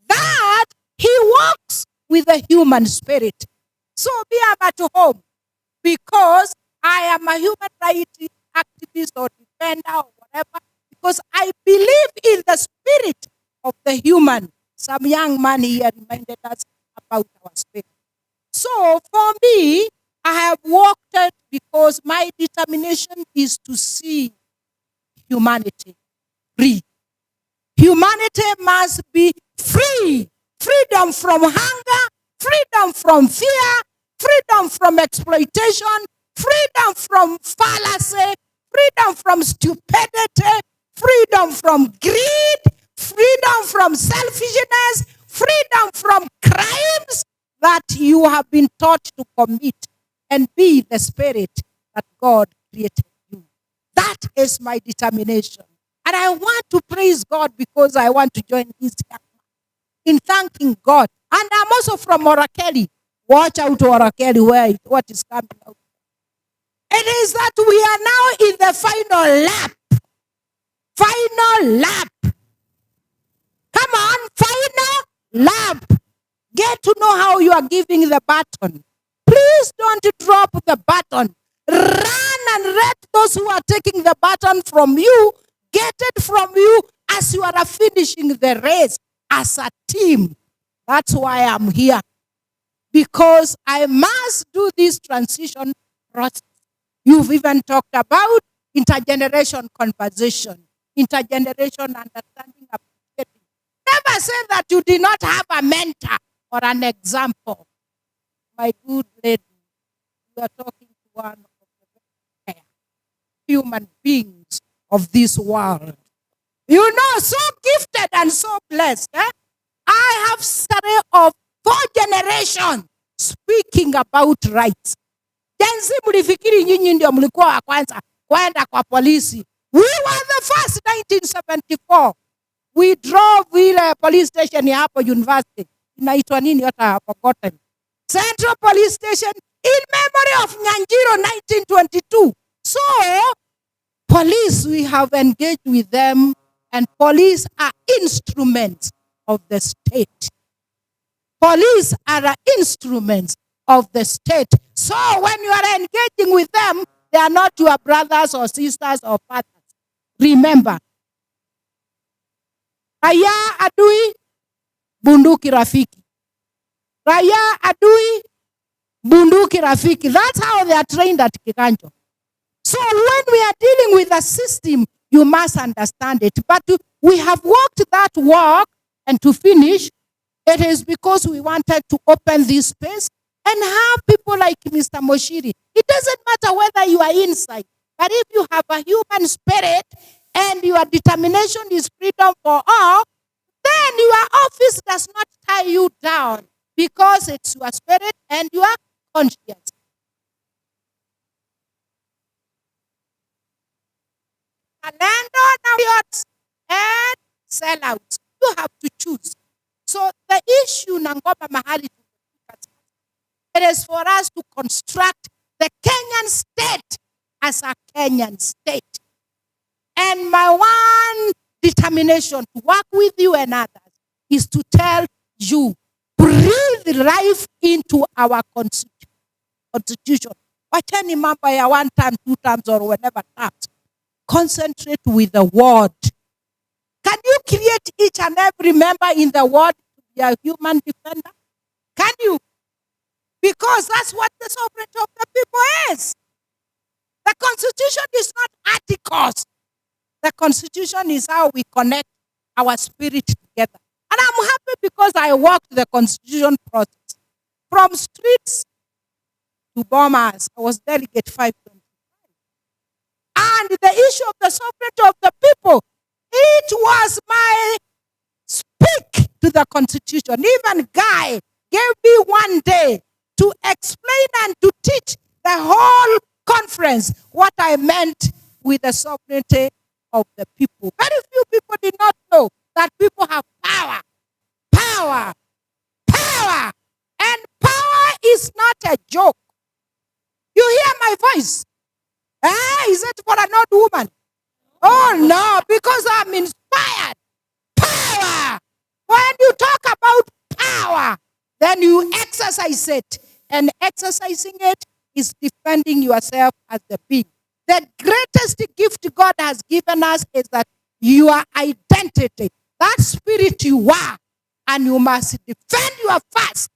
That he walks with the human spirit. So be at home because I am a human rights activist or defender or whatever because I believe in the spirit of the human. Some young man here reminded us about our spirit. So for me, I have walked it because my determination is to see humanity free. Humanity must be free. Freedom from hunger, freedom from fear, freedom from exploitation, freedom from fallacy, freedom from stupidity, freedom from greed, freedom from selfishness, freedom from crimes that you have been taught to commit and be the spirit that God created you. That is my determination. And I want to praise God because I want to join this young man in thanking God. And I'm also from Orakeli. Watch out, Orakeli, what is coming out. It is that we are now in the final lap. Final lap. Come on, final lap. Get to know how you are giving the baton. Please don't drop the baton. Run and let those who are taking the baton from you get it from you as you are finishing the race as a team. That's why I'm here. Because I must do this transition process. You've even talked about intergeneration conversation, intergeneration understanding. Never say that you did not have a mentor or an example. My good lady, you are talking to one of the human beings of this world. You know, so gifted and so blessed. I have study of 4 generations speaking about rights. Jensi mlifikiri nyinyi ndio mlikuwa wa kwanza kwenda kwa polisi. We were the first 1974. We drove ile police station ya hapo university. Inaitwa nini hata forgotten. Central Police Station in memory of Nyanjiro 1922. So, police, we have engaged with them, and police are instruments of the state. Police are instruments of the state. So when you are engaging with them, they are not your brothers or sisters or fathers. Remember, Raia adui, bunduki rafiki. Raia adui, bunduki rafiki. That's how they are trained at Kikanjo. So when we are dealing with a system, you must understand it. But we have walked that walk, and to finish, it is because we wanted to open this space and have people like Mr. Munyiri. It doesn't matter whether you are inside, but if you have a human spirit and your determination is freedom for all, then your office does not tie you down because it's your spirit and your conscience. Landlords and sellouts. You have to choose. So the issue Nangoma mahali it is for us to construct the Kenyan state as a Kenyan state. And my one determination to work with you and others is to tell you, breathe life into our constitution. Wachani mambo ya 1 time, 2 times, or whenever times. Concentrate with the word. Can you create each and every member in the word to be a human defender? Can you? Because that's what the sovereignty of the people is. The Constitution is not articles. The Constitution is how we connect our spirit together. And I'm happy because I walked the Constitution process. From streets to bombers, I was delegate 525. And the issue of the sovereignty of the people, it was my speak to the Constitution. Even Guy gave me 1 day to explain and to teach the whole conference what I meant with the sovereignty of the people. Very few people did not know that people have power. Power. Power. And power is not a joke. You hear my voice? Is it for an old woman? Oh no, because I'm inspired. Power. When you talk about power, then you exercise it. And exercising it is defending yourself as the being. The greatest gift God has given us is that your identity, that spirit you are, and you must defend your first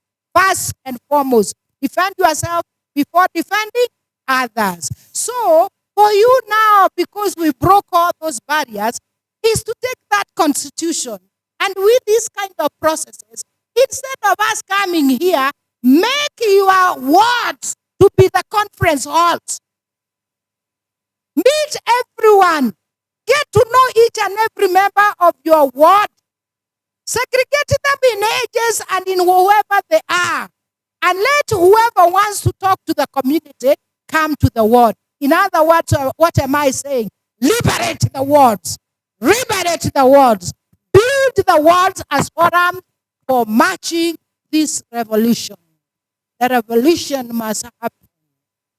and foremost. Defend yourself before defending others. So, for you now, because we broke all those barriers, is to take that constitution and with these kind of processes, instead of us coming here, make your wards to be the conference halls. Meet everyone. Get to know each and every member of your ward. Segregate them in ages and in whoever they are. And let whoever wants to talk to the community come to the ward. In other words, what am I saying? Liberate the wards. Liberate the wards. Build the wards as forums for marching this revolution. The revolution must happen.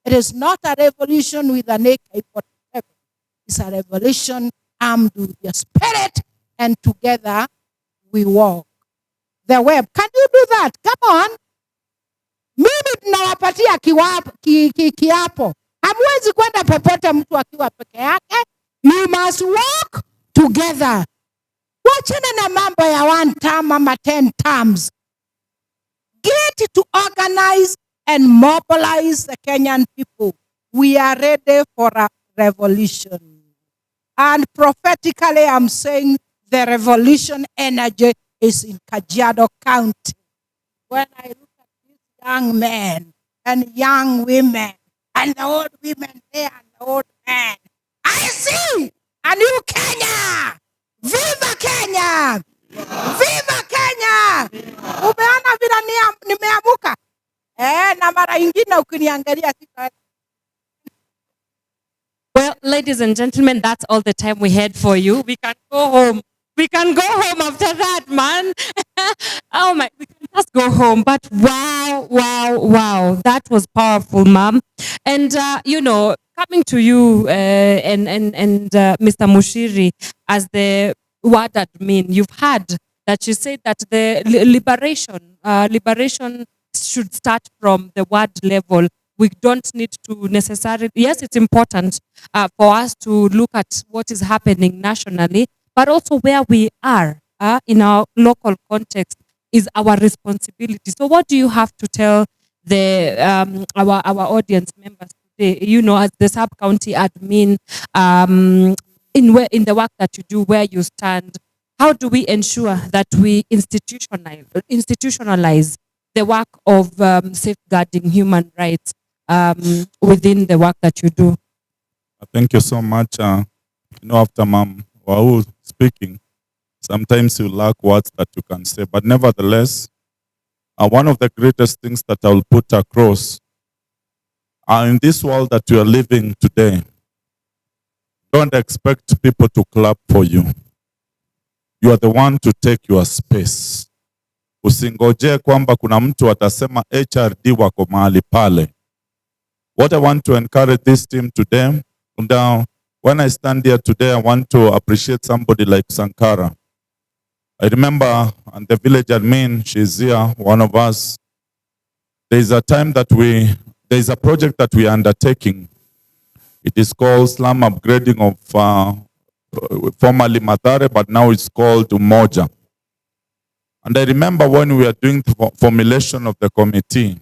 It is not a revolution with an AK-47. It's a revolution armed with your spirit, and together we walk the web. Can you do that? Come on. Mimi nawapatia kiapo. Hamwezi kwenda popote mtu akiwa peke yake. You must walk together. Wachana na mambo ya 1 term ama 10 terms. Get to organize and mobilize the Kenyan people. We are ready for a revolution. And prophetically, I'm saying the revolution energy is in Kajiado County. When I look at these young men and young women and the old women there and the old men, I see a new Kenya. Viva Kenya! Viva Kenya! Umeona vile nimeamuka? Na mara ingine ukiniangalia sita. Well, ladies and gentlemen, that's all the time we had for you. We can go home. We can go home after that, man. Oh my, we can just go home. But wow, wow, wow. That was powerful, ma'am. And, coming to you and Mr. Munyiri as the word admin, you've heard that you said that the liberation should start from the word level. We don't need to necessarily, yes, it's important for us to look at what is happening nationally, but also where we are in our local context is our responsibility. So what do you have to tell the our audience members today, as the sub-county admin, in the work that you do, where you stand? How do we ensure that we institutionalize the work of safeguarding human rights within the work that you do. Thank you so much. After Mom Wau speaking, sometimes you lack words that you can say, but nevertheless, one of the greatest things that I will put across in this world that you are living today, don't expect people to clap for you. You are the one to take your space. Usingoje kwamba kuna mtu atasema HRD wako mahali pale. What I want to encourage this team today, when I stand here today, I want to appreciate somebody like Sankara. I remember on the village admin, she's here, one of us. There's a time that there's a project that we are undertaking. It is called slum upgrading of formerly Mathare, but now it's called Umoja. And I remember when we were doing the formulation of the committee,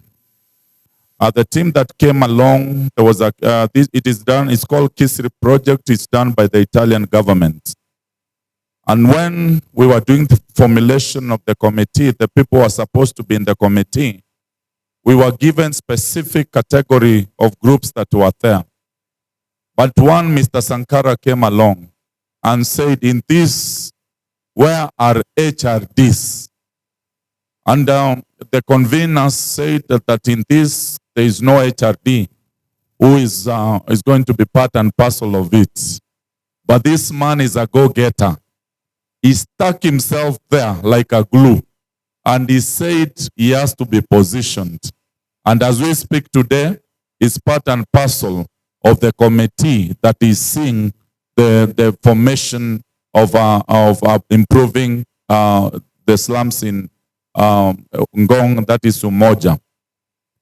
the team that came along, there was it's called Kisri Project. It's done by the Italian government. And when we were doing the formulation of the committee, the people who were supposed to be in the committee, we were given specific category of groups that were there. But one, Mr. Sankara, came along and said, in this, where are HRDs? And the conveners said that in this, there is no HRD who is going to be part and parcel of it. But this man is a go-getter. He stuck himself there like a glue. And he said he has to be positioned. And as we speak today, he's part and parcel of the committee that is seeing the formation of improving the slums in Ngong, that is Umoja.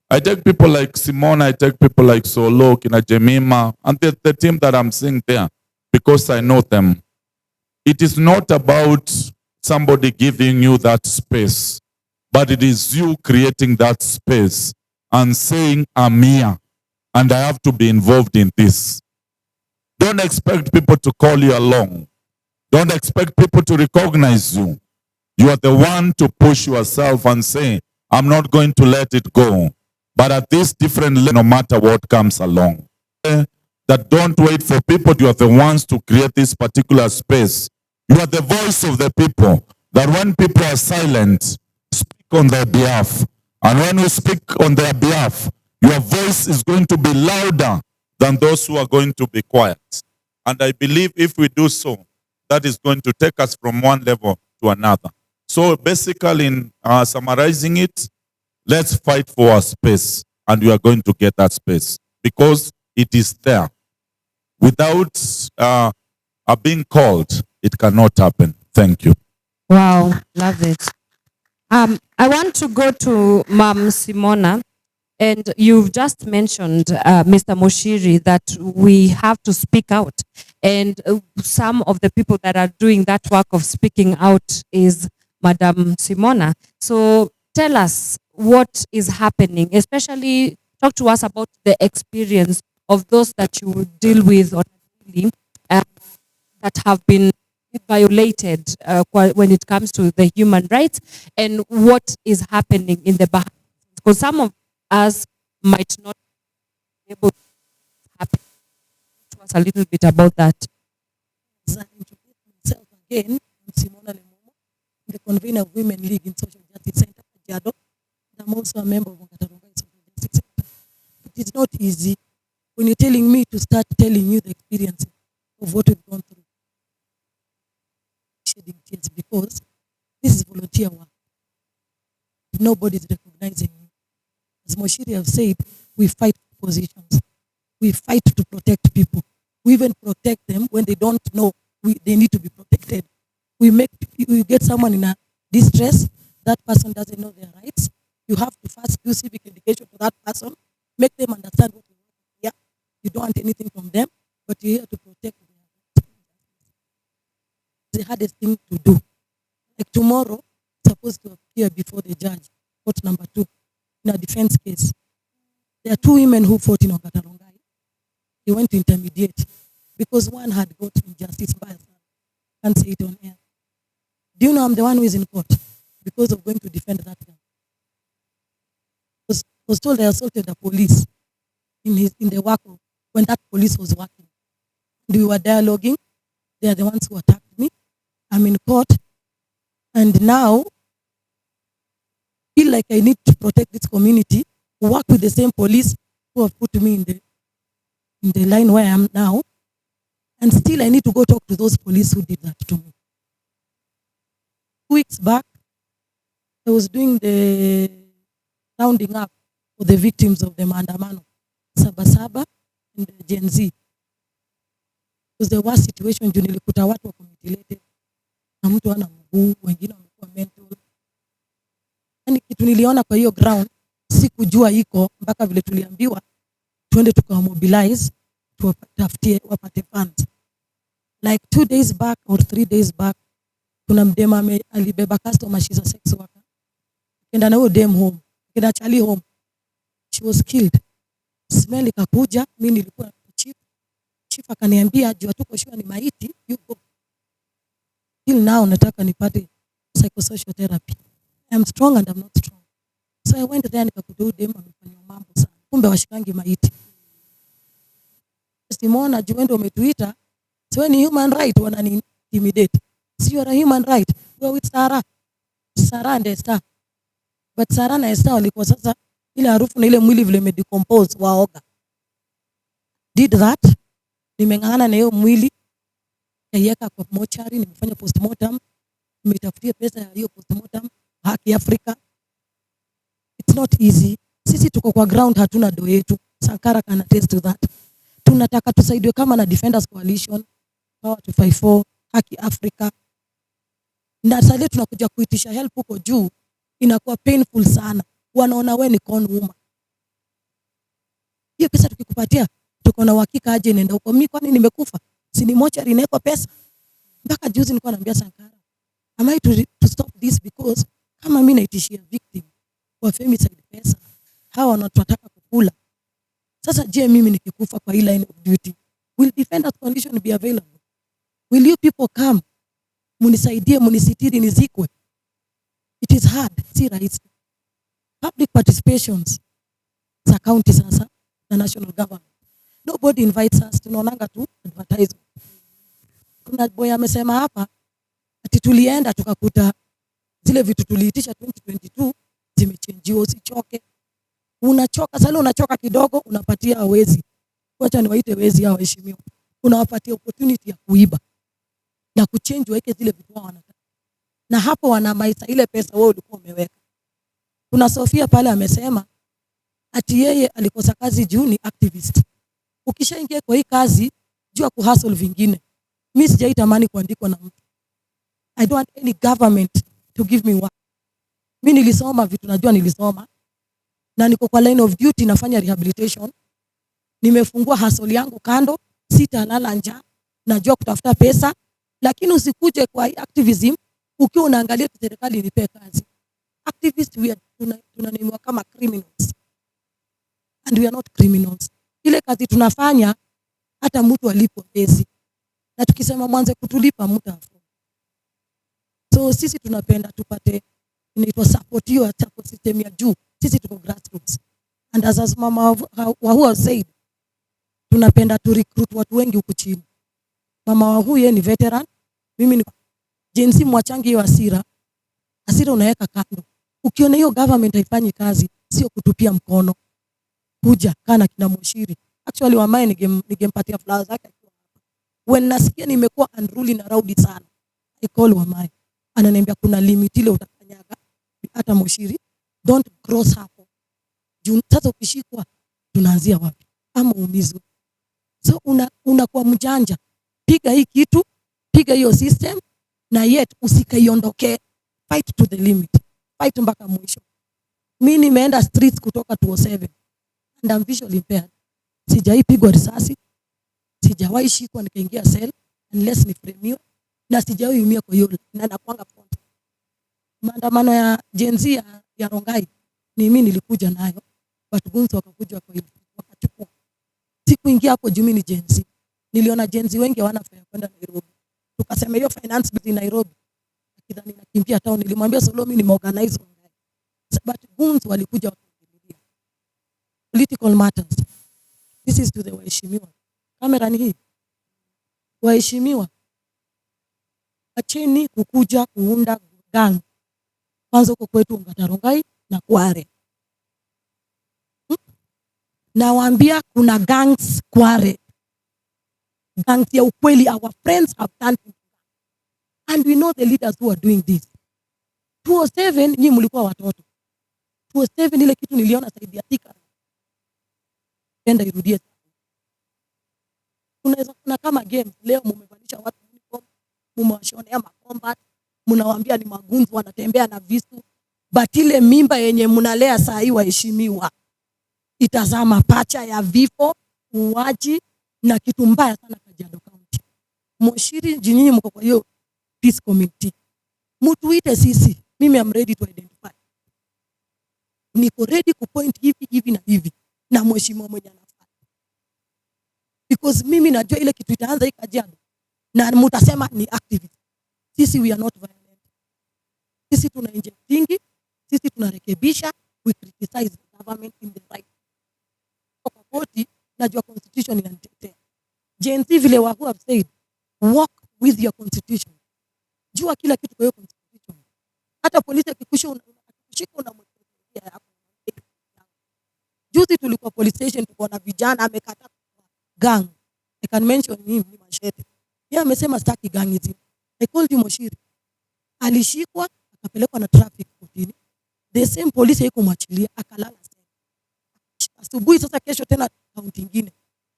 I take people like Simona, I take people like Solo, Kina Jemima, and the team that I'm seeing there, because I know them. It is not about somebody giving you that space, but it is you creating that space and saying, I'm here, and I have to be involved in this. Don't expect people to call you along. Don't expect people to recognize you. You are the one to push yourself and say, I'm not going to let it go. But at this different level, no matter what comes along. That don't wait for people. You are the ones to create this particular space. You are the voice of the people. That when people are silent, speak on their behalf. And when you speak on their behalf, your voice is going to be louder than those who are going to be quiet. And I believe if we do so, that is going to take us from one level to another. So basically, in summarizing it, let's fight for our space, and we are going to get that space because it is there. Without being called, it cannot happen. Thank you. Wow, love it. I want to go to Ma'am Simona, and you've just mentioned, Mr. Munyiri, that we have to speak out. And some of the people that are doing that work of speaking out is Madam Simona. So tell us what is happening, especially talk to us about the experience of those that you deal with on a daily that have been violated when it comes to the human rights and what is happening in the behind. Because some of us might not be able to happen. Tell us a little bit about that. As I introduce myself again, I'm Simona Lemomo, the convener of Women League in Social Justice Center, Kajiado. I'm also a member of Ngataronga Social Justice Center. It is not easy when you're telling me to start telling you the experience of what we've gone through. Shedding tears because this is volunteer work. Nobody is recognizing you. As Munyiri have said, we fight for positions. We fight to protect people. We even protect them when they don't know they need to be protected. We get someone in a distress, that person doesn't know their rights. You have to first do civic education to that person, make them understand what you want. Yeah, you don't want anything from them, but you're here to protect them. It's the hardest thing to do. Like tomorrow, supposed to appear before the judge, court number 2, in a defense case. There are 2 women who fought in Ngataronga. They went to intermediate because one had got injustice by herself. Can't say it on air. Do you know I'm the one who is in court because of going to defend that girl? was told I assaulted the police in the work when that police was working. And we were dialoguing. They are the ones who attacked me. I'm in court. And now, feel like I need to protect this community, work with the same police who have put me in the line where I am now. And still I need to go talk to those police who did that to me. 2 weeks back, I was doing the rounding up for the victims of the maandamano, Sabasaba and the Gen Z. It was the worst situation juu nilikuta watu wako mutilated na mtu ana mguu, wengine wamekuwa mental. Yani kitu niliona kwa hiyo ground sikujua iko mpaka vile tuliambiwa tuende tukawamobilize tuwatafutie wapate funds. Like 2 days back or 3 days back, kuna mdema alibeba customer, she's a sex worker. Kenda na huyo dem home, kenda chali home. She was killed. Smell ikakuja, mimi nilikuwa chief. Chief akaniambia jua tuko sure ni maiti, you go. Till now nataka nipate psychosocial therapy. I'm strong and I'm not strong. So I went there nikakuta huyo dem amefanya mambo sana. Kumbe washikangi maiti. Simona juu ndio umetuita. So ni human right wanani intimidate. Si you're a human right. Go with Sarah. Sarah and Esther. But Sarah na Esther walikuwa sasa ile harufu na ile mwili vile imedecompose waoga. Did that. Nimeng'ang'ana na hiyo mwili. Kaiweka kwa mochari, nimefanya postmortem. Nimetafutia pesa ya hiyo postmortem. Haki Afrika. It's not easy. Sisi tuko kwa ground hatuna do yetu. Sankara can attest to that. Tunataka tusaidiwe kama na Defenders Coalition, Power 254, Haki Afrika. Na sasa tunakuja kuitisha help huko juu, inakuwa painful sana. Wanaona wewe ni con woman. Hiyo pesa tukikupatia, tuko na uhakika aje nenda huko. Mimi kwani nimekufa? Si ni mochari inawekwa pesa. Mpaka juzi nilikuwa naambia Sankara, am I to stop this because kama mimi naitishia victim kwa femicide pesa, hawa wanataka kukula. Sasa je, mimi nikikufa kwa hii line of duty, will Defenders Condition be available? Will you people come? Munisaidie, munisitiri nizikwe. It is hard, si rahisi. Public participations za county sasa na national government. Nobody invites us, tunaonanga tu advertise. Kuna boy amesema hapa ati tulienda tukakuta zile vitu tuliitisha 2022 zimechangiwa. Usichoke. Unachoka sasa, unachoka kidogo unapatia wezi. Wacha niwaite wezi hao waheshimiwa. Unawapatia opportunity ya kuiba na kuchange weke zile vitu wao wanataka. Na hapo wanamaisa ile pesa wewe ulikuwa umeweka. Kuna Sofia pale amesema ati yeye alikosa kazi juu ni activist. Ukishaingia kwa hii kazi jua kuhustle vingine. Mimi sijaitamani kuandikwa na mtu. I don't want any government to give me work. Mimi nilisoma vitu najua nilisoma. Na niko kwa line of duty nafanya rehabilitation. Nimefungua hustle yangu kando, sitalala njaa, najua kutafuta pesa, lakini usikuje kwa activism ukiwa unaangalia serikali inipe kazi. Activists we are tunanemiwa kama criminals. And we are not criminals. Ile kazi tunafanya hata mtu alipo bezi. Na tukisema mwanze kutulipa mtu afu. So sisi tunapenda tupate inaitwa support hiyo support system ya juu. Sisi tuko grassroots. And as mama who has said, tunapenda tu recruit watu wengi huku chini. Mama wa huyu ni veteran, mimi ni Gen Z, mwachangi hiyo hasira. Hasira unaweka kando. Ukiona hiyo government haifanyi kazi, sio kutupia mkono. Kuja kana kina Munyiri. Actually wamae nigempatia Flozz zake. When nasikia nimekuwa unruly na rowdy sana, I call wamae. Ananiambia kuna limit ile utakanyaga. Hata Munyiri, don't cross hapo. Sasa ukishikwa tunaanzia wapi? Ama uumizwe. So unakuwa mjanja. Piga hii kitu, piga hiyo system na yet usikaiondokee. Fight to the limit. Fight mpaka mwisho. Mimi nimeenda streets kutoka 207 and I'm visually impaired. Sijawahi pigwa risasi. Sijawahi shikwa nikaingia cell unless nifremiwe, na sijawahi umia kwa hiyo na nakwanga front. Maandamano ya Gen Z ya Rongai ni mimi nilikuja nayo. Watu gunzi wakakuja kwa hiyo wakachukua. Sikuingia hapo juu mimi ni Gen Z. Niliona Gen Z wengi hawana fare kwenda Nairobi. Tukasema hiyo finance bill in Nairobi. Akidhani nakimbia town, nilimwambia Solo mimi nimeorganize. But gunzi walikuja wakaniambia political matters. This is to the waheshimiwa. Kamera ni hii. Waheshimiwa, acheni kukuja kuunda gang. Kwanza huko kwetu Ngatarongai na Kware. Nawaambia kuna gangs Kware. Gangs ya ukweli, our friends have done it. And we know the leaders who are doing this. 207 nyinyi mlikuwa watoto. 207 ile kitu niliona Saidi Atika. Enda irudie. Unaweza kuna kama game leo mumevalisha watu uniform, mumewashonea makombat, mnawaambia ni magunzi wanatembea na visu. But ile mimba yenye mnalea saa hii waheshimiwa, itazama pacha ya vifo, uwaji na kitu mbaya sana Kajiado County. Munyiri, nyinyi mko kwa hiyo peace committee. Mtuite sisi. Mimi am ready to identify. Niko ready kupoint hivi na hivi na mheshimiwa mwenye anafaa. Because mimi najua ile kitu itaanza hii Kajiado na mtasema ni activist. Sisi we are not violent. Sisi tuna injecting, sisi tunarekebisha, we criticize the government in the right. Kwa koti najua constitution inanitetea. Gen Z vile who have said, walk with your constitution. Jua kila kitu kwa hiyo constitution. Hata polisi akikushika unamwekea hapo. Juzi tulikuwa police station tukaona vijana amekata gang. I can mention him ni Mashete. Yeye amesema staki gangism. I called him Munyiri. Alishikwa akapelekwa na traffic kotini. The same police haikumwachilia akalala sasa. Asubuhi sasa kesho tena kaunti nyingine.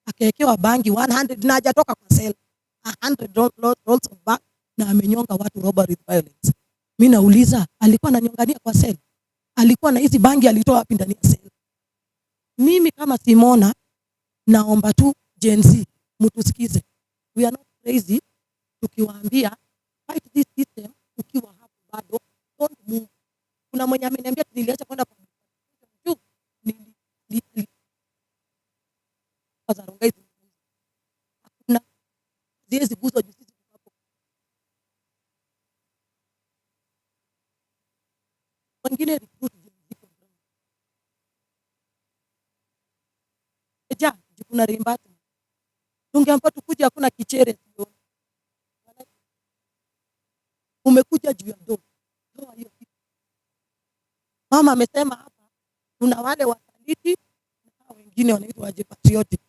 Akaekewa bangi 100 na hajatoka kwa cell. 100 rolls of bag na amenyonga watu robbery with violence. Mimi nauliza alikuwa ananyongania kwa cell? Alikuwa na hizi bangi alitoa wapi ndani ya cell? Mimi kama Simona naomba tu Gen Z mtusikize. We are not crazy tukiwaambia fight this system ukiwa hapo bado don't move. Kuna mwenye ameniambia niliacha kwenda kwa hakuna ziwezi guzo juzi hapo. Wengine recruit kuna rimbati. Tungeampa tukuja hakuna kichere sio. Umekuja juu ya do. Mama amesema hapa kuna wale wasaliti na wengine wanaitwa waje patriotic.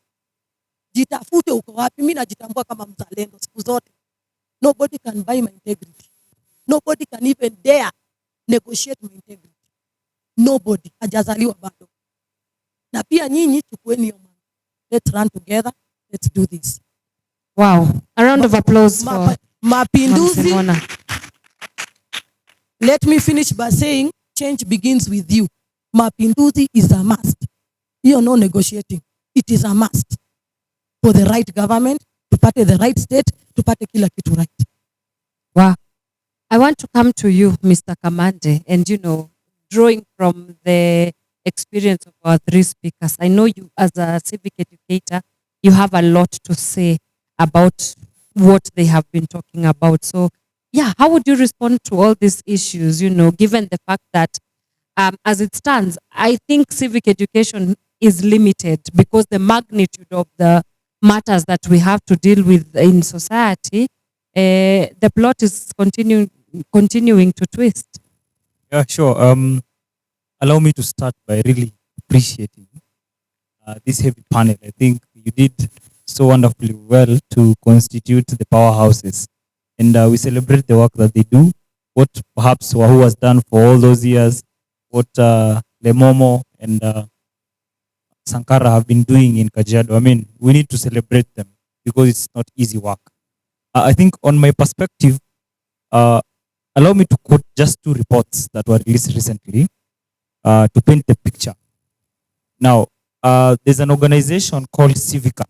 Jitafute uko wapi? Mimi najitambua kama mzalendo siku zote. Nobody can buy my integrity. Nobody can even dare negotiate my integrity. Nobody hajazaliwa bado. Na pia nyinyi chukueni hiyo. Let's run together. Let's do this. Wow. A round of applause for Mapinduzi. Let me finish by saying change begins with you. Mapinduzi is a must. You're no negotiating. It is a must for the right government, tupate the right state, tupate kila kitu right. Wow. I want to come to you, Mr. Kamande, and drawing from the experience of our three speakers, I know you as a civic educator, you have a lot to say about what they have been talking about. So yeah, how would you respond to all these issues, given the fact that as it stands, I think civic education is limited because the magnitude of the matters that we have to deal with in society, the plot is continuing to twist. Yeah, sure. Allow me to start by really appreciating this heavy panel. I think you did so wonderfully well to constitute the powerhouses. And we celebrate the work that they do, what perhaps Wahu has done for all those years, what Lemomo and Sankara have been doing in Kajiado. I mean, we need to celebrate them because it's not easy work. I think on my perspective, allow me to quote just 2 reports that were released recently to paint the picture. Now, there's an organization called Civica,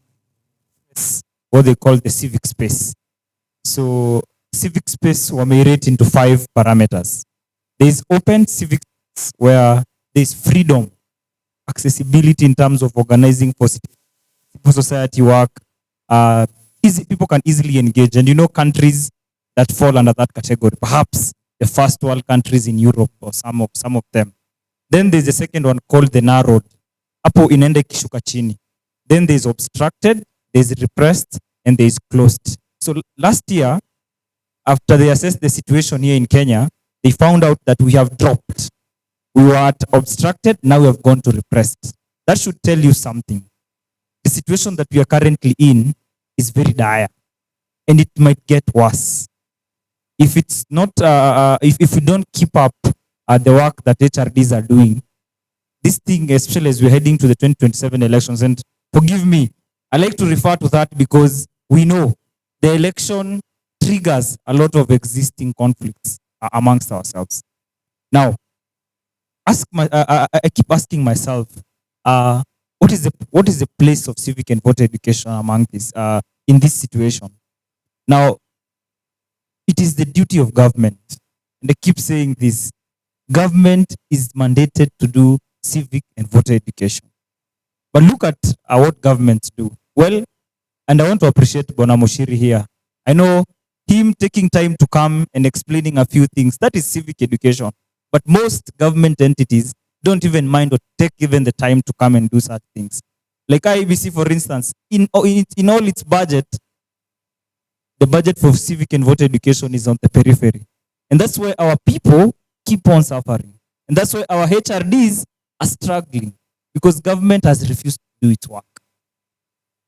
what they call the civic space. So civic space were rate into 5 parameters. There's open civic space where there's freedom, accessibility in terms of organizing for civil society work. People can easily engage, and countries that fall under that category, perhaps the first world countries in Europe or some of them. Then there's a second one called the narrowed. hapo inaenda ikishuka chini. Then there is obstructed, there is repressed, and there is closed. So last year, after they assessed the situation here in Kenya, they found out that we have dropped. We were at obstructed, now we have gone to repressed. That should tell you something. The situation that we are currently in is very dire, and it might get worse. If it's not, if we don't keep up the work that HRDs are doing, this thing, especially as we're heading to the 2027 elections, and forgive me, I like to refer to that because we know the election triggers a lot of existing conflicts amongst ourselves. Now, I keep asking myself, what is the place of civic and voter education among this in this situation? Now, it is the duty of government, and I keep saying this: government is mandated to do civic and voter education. But look at what governments do. Well, and I want to appreciate Bona Munyiri here. I know him taking time to come and explaining a few things. That is civic education. But most government entities don't even mind or take even the time to come and do such things. Like IEBC, for instance, in all its budget, the budget for civic and voter education is on the periphery. And that's why our people keep on suffering. And that's why our HRDs are struggling, because government has refused to do its work.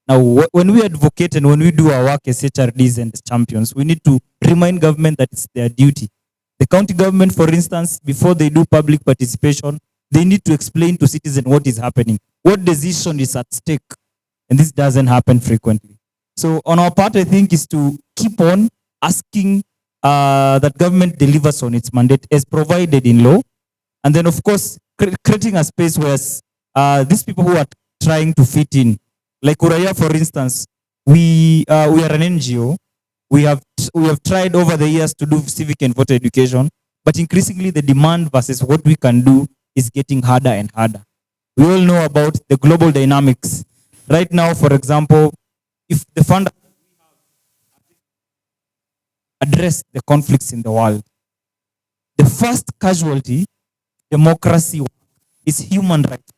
Now, when we advocate and when we do our work as HRDs and as champions, we need to remind government that it's their duty. The county government, for instance, before they do public participation, they need to explain to citizens what is happening, what decision is at stake. And this doesn't happen frequently. So on our part, I think, is to keep on asking that government delivers on its mandate as provided in law. And then, of course, creating a space where these people who are trying to fit in, like Uraya, for instance, we are an NGO. We have tried over the years to do civic and voter education, but increasingly the demand versus what we can do is getting harder and harder. We all know about the global dynamics. Right now, for example, if the fund address the conflicts in the world, the first casualty, democracy, is human rights.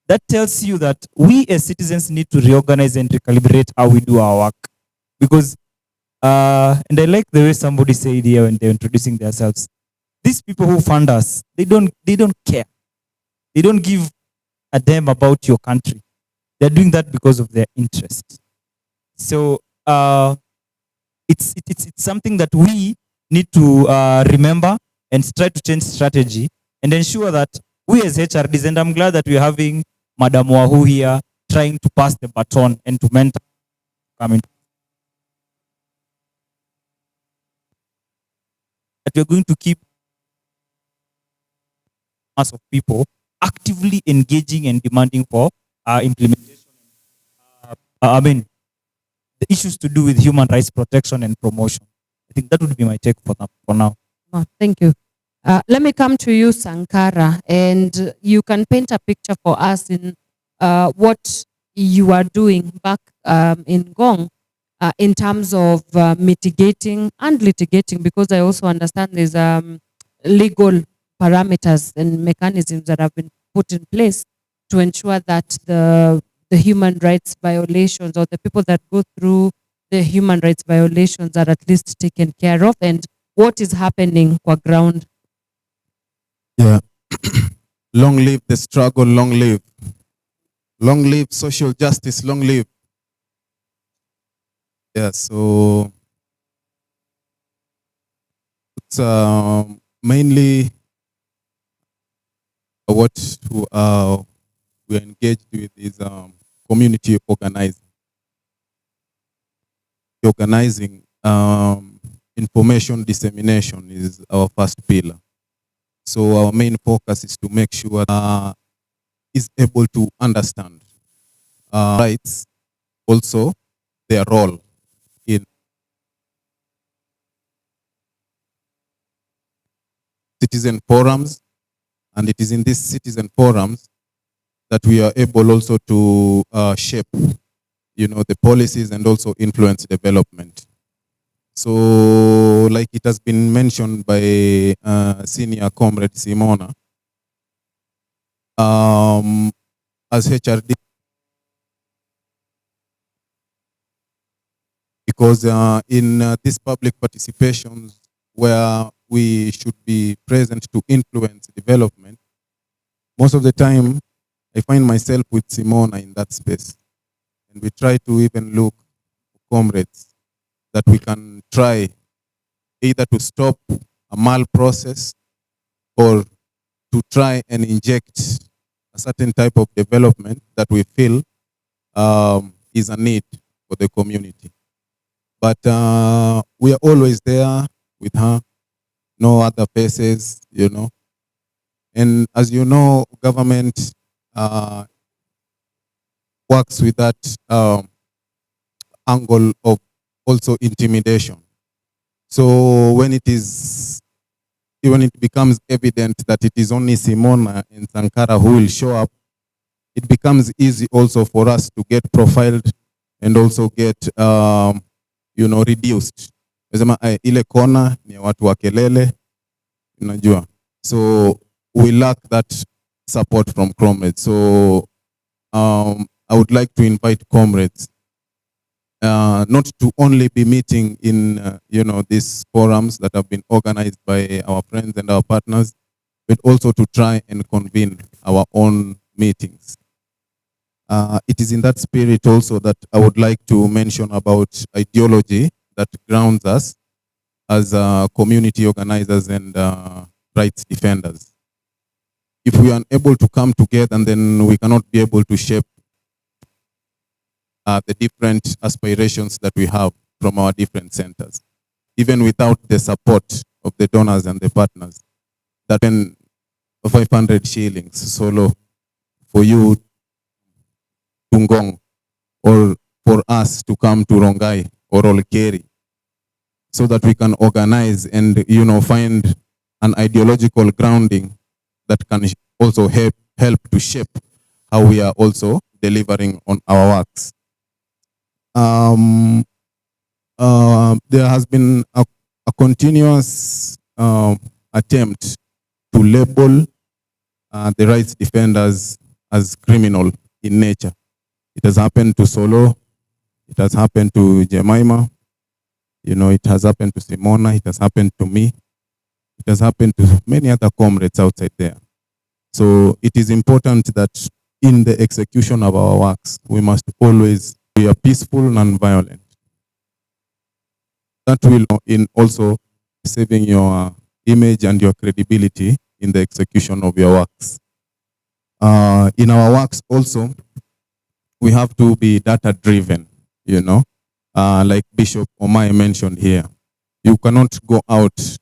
That tells you that we as citizens need to reorganize and recalibrate how we do our work. Because, and I like the way somebody said here when they're introducing themselves, these people who fund us, they don't care. They don't give a damn about your country. They're doing that because of their interest. So it's something that we need to remember and try to change strategy and ensure that we as HRDs, and I'm glad that we're having Madam Wahu here trying to pass the baton and to mentor coming. That we're going to keep mass of people actively engaging and demanding for implementation. The issues to do with human rights protection and promotion. I think that would be my take for now. Oh, thank you. Let me come to you, Sankara, and you can paint a picture for us in what you are doing back in Gong in terms of mitigating and litigating, because I also understand there's legal parameters and mechanisms that have been put in place to ensure that the human rights violations or the people that go through the human rights violations are at least taken care of, and what is happening on ground. Yeah. Long live the struggle, long live. Long live social justice, long live. Yeah, so it's mainly what we are engaged with is community organizing. Organizing, information dissemination is our first pillar. So our main focus is to make sure is able to understand rights, also their role in citizen forums, and it is in these citizen forums that we are able also to shape, the policies and also influence development. So, like it has been mentioned by senior comrade Simona, as HRD, because in these public participations where we should be present to influence development, most of the time I find myself with Simona in that space. And we try to even look for comrades that we can try either to stop a mal process or to try and inject a certain type of development that we feel is a need for the community. But we are always there with her, no other faces, you know. And as you know, government works with that angle of also intimidation. So when it becomes evident that it is only Simona and Sankara who will show up, it becomes easy also for us to get profiled and also get reduced. Nasema ile kona ni watu wa kelele, unajua. So we lack that support from comrades. So I would like to invite comrades not to only be meeting in these forums that have been organized by our friends and our partners, but also to try and convene our own meetings. It is in that spirit also that I would like to mention about ideology that grounds us as community organizers and rights defenders. If we are unable to come together, and then we cannot be able to shape the different aspirations that we have from our different centers, even without the support of the donors and the partners. That 500 shillings solo for you to Ngong, or for us to come to Rongai or Olkeri, so that we can organize and find an ideological grounding that can also help to shape how we are also delivering on our works. There has been a continuous attempt to label the rights defenders as criminal in nature. It has happened to Solo, it has happened to Jemima, it has happened to Simona, it has happened to me, it has happened to many other comrades outside there. So it is important that in the execution of our works, we must always be peaceful and non-violent. That will in also saving your image and your credibility in the execution of your works. In our works also, we have to be data-driven, like Bishop Omai mentioned here. You cannot go out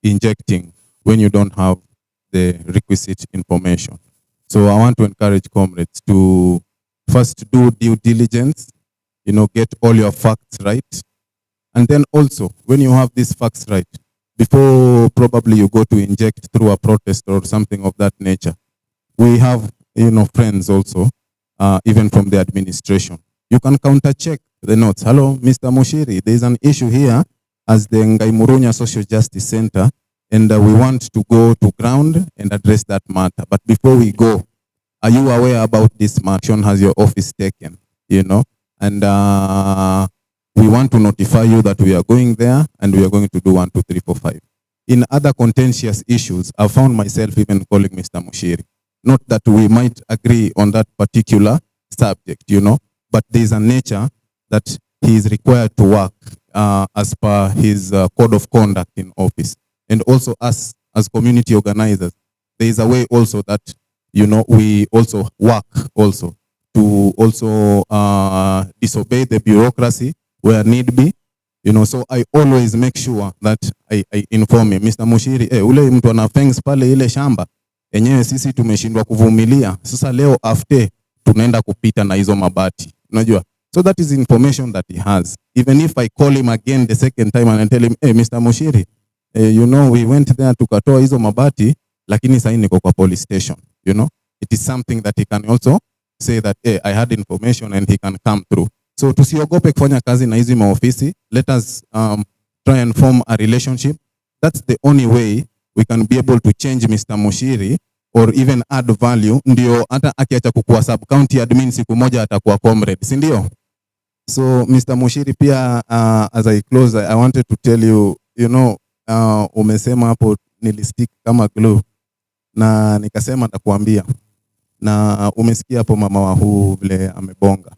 injecting when you don't have the requisite information. So I want to encourage comrades to first do due diligence, get all your facts right. And then also, when you have these facts right, before probably you go to inject through a protest or something of that nature, we have, friends also, even from the administration. You can counter-check the notes. Hello, Mr. Munyiri, there is an issue here as the Ngaimurunya Social Justice Center, and we want to go to ground and address that matter. But before we go, are you aware about this action has your office taken? And we want to notify you that we are going there and we are going to do 1, 2, 3, 4, 5. In other contentious issues, I found myself even calling Mr. Munyiri. Not that we might agree on that particular subject, but there is a nature that he is required to work as per his code of conduct in office. And also us as community organizers, there is a way also that, we also work also to also disobey the bureaucracy where need be. So I always make sure that I inform him, Mr. Munyiri, ule mtu ana fence pale ile shamba, enyewe sisi tumeshindwa kuvumilia. Sasa leo after tunaenda kupita na hizo mabati. Unajua? So that is information that he has. Even if I call him again the second time and I tell him, hey, Mr. Munyiri, we went there tukatoa hizo mabati, lakini sasa niko kwa police station. It is something that he can also say that, hey, I had information and he can come through. So tusiogope kufanya kazi na hizi maofisi. Let us try and form a relationship. That's the only way we can be able to change Mr. Munyiri or even add value, ndio hata akiacha kukuwa sub county admin siku moja atakuwa comrade, si ndio? So Mr. Munyiri pia as I close, I wanted to tell you, umesema hapo nilistick kama glue na nikasema nitakuambia, na umesikia hapo mama wa huu vile amebonga,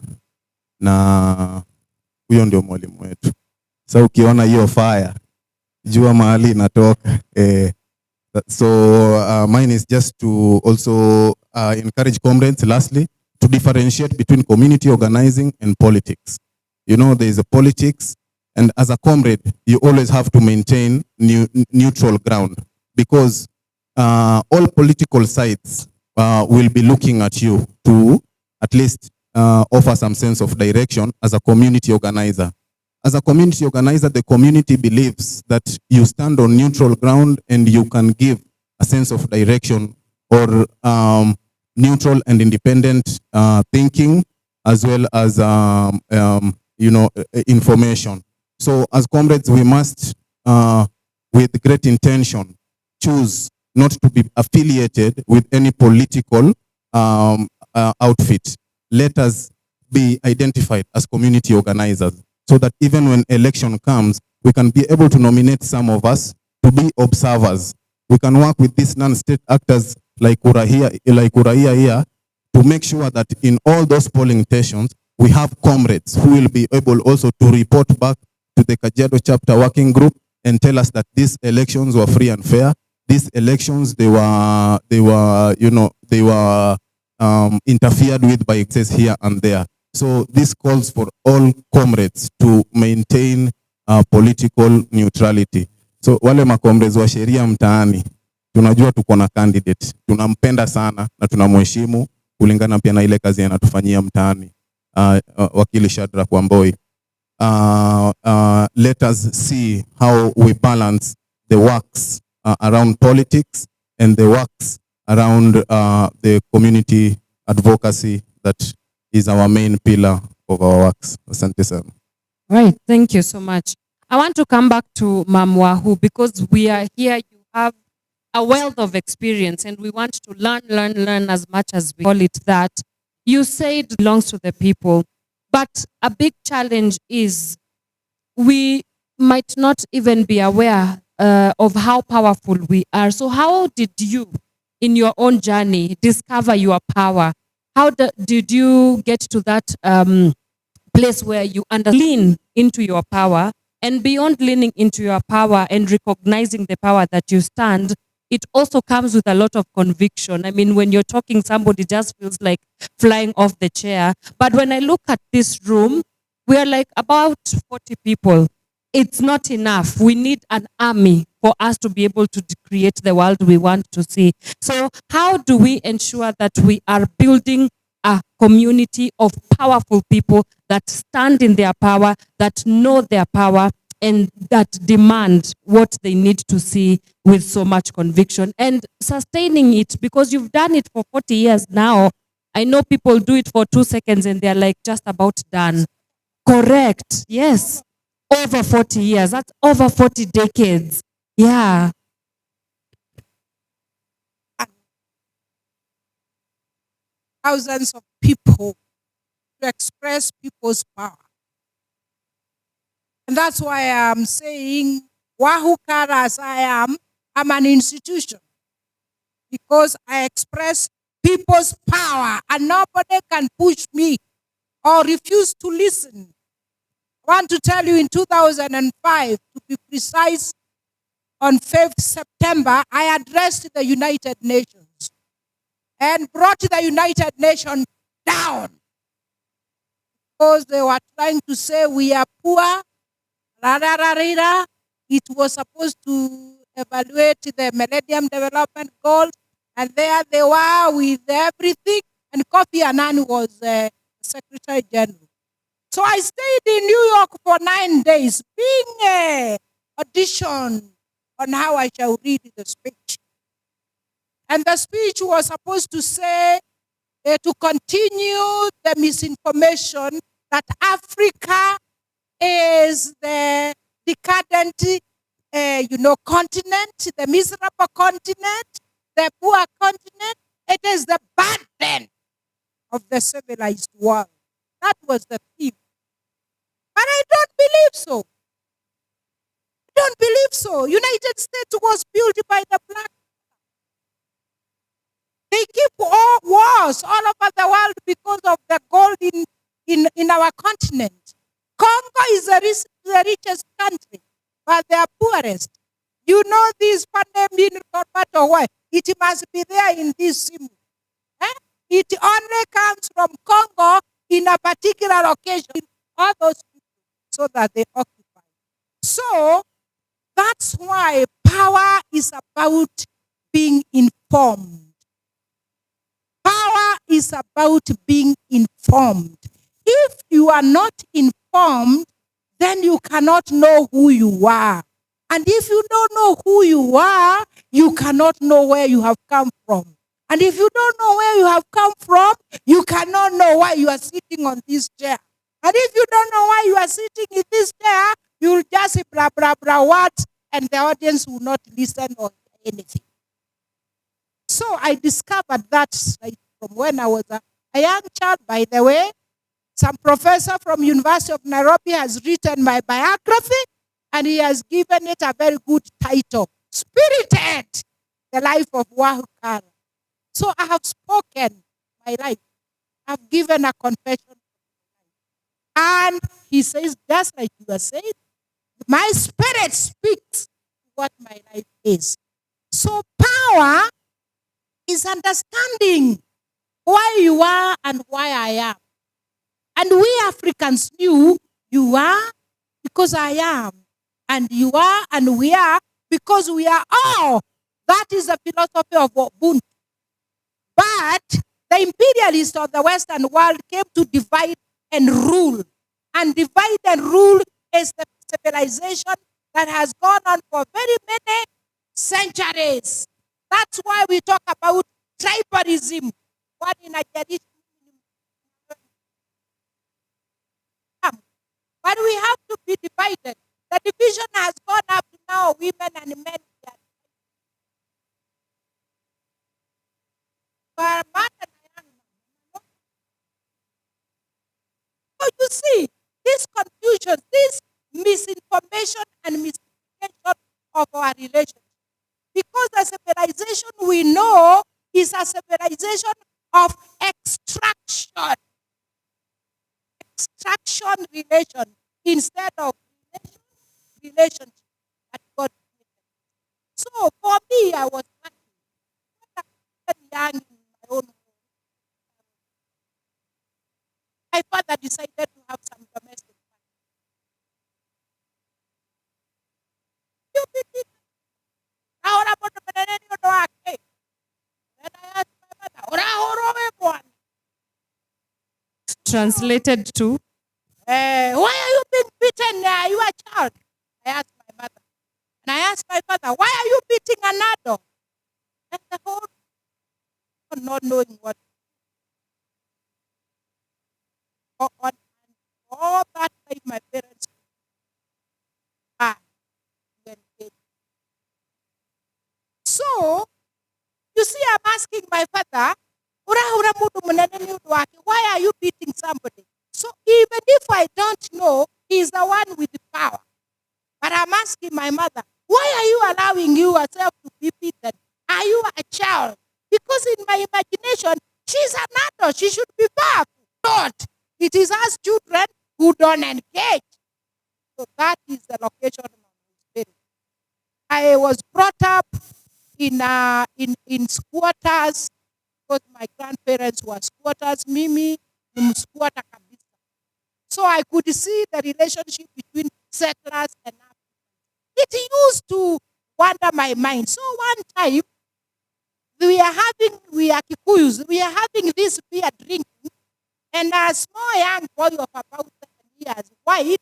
na huyo ndio mwalimu wetu. So ukiona hiyo fire, jua mahali inatoka. So mine is just to also encourage comrades, lastly, to differentiate between community organizing and politics. There is a politics, and as a comrade, you always have to maintain neutral ground, because all political sides will be looking at you to at least offer some sense of direction as a community organizer. As a community organizer, the community believes that you stand on neutral ground and you can give a sense of direction or neutral and independent thinking, as well as information. So as comrades, we must, with great intention, choose not to be affiliated with any political outfit. Let us be identified as community organizers, so that even when election comes, we can be able to nominate some of us to be observers. We can work with these non-state actors like Uraia here to make sure that in all those polling stations, we have comrades who will be able also to report back to the Kajiado chapter working group and tell us that these elections were free and fair. These elections, they were interfered with by excess here and there. So this calls for all comrades to maintain political neutrality. So wale makomrades wa sheria mtaani, tunajua tuko na candidate, tunampenda sana na tunamheshimu kulingana pia na ile kazi anatufanyia mtaani, wakili Shadrack Wamboi. Let us see how we balance the works around politics and the works around the community advocacy that is our main pillar of our works. Asante sana. Right, thank you so much. I want to come back to Mam Wahu, because we are here, you have a wealth of experience and we want to learn as much as we call it that. You say it belongs to the people, but a big challenge is we might not even be aware of how powerful we are. So how did you, in your own journey, discover your power? How did you get to that place where you lean into your power, and beyond leaning into your power and recognizing the power that you stand, it also comes with a lot of conviction. I mean, when you're talking, somebody just feels like flying off the chair. But when I look at this room, we are like about 40 people. It's not enough. We need an army for us to be able to create the world we want to see. So how do we ensure that we are building a community of powerful people that stand in their power, that know their power, and that demand what they need to see with so much conviction, and sustaining it, because you've done it for 40 years now. I know people do it for 2 seconds and they're like just about done. Correct. Yes. Over 40 years. That's over 40 decades. Yeah. Thousands of people to express people's power. And that's why I'm saying, Wahukara as I am, I'm an institution. Because I express people's power and nobody can push me or refuse to listen. I want to tell you, in 2005, to be precise, on 5th September, I addressed the United Nations and brought the United Nations down, because they were trying to say we are poor. It was supposed to evaluate the Millennium Development Goals, and there they were with everything, and Kofi Annan was Secretary General. So I stayed in New York for 9 days, being auditioned on how I shall read the speech. And the speech was supposed to say, to continue the misinformation that Africa is the decadent, continent, the miserable continent, the poor continent. It is the burden of the civilized world. That was the theme. But I don't believe so. I don't believe so. United States was built by the black. They keep all wars all over the world because of the gold in our continent. Congo is the richest country, but they are poorest. You know this pandemic, no matter what, it must be there in this symbol. It only comes from Congo in a particular occasion, all those people, so that they occupy. So that's why power is about being informed. Power is about being informed. If you are not informed, then you cannot know who you are. And if you don't know who you are, you cannot know where you have come from. And if you don't know where you have come from, you cannot know why you are sitting on this chair. And if you don't know why you are sitting in this chair, you'll just say blah, blah, blah, what? And the audience will not listen or anything. So I discovered that right from when I was a young child. By the way, some professor from University of Nairobi has written my biography, and he has given it a very good title, Spirited, the Life of Wahukara. So I have spoken my life. I've given a confession. And he says, just like you are saying, my spirit speaks what my life is. So power is understanding why you are and why I am. And we Africans knew you are because I am. And you are and we are because we are all. That is the philosophy of Ubuntu. But the imperialists of the Western world came to divide and rule. And divide and rule is the civilization that has gone on for very many centuries. That's why we talk about tribalism. What in a tradition. But we have to be divided. The division has gone up to now, women and men. So you see, this confusion, this misinformation and misinformation of our relationship. Because the civilization we know is a civilization of extraction. Extraction relation instead of relationship. So for me, I was young in my own home. My father decided to have some domestic Translated to? Why are you being beaten? You are a child. I asked my mother. And I asked my father, why are you beating an adult? And the whole not knowing what. All that time my parents so you see, I'm asking my father, why are you beating somebody? So even if I don't know, he's the one with the power. But I'm asking my mother, why are you allowing yourself to be beaten? Are you a child? Because in my imagination, she's an adult. She should be powerful. Not. It is us children who don't engage. So that is the location of my spirit. I was brought up in squatters because my grandparents were squatters. Mimi ni squatter kabisa. So I could see the relationship between settlers and Africans. It used to wander my mind. So one time, we are Kikuyus, we are having this beer drinking, and a small young boy of about 7 years, white,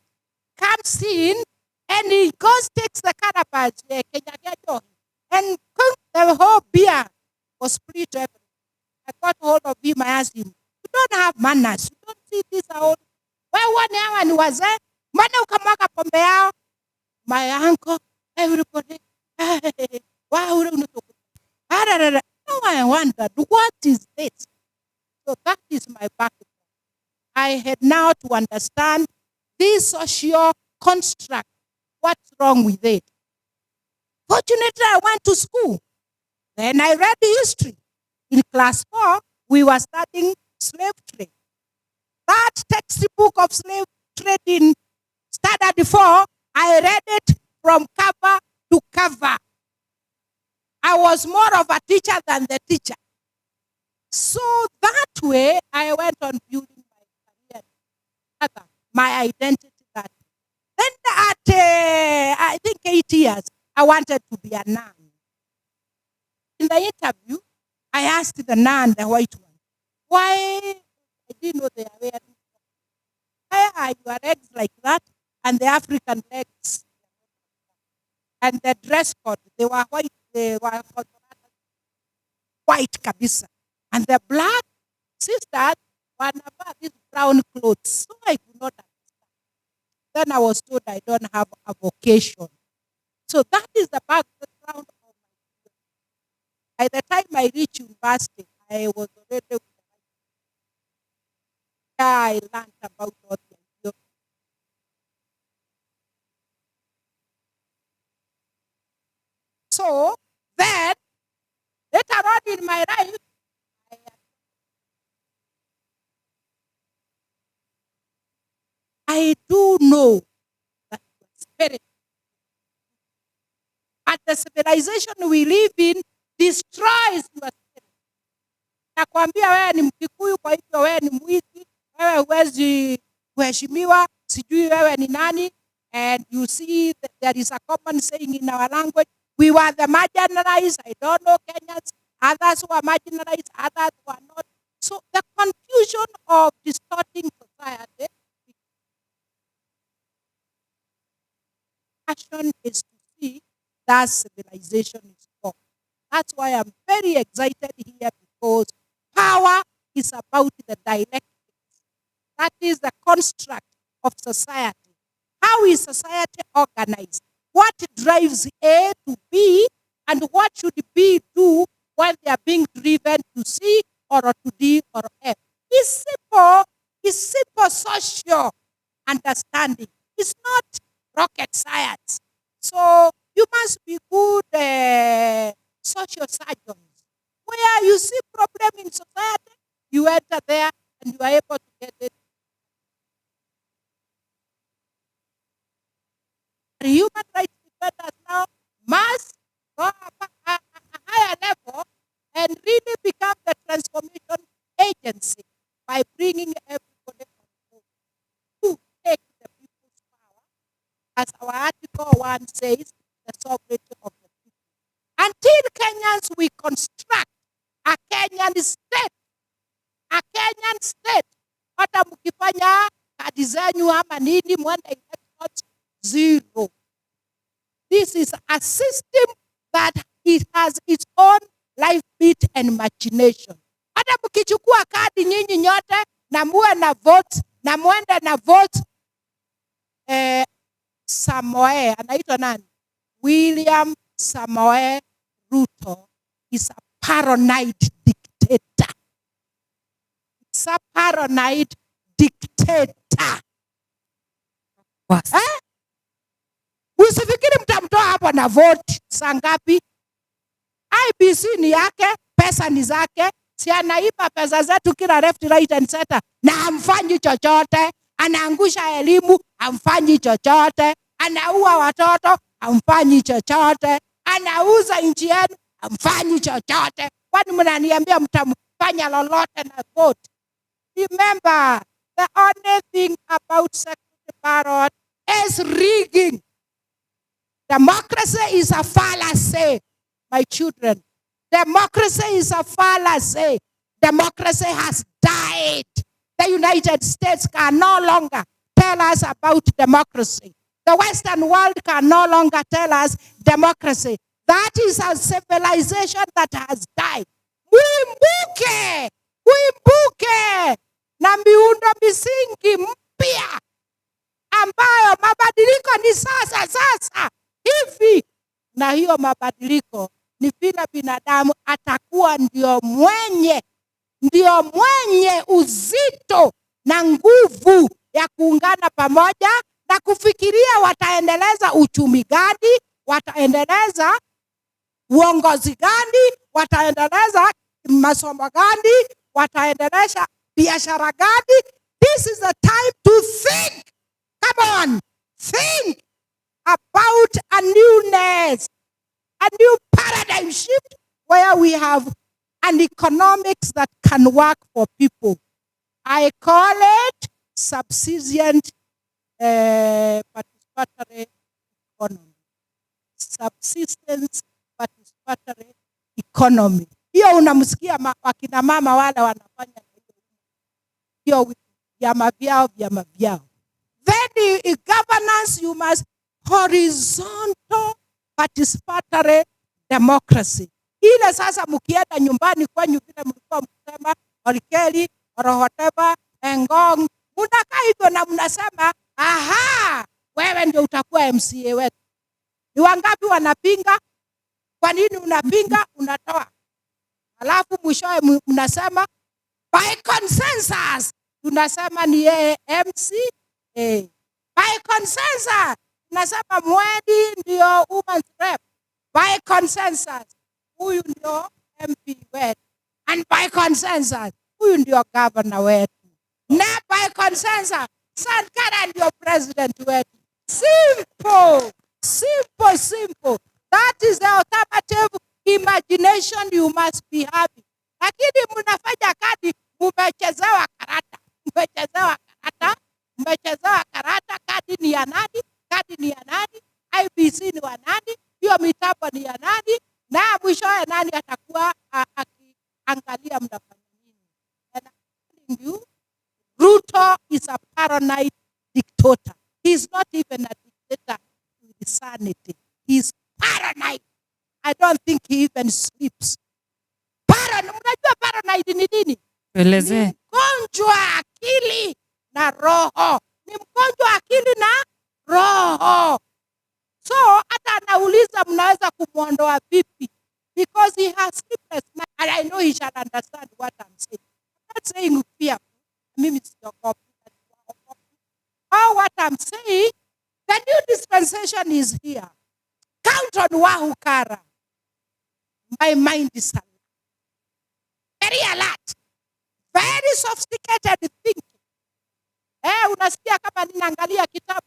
comes in, and he goes, takes the calabash, and the whole beer was split everywhere. I got hold of him, I asked him, you don't have manners, you don't see this out. Where one was there? Mana ukamwaka pombe yao? My uncle, everybody, wow, Now I wondered, what is this? So that is my background. I had now to understand this social construct. What's wrong with it? Fortunately, I went to school. Then I read history. In class 4, we were studying slave trade. That textbook of slave trade in standard 4, I read it from cover to cover. I was more of a teacher than the teacher. So that way, I went on building my career, my identity. That then at I think 8 years, I wanted to be a nun. In the interview, I asked the nun, the white one, why I didn't know they are wearing. Why are your legs like that and the African legs? And the dress code, they were white, white kabisa. And the black sisters were about these brown clothes. So I could not understand. Then I was told I don't have a vocation. So that is the background of my children. By the time I reached university, I was already I learned about all the ideas. So then, later on in my life, I do know that spirit, but the civilization we live in destroys your spirit. Nakwambia wewe ni Mkikuyu, kwa hivyo wewe ni mwizi, wewe huwezi kuheshimiwa, sijui wewe ni nani. And you see that there is a common saying in our language, we were the marginalized. I don't know Kenyans, others were marginalized, others were not. So the confusion of distorting society, passion is to see that civilization is gone. That's why I'm very excited here, because power is about the dialectics. That is the construct of society. How is society organized? What drives A to B, and what should B do when they are being driven to C or to D or F? It's simple social understanding. It's not rocket science. So you must be good social surgeons. Where you see problem in society, you enter there and you are able to get it. The human rights defenders now must go up a higher level and really become the transformation agency by bringing everybody on board to take the people's power, as our Article 1 says, the sovereignty of the people. Until Kenyans we construct a Kenyan state, hata mkifanya kadi zenyu ama nini mwende elections, zero. This is a system that it has its own life beat and machination. Hata mkichukua kadi nyinyi nyote na muwe na vote na mwende na vote Samoe, anaitwa nani? William Samoe Ruto is a paranoid dictator. It's a paranoid dictator. Usifikiri mtamtoa hapo na vote saa ngapi? IBC ni yake, pesa ni zake, si anaiba pesa zetu kila left, right and center, na hamfanyi chochote. Anaangusha elimu, hamfanyi chochote. Anaua watoto, hamfanyi chochote. Anauza nchi yenu, hamfanyi chochote. Kwani mnaniambia mtamfanya lolote na vote? Remember, the only thing about security ballot is rigging. Democracy is a fallacy, my children. Democracy is a fallacy. Democracy has died. The United States can no longer tell us about democracy. The Western world can no longer tell us democracy. That is a civilization that has died. Muimbuke! Muimbuke! Na miundo misingi mpya ambayo mabadiliko ni sasa hivi, na hiyo mabadiliko ni vile binadamu atakuwa ndio mwenye uzito na nguvu ya kuungana pamoja na kufikiria wataendeleza uchumi gani, wataendeleza uongozi gani, wataendeleza masomo gani, wataendeleza biashara gani. This is the time to think. Come on, think about a newness, a new paradigm shift where we have an economics that can work for people. I call it subsistence participatory economy. Subsistence participatory economy. Hiyo unamsikia wakina mama wale wanafanya hiyo vyama vyao. Then in governance you must horizontal participatory democracy. Ile sasa mkienda nyumbani kwenyu vile mlikuwa mkisema Orikeli, Orohoteba, Engong, mnakaa hivyo na mnasema aha, wewe ndio utakuwa MCA wetu. Ni wangapi wanapinga? Kwa nini unapinga? Unatoa. Alafu mwishowe mnasema by consensus tunasema ni yeye MCA. By consensus tunasema Mweni ndio women's rep. By consensus huyu ndio MP wetu. And by consensus huyu ndio governor wetu. Na by consensus Sankara ndio president wetu. Simple. That is the alternative imagination you must be having. Lakini mnafanya kadi, mmechezewa karata. Kadi ni ya nani? IBC ni wa nani? Hiyo mitambo ni ya nani? Na mwishowe nani atakuwa akiangalia mnafanya nini? And I'm telling you, Ruto is a paranoid dictator. He's not even a dictator with sanity. He's paranoid. I don't think he even sleeps. Unajua paranoid ni nini? Eleze. Ni mgonjwa akili na roho. So hata anauliza mnaweza kumwondoa vipi? Because he has sleepless night. And I know he shall understand what I'm saying. I'm not saying fear. Mimi siogopi. Oh, what I'm saying, the new dispensation is here. Count on Wahukara. My mind is alert. Very alert. Very sophisticated thinking. Unasikia kama ninaangalia kitabu.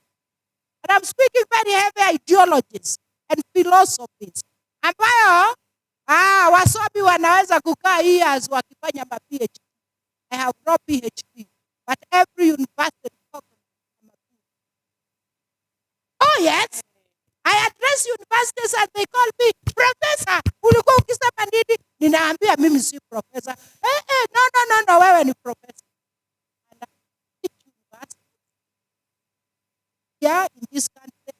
And I'm speaking very heavy ideologies and philosophies. Ambayo, wasomi wanaweza kukaa years wakifanya ma-PhD. I have no PhD. But every university. Oh yes. I address universities and they call me professor. Ulikuwa ukisema nini? Ninaambia mimi si professor. No, wewe ni professor. And I teach university. Yeah, in this country.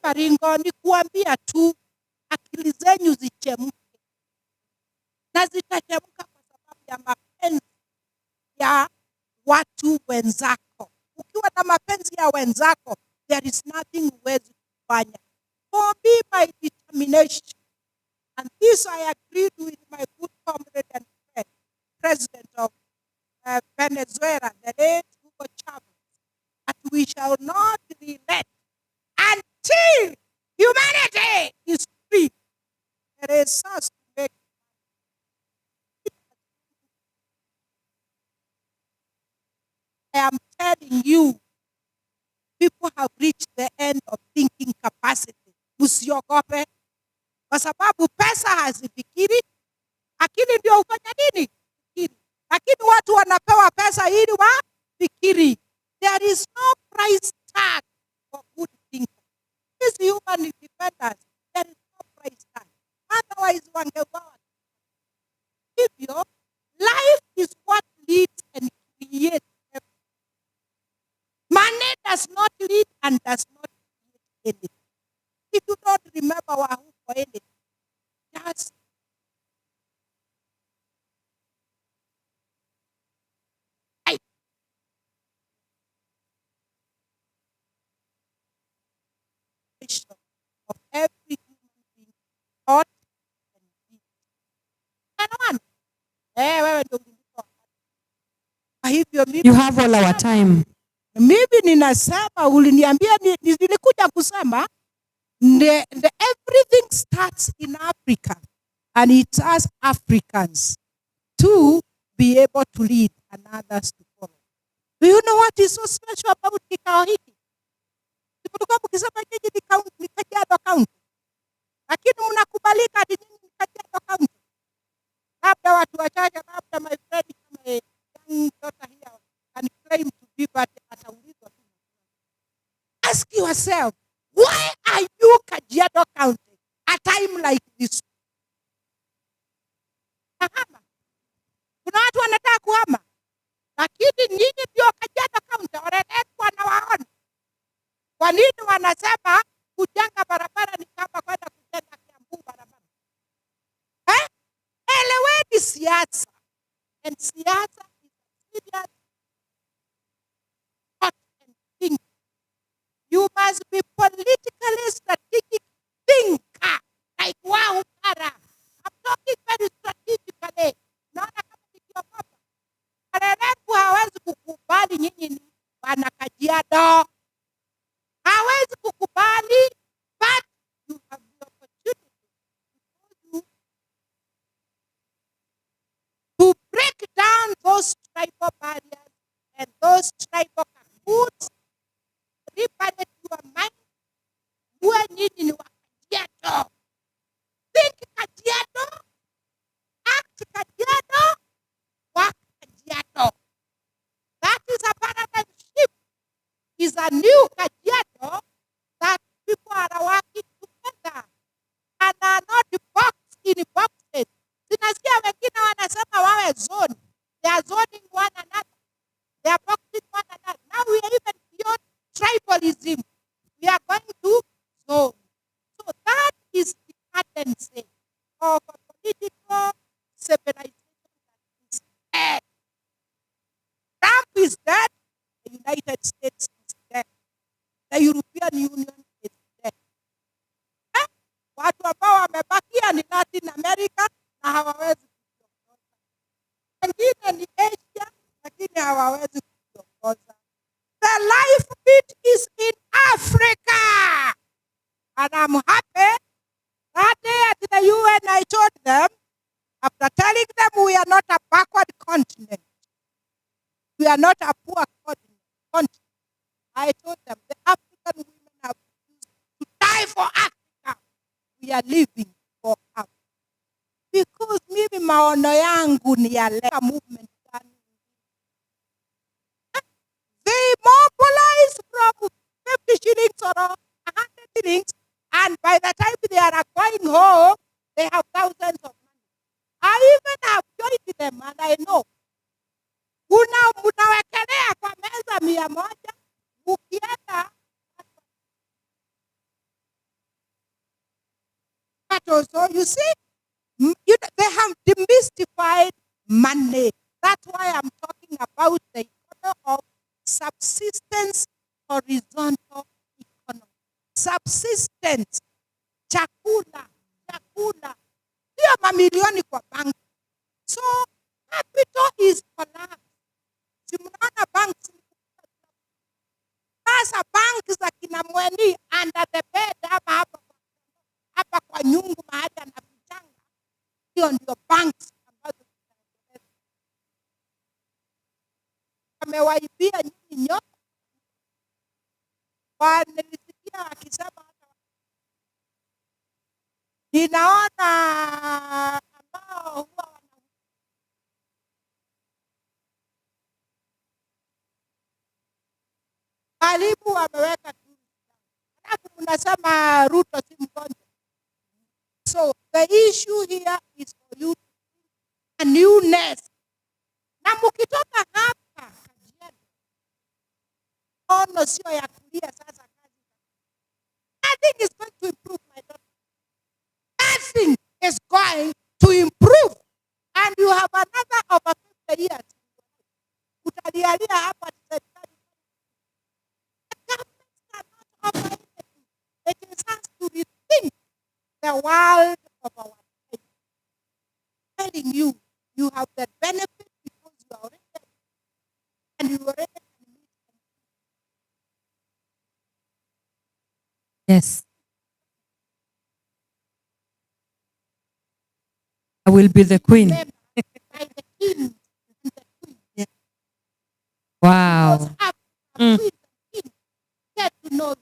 Maringo ni kuambia tu akili zenyu zichemke. Na zitachemka kwa sababu ya mapenzi ya watu wenzako. Ukiwa na mapenzi ya wenzako, there is nothing huwezi kufanya. For me, my determination, and this I agreed with my good comrade and friend, President of Venezuela, the late Hugo Chavez, that we shall not relent until humanity is free. There is such to make. I am telling you, people have reached the end of thinking capacity. Usiogope. Kwa sababu pesa hazifikiri, akili ndio ufanya nini? Fikiri. Lakini watu wanapewa pesa ili wafikiri. There is no price tag for good thinking. This human independence, there is no price tag. Otherwise, wangeuawa. Hivyo, life is what leads and creates. Money does not lead and does not create anything. If you don't remember Wahoo for anything, just of every human being Wewe ndio ulinipa. Kwa hivyo You have all our time. mimi ninasema uliniambia nilikuja kusema everything starts in Africa and it's us Africans to be able to lead and others to follow. Do you know what is so special about kikao hiki? Tulikuwa mkisema nyinyi ni Kajiado County. Lakini mnakubalika hadi nyinyi ni Kajiado County. Labda watu wachache, labda my friend kama young daughter here can claim to be, but ataulizwa tu. Ask yourself, why are you Kajiado County at time like this? Nahama. Kuna watu wanataka kuhama. Lakini nyinyi ndio Kajiado County, wanawaona. Kwa nini wanasema kujenga barabara ni kama kwenda kujenga Kiambu barabara? Eleweni siasa. And siasa is a serious thought and thinking. You must be politically strategic thinker. Like wow, Kara. I'm talking very strategically. Naona kama nikiogopa. Warerevu hawezi kukubali nyinyi ni wana Kajiado. Hawezi kukubali, but you have the opportunity to break down those tribal barriers and those tribal cahoons, rebalance your mind. Muwe nyinyi ni wa Kajiado. Think Kajiado, act Kajiado, work Kajiado. That is a paradigm shift. Is a new Kajiado that people are working together and are not boxed in boxes. Sinasikia wengine wanasema wawe zone. They are zoning one another. They are boxing one another. Now we are even beyond tribalism. We are going to zone. So that is the tendency of a political civilization that is dead. Trump is dead. The United States is dead. The European Union is dead. Watu ambao wamebakia ni Latin America na hawawezi kujiongoza. Wengine ni Asia lakini hawawezi kujiongoza. The life bit is in Africa. And I'm happy that day at the UN I told them, after telling them we are not a backward continent, we are not a poor continent. I told them the African women have refused to die for Africa. We are living for Africa. Because mimi maono yangu ni ya leka movement. They mobilize from 50 shillings or 100 shillings, and by the time they are going home, they have thousands of money. I even have joined them, and I know. Munawekelea kwa meza 100, mukienda. But also, you see, they have demystified money. That's why I'm talking about the economy of subsistence horizontal economy. Subsistence, chakula, sio mamilioni kwa bank. So capital is collapsed. Si mnaona banks. Sasa bank za kina Mweni under the bed hapa kwa nyungu mahali anafichanga. Hiyo ndio banks ambazo wamewaibia nyinyi nyote. Nilisikia akisema ninaona ambao huwa walimu wameweka tu. Alafu mnasema Ruto si mgonjwa. So the issue here is for you a newness. Na mkitoka hapa Kajiado, ono sio ya kulia sasa kazi. Nothing is going to improve, my daughter. Nothing is going to improve. And you have another over 50 years. Utalialia hapa serikali. The government cannot offer anything. It is us to rethink the world of our time. I'm telling you, You have that benefit because you are already there. And you already can meet. Yes. I will be the queen. By the king. Yeah. Wow. Because Africa, queen, king, get to know you.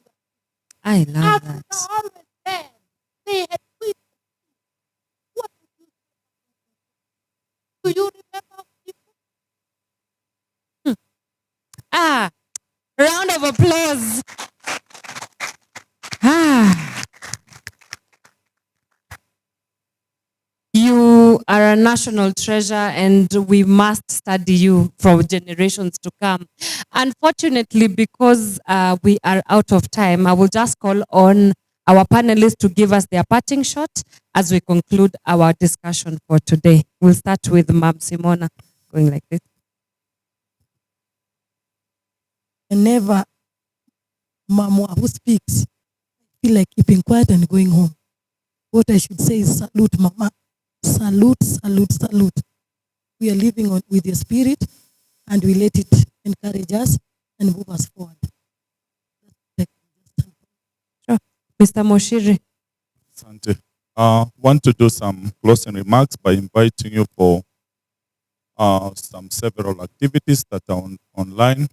I love Africa that. always there. They had queen. What do you remember? Ah, round of applause. Ah. You are a national treasure and we must study you for generations to come. Unfortunately, because we are out of time, I will just call on our panelists to give us their parting shot as we conclude our discussion for today. We'll start with Ma'am Simona, going like this. Whenever Mama who speaks, I feel like keeping quiet and going home. What I should say is salute, Mama. Salute, salute, salute. We are living on with your spirit and we let it encourage us and move us forward. Sure. Mr. Munyiri. Asante. Want to do some closing remarks by inviting you for some several activities that are online.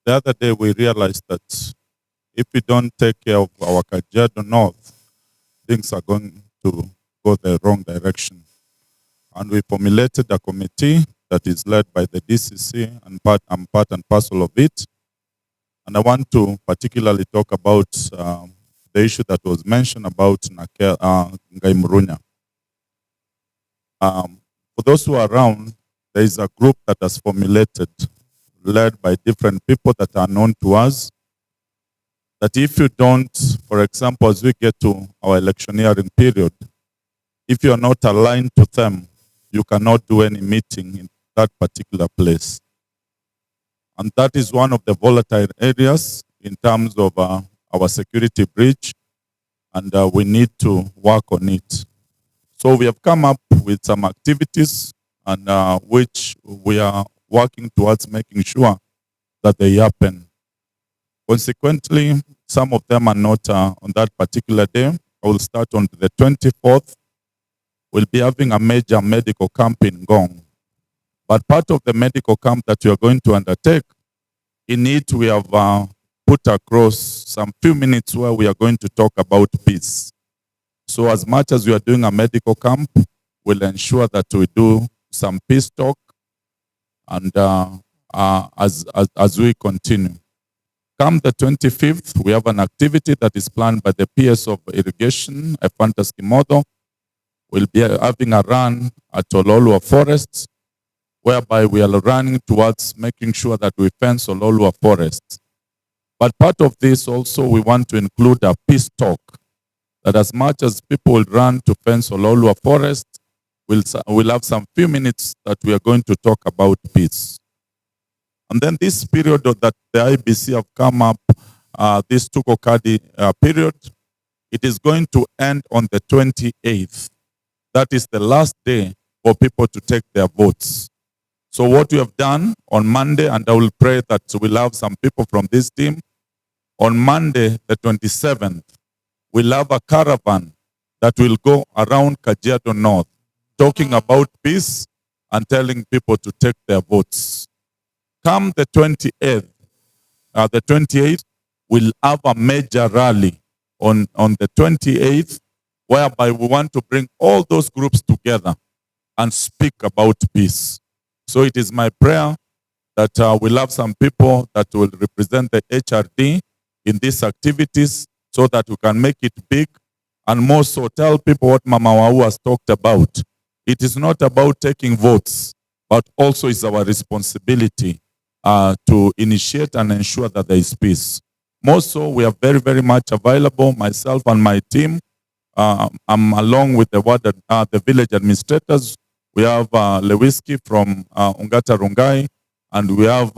The other day we realized that if we don't take care of our Kajiado North, things are going to go the wrong direction. And we formulated a committee that is led by the DCC and I'm part and parcel of it. And I want to particularly talk about the issue that was mentioned about Ngai Murunya. For those who are around, there is a group that has formulated, led by different people that are known to us, that if you don't, for example, as we get to our electioneering period, if you are not aligned to them, you cannot do any meeting in that particular place. And that is one of the volatile areas in terms of our security breach, and we need to work on it. So we have come up with some activities and which we are working towards making sure that they happen. Consequently, some of them are not on that particular day. I will start on the 24th. We'll be having a major medical camp in Gong. But part of the medical camp that you are going to undertake, in it we have put across some few minutes where we are going to talk about peace. So as much as we are doing a medical camp, we'll ensure that we do some peace talk and as we continue. Come the 25th, we have an activity that is planned by the PS of Irrigation, Efantas Kimodo. We'll be having a run at Ololua Forests, whereby we are running towards making sure that we fence Ololua Forests. But part of this also, we want to include a peace talk, that as much as people will run to fence Ololua Forest, we'll have some few minutes that we are going to talk about peace. And then this period that the IBC have come up, this Tukokadi period, it is going to end on the 28th. That is the last day for people to take their votes. So what we have done on Monday, and I will pray that we'll have some people from this team, on Monday, the 27th, we'll have a caravan that will go around Kajiado North, talking about peace and telling people to take their votes. Come the 28th, we'll have a major rally on the 28th, whereby we want to bring all those groups together and speak about peace. So it is my prayer that we'll have some people that will represent the HRD in these activities so that we can make it big and more so tell people what Mama Wau has talked about. It is not about taking votes, but also is our responsibility to initiate and ensure that there is peace. More so, we are very, very much available, myself and my team. I'm along with the village administrators. We have Lewiski from Ungata Rungai, and we have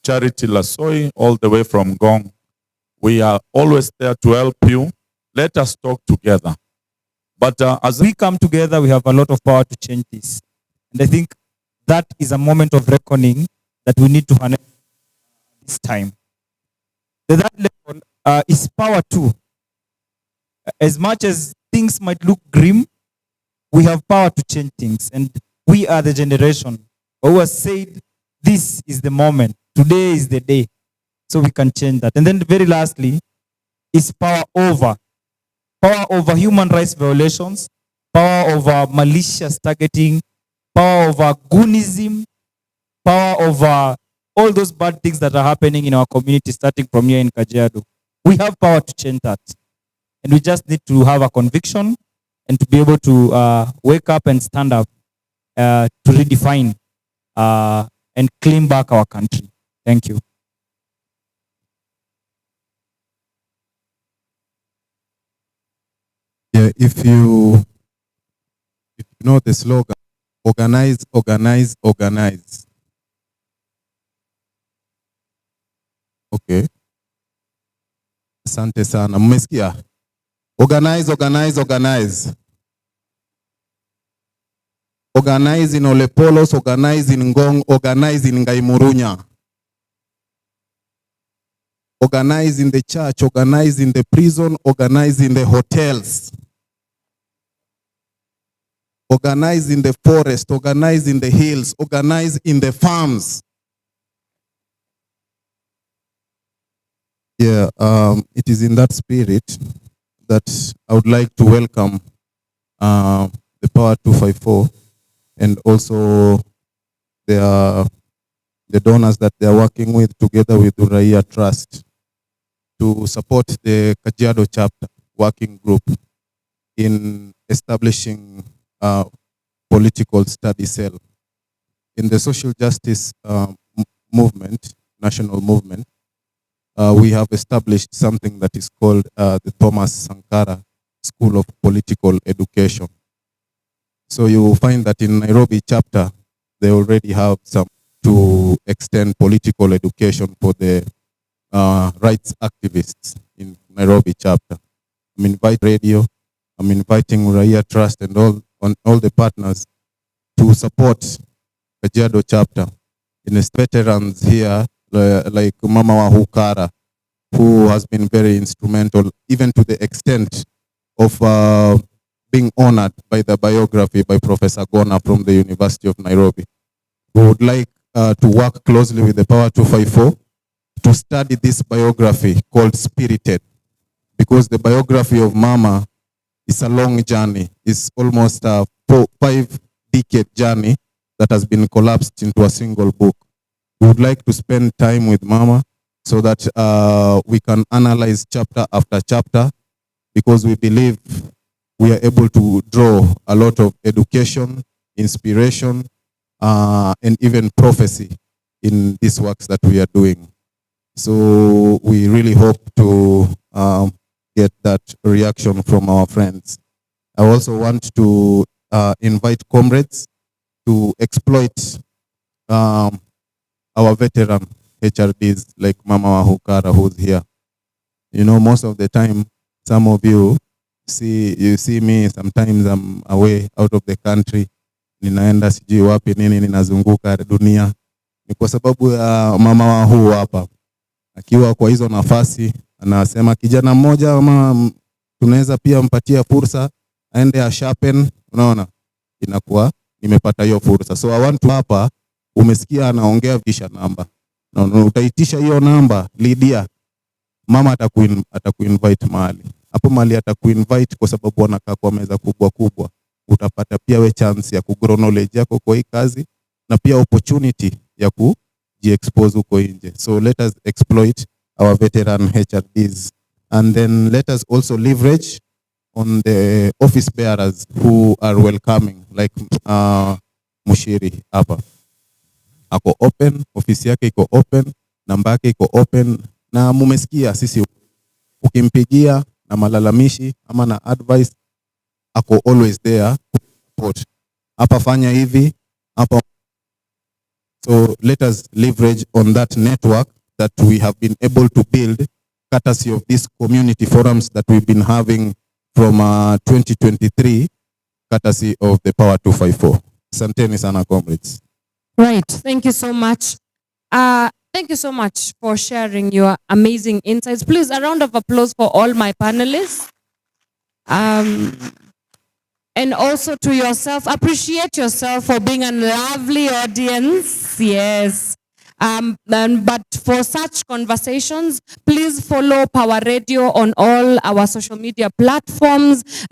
Charity Lasoi all the way from Gong. We are always there to help you. Let us talk together. But as we come together, we have a lot of power to change this. And I think that is a moment of reckoning that we need to harness this time. The third level is power too. As much as things might look grim, we have power to change things. And we are the generation who has said, this is the moment. Today is the day. So we can change that. And then very lastly is power over human rights violations, power over malicious targeting, power over goonism, power over all those bad things that are happening in our community, starting from here in Kajiado. We have power to change that. And we just need to have a conviction and to be able to wake up and stand up to redefine and claim back our country. Thank you. Yeah, if you know the slogan, organize, organize, organize. Okay. Asante sana. Mmesikia? Organize, organize, organize. Organize in Olepolos, organize in Ngong, organize in Ngaimurunya. Organize in the church, organize in the prison, organize in the hotels. Organize in the forest, organize in the hills, organize in the farms. Yeah, it is in that spirit that I would like to welcome the Power 254 and also the donors that they are working with together with the Uraia Trust to support the Kajiado chapter working group in establishing a political study cell. In the social justice movement, national movement, we have established something that is called the Thomas Sankara School of Political Education. So you will find that in Nairobi chapter, they already have some to extend political education for the rights activists in Nairobi chapter. I'm inviting radio, I'm inviting Uraia Trust and all the partners to support Kajiado chapter. In the veterans here, like Mama Wahukara, who has been very instrumental, even to the extent of being honored by the biography by Professor Gona from the University of Nairobi. We would like to work closely with the Power 254 to study this biography called Spirited, because the biography of Mama is a long journey. It's almost a 5-decade journey that has been collapsed into a single book. We would like to spend time with Mama so that we can analyze chapter after chapter, because we believe we are able to draw a lot of education, inspiration, and even prophecy in these works that we are doing. So we really hope to get that reaction from our friends. I also want to invite comrades to exploit our veteran HRDs like Mama Wahukara, who's here. You know, most of the time, some of you see me, sometimes I'm away out of the country, ninaenda sijui wapi nini, ninazunguka dunia. Ni kwa sababu ya mama wa huu hapa. Akiwa kwa hizo nafasi, anasema kijana mmoja ama tunaweza pia mpatia fursa aende a sharpen, unaona? Inakuwa nimepata hiyo fursa. So I want to hapa, umesikia anaongea visha namba. Na utaitisha hiyo namba, Lydia, mama atakuinvite mahali. Hapo mahali atakuinvite kwa sababu wanakaa kwa meza kubwa kubwa. Utapata pia we chance ya kugrow knowledge yako kwa hii kazi na pia opportunity ya kujiexpose huko nje. So let us exploit our veteran HRDs, and then let us also leverage on the office bearers who are welcoming, like Munyiri hapa. Ako open, ofisi yake iko open, namba yake iko open, na mumesikia sisi ukimpigia na malalamishi ama na advice, ako always there support. Hapa fanya hivi, hapa. So let us leverage on that network that we have been able to build courtesy of these community forums that we've been having from from 2023 courtesy of the Power 254. Asanteni sana comrades. Right. Thank you so much. Thank you so much for sharing your amazing insights. Please, a round of applause for all my panelists. And also to yourself, appreciate yourself for being a lovely audience. Yes. But for such conversations, please follow Power Radio on all our social media platforms.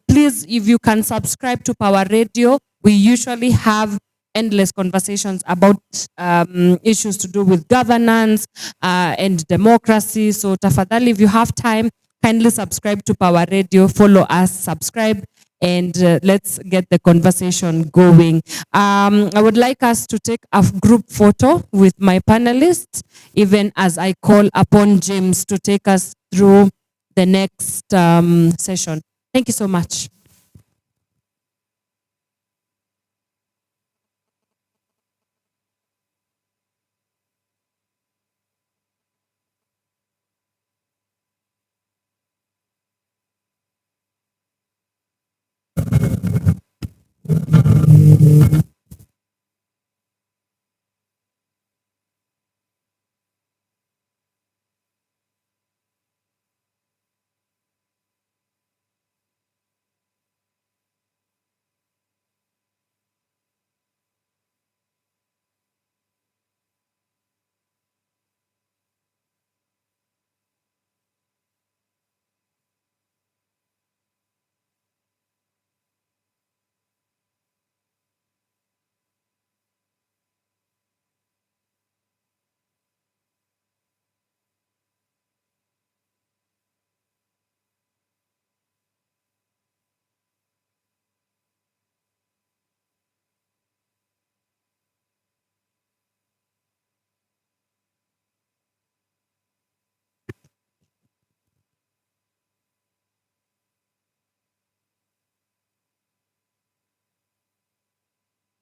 Please, if you can subscribe to Power Radio, we usually have endless conversations about issues to do with governance and democracy. So tafadhali, if you have time, kindly subscribe to Power Radio, follow us, subscribe, and let's get the conversation going. I would like us to take a group photo with my panelists, even as I call upon James to take us through the next session. Thank you so much.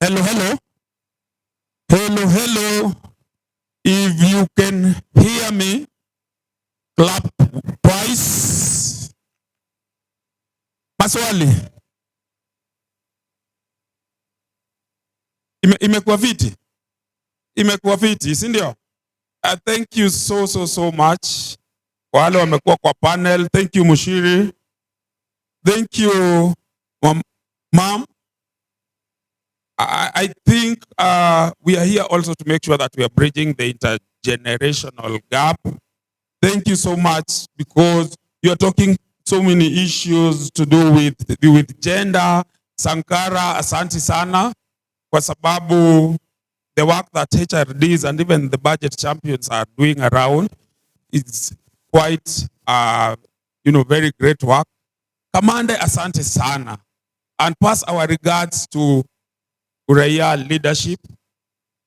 Hello, hello. Hello, hello. If you can hear me, clap twice. Maswali. Imekuwa viti? Imekuwa viti, si ndio? Thank you so much. Wale wamekuwa kwa panel. Thank you Munyiri. Thank you ma'am. I think we are here also to make sure that we are bridging the intergenerational gap. Thank you so much because you are talking so many issues to do with gender. Sankara, asante sana kwa sababu the work that HRDs and even the budget champions are doing around is quite very great work. Kamande, asante sana, and pass our regards to Uraia leadership,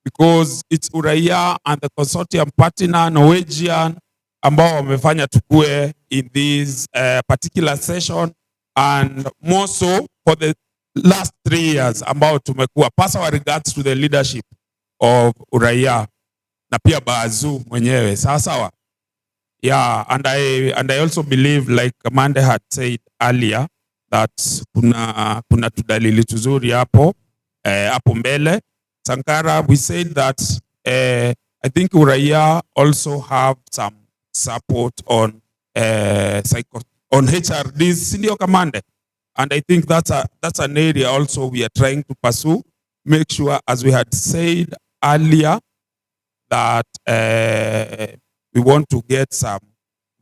because it's Uraia and the consortium partner Norwegian ambao wamefanya tukue in this particular session, and more so for the last 3 years ambao tumekuwa. Pass our regards to the leadership of Uraia na pia Bazu mwenyewe. Sawa. Yeah, and I also believe, like Amanda had said earlier, that kuna tudalili tuzuri hapo mbele. Sankara, we said that I think Uraia also have some support on HRDs, sindio Kamande? And I think that's an area also we are trying to pursue. Make sure, as we had said earlier, that we want to get some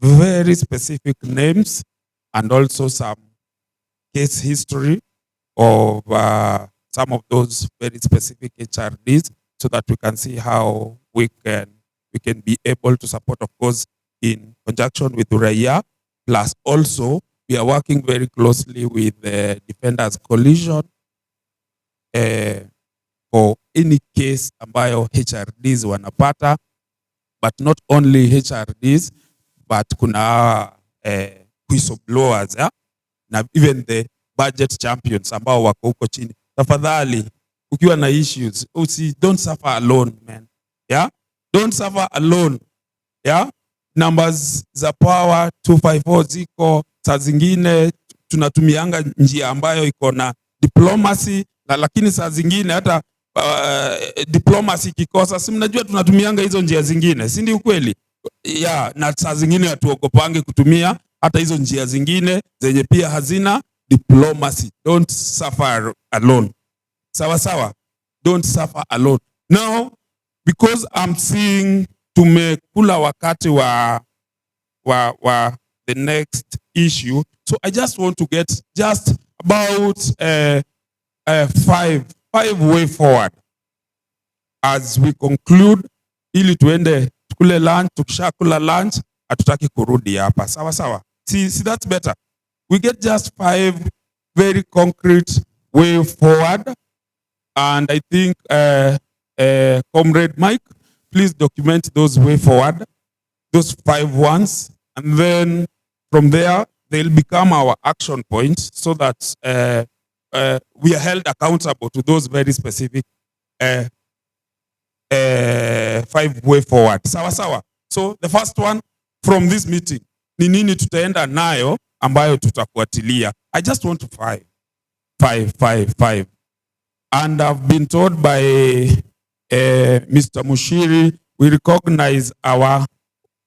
very specific names and also some case history of some of those very specific HRDs, so that we can see how we can be able to support, of course, in conjunction with Uraia. Plus also, we are working very closely with the Defenders Coalition for any case ambayo HRDs wanapata, but not only HRDs, but kuna whistleblowers, na even the budget champions ambao wako huko chini. Tafadhali, ukiwa na issues, don't suffer alone, man. Yeah? Don't suffer alone. Yeah? Numbers za Power 254 ziko, saa zingine tunatumianga njia ambayo iko na diplomacy lakini saa zingine hata diplomacy ikikosa, si mnajua tunatumianga hizo njia zingine, si ndio ukweli? Na saa zingine hatuogopange kutumia hata hizo njia zingine zenye pia hazina diplomacy. Don't suffer alone. Sawa sawa, don't suffer alone. Now, because I'm seeing tumekula wakati wa the next issue, so I just want to get just about five way forward as we conclude, ili tuende tukule lunch. Tukishakula lunch hatutaki kurudi hapa, sawa sawa. See, that's better. We get just 5 very concrete way forward, and I think Comrade Mike, please document those way forward, those 5 ones, and then from there they'll become our action points, so that we are held accountable to those very specific 5 way forward. Sawa sawa. So the first one from this meeting, ni nini tutaenda nayo ambayo tutafuatilia? I just want to 5. And I've been told by Mr. Munyiri, we recognize our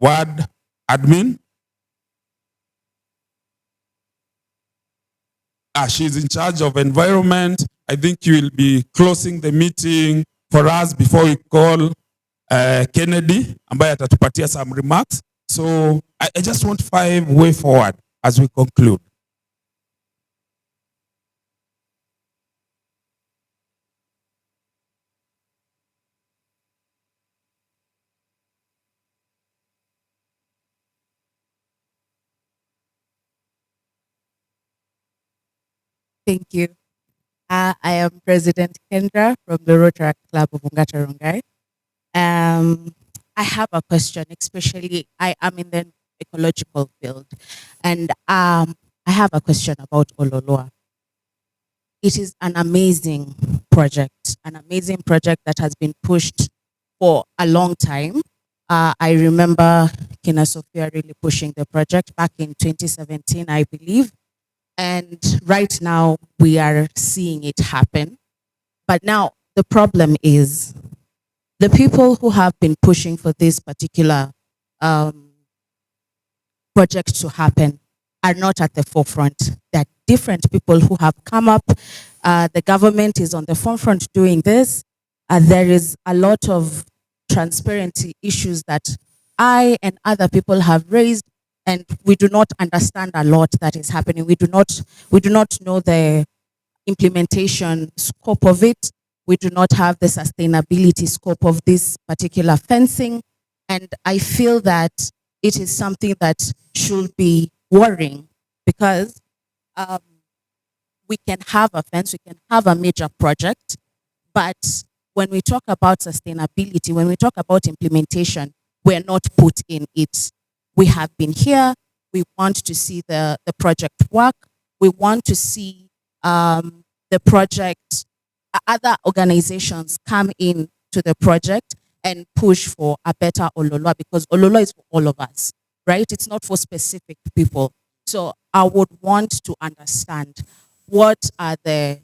ward admin. She's in charge of environment. I think you will be closing the meeting for us before we call Kennedy, ambaye atatupatia some remarks. So I just want 5 way forward as we conclude. Thank you. I am President Kendra from the Rotary Club of Ongata Rongai. I have a question, especially I am in the ecological field, and I have a question about Ololoa. It is an amazing project that has been pushed for a long time. I remember Kina Sophia really pushing the project back in 2017, I believe. And right now we are seeing it happen. But now the problem is the people who have been pushing for this particular project to happen are not at the forefront. There are different people who have come up. The government is on the forefront doing this. There is a lot of transparency issues that I and other people have raised, and we do not understand a lot that is happening. We do not know the implementation scope of it. We do not have the sustainability scope of this particular fencing. And I feel that it is something that should be worrying, because we can have a fence, we can have a major project, but when we talk about sustainability, when we talk about implementation, we're not put in it. We have been here. We want to see the project work. We want to see the project, other organizations come in to the project and push for a better Ololoa, because Ololoa is for all of us, right? It's not for specific people. So I would want to understand what are the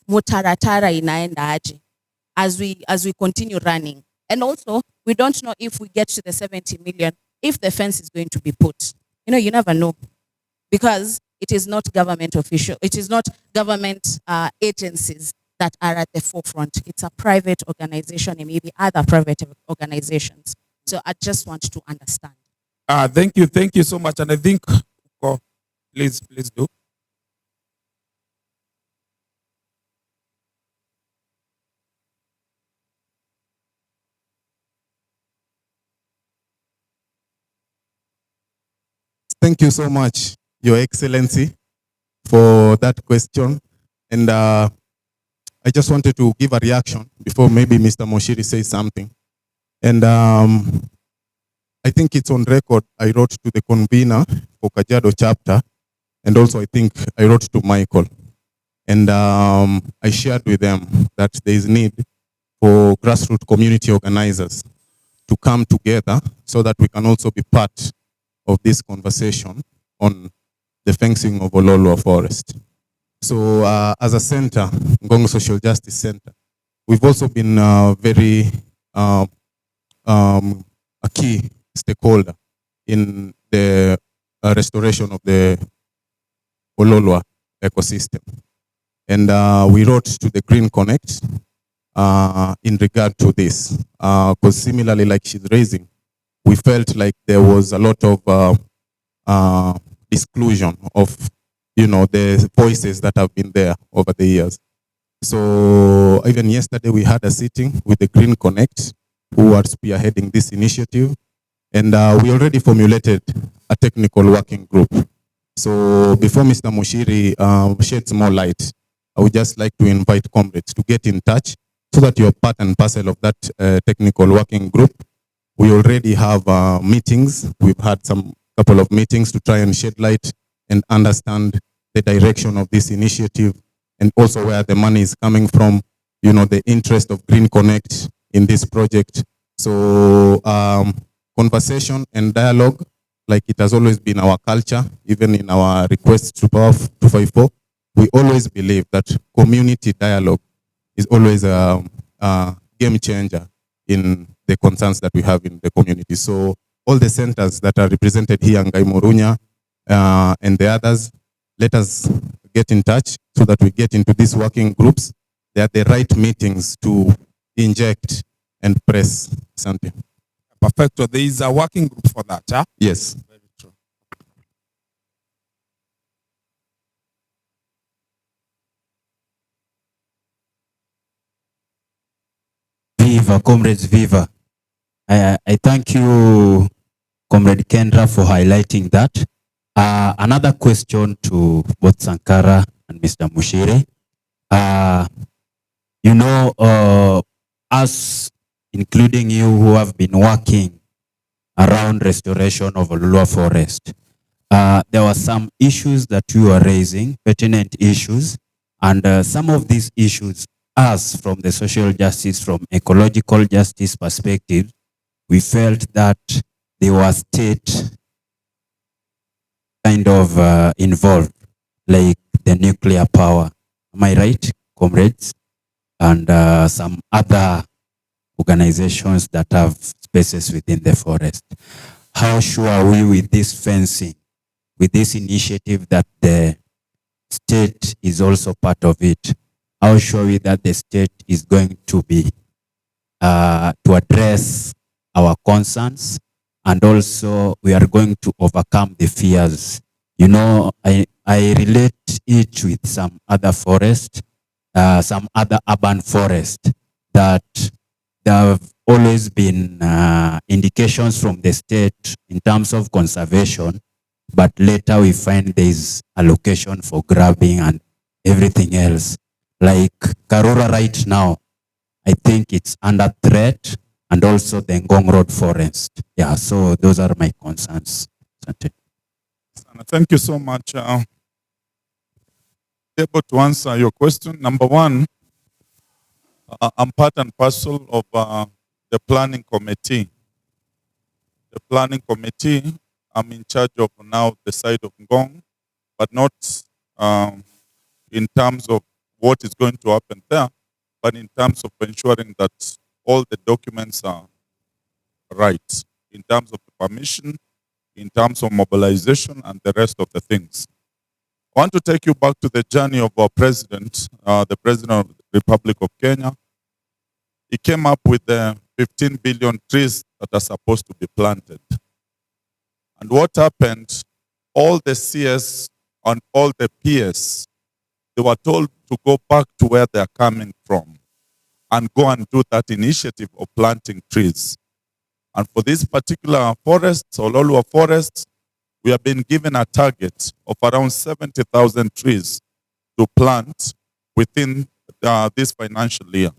mutaratara inaenda aje as we continue running. And also, we don't know if we get to the 70 million, if the fence is going to be put. You know, you never know, because it is not government official, it is not government agencies that are at the forefront. It's a private organization and maybe other private organizations. So I just want to understand. Thank you so much. And I think, please do. Thank you so much, Your Excellency, for that question. And I just wanted to give a reaction before maybe Mr. Munyiri says something. And I think it's on record. I wrote to the convener for Kajiado chapter, and also I think I wrote to Michael. And I shared with them that there is need for grassroots community organizers to come together so that we can also be part of this conversation on the fencing of Ololua Forest. So as a center, Ngong Social Justice Center, we've also been very a key stakeholder in the restoration of the Ololua ecosystem. And we wrote to the Green Connect in regard to this, because similarly like she's raising, we felt like there was a lot of exclusion of, you know, the voices that have been there over the years. So even yesterday we had a sitting with the Green Connect, who are spearheading this initiative, and we already formulated a technical working group. So before Mr. Munyiri sheds more light, I would just like to invite comrades to get in touch so that you're part and parcel of that technical working group. We already have meetings. We've had some couple of meetings to try and shed light and understand the direction of this initiative, and also where the money is coming from, you know, the interest of Green Connect in this project. So conversation and dialogue, like it has always been our culture, even in our requests to Power 254, we always believe that community dialogue is always a game changer in the concerns that we have in the community. So all the centers that are represented here, Ngai Murunya and the others, let us get in touch so that we get into these working groups. They are the right meetings to inject and press something. Perfecto. There is a working group for that, huh? Yes. Very true. Viva, comrades, viva. I thank you, Comrade Kendra, for highlighting that. Another question to both Sankara and Mr. Munyiri. You know, us, including you who have been working around restoration of Ololua Forest, there were some issues that you were raising, pertinent issues, and some of these issues, us from the social justice, from ecological justice perspective, we felt that they were state kind of involved, like the nuclear power. Am I right, comrades? And some other organizations that have spaces within the forest. How sure are we with this fencing, with this initiative that the state is also part of it? How sure are we that the state is going to be to address our concerns, and also we are going to overcome the fears? You know, I relate it with some other forest, some other urban forest, that there have always been indications from the state in terms of conservation, but later we find there's allocation for grabbing and everything else. Like Karura right now, I think it's under threat, and also the Ngong Road Forest. Yeah, so those are my concerns. Thank you so much. Able to answer your question. Number one, I'm part and parcel of the planning committee. The planning committee, I'm in charge of now the side of Ngong, but not in terms of what is going to happen there, but in terms of ensuring that all the documents are right, in terms of the permission, in terms of mobilization, and the rest of the things. I want to take you back to the journey of our president, the president of the Republic of Kenya. He came up with the 15 billion trees that are supposed to be planted. And what happened, all the CS and all the PS, they were told to go back to where they're coming from and go and do that initiative of planting trees. And for this particular forest, Ololua Forest, we have been given a target of around 70,000 trees to plant within this financial year.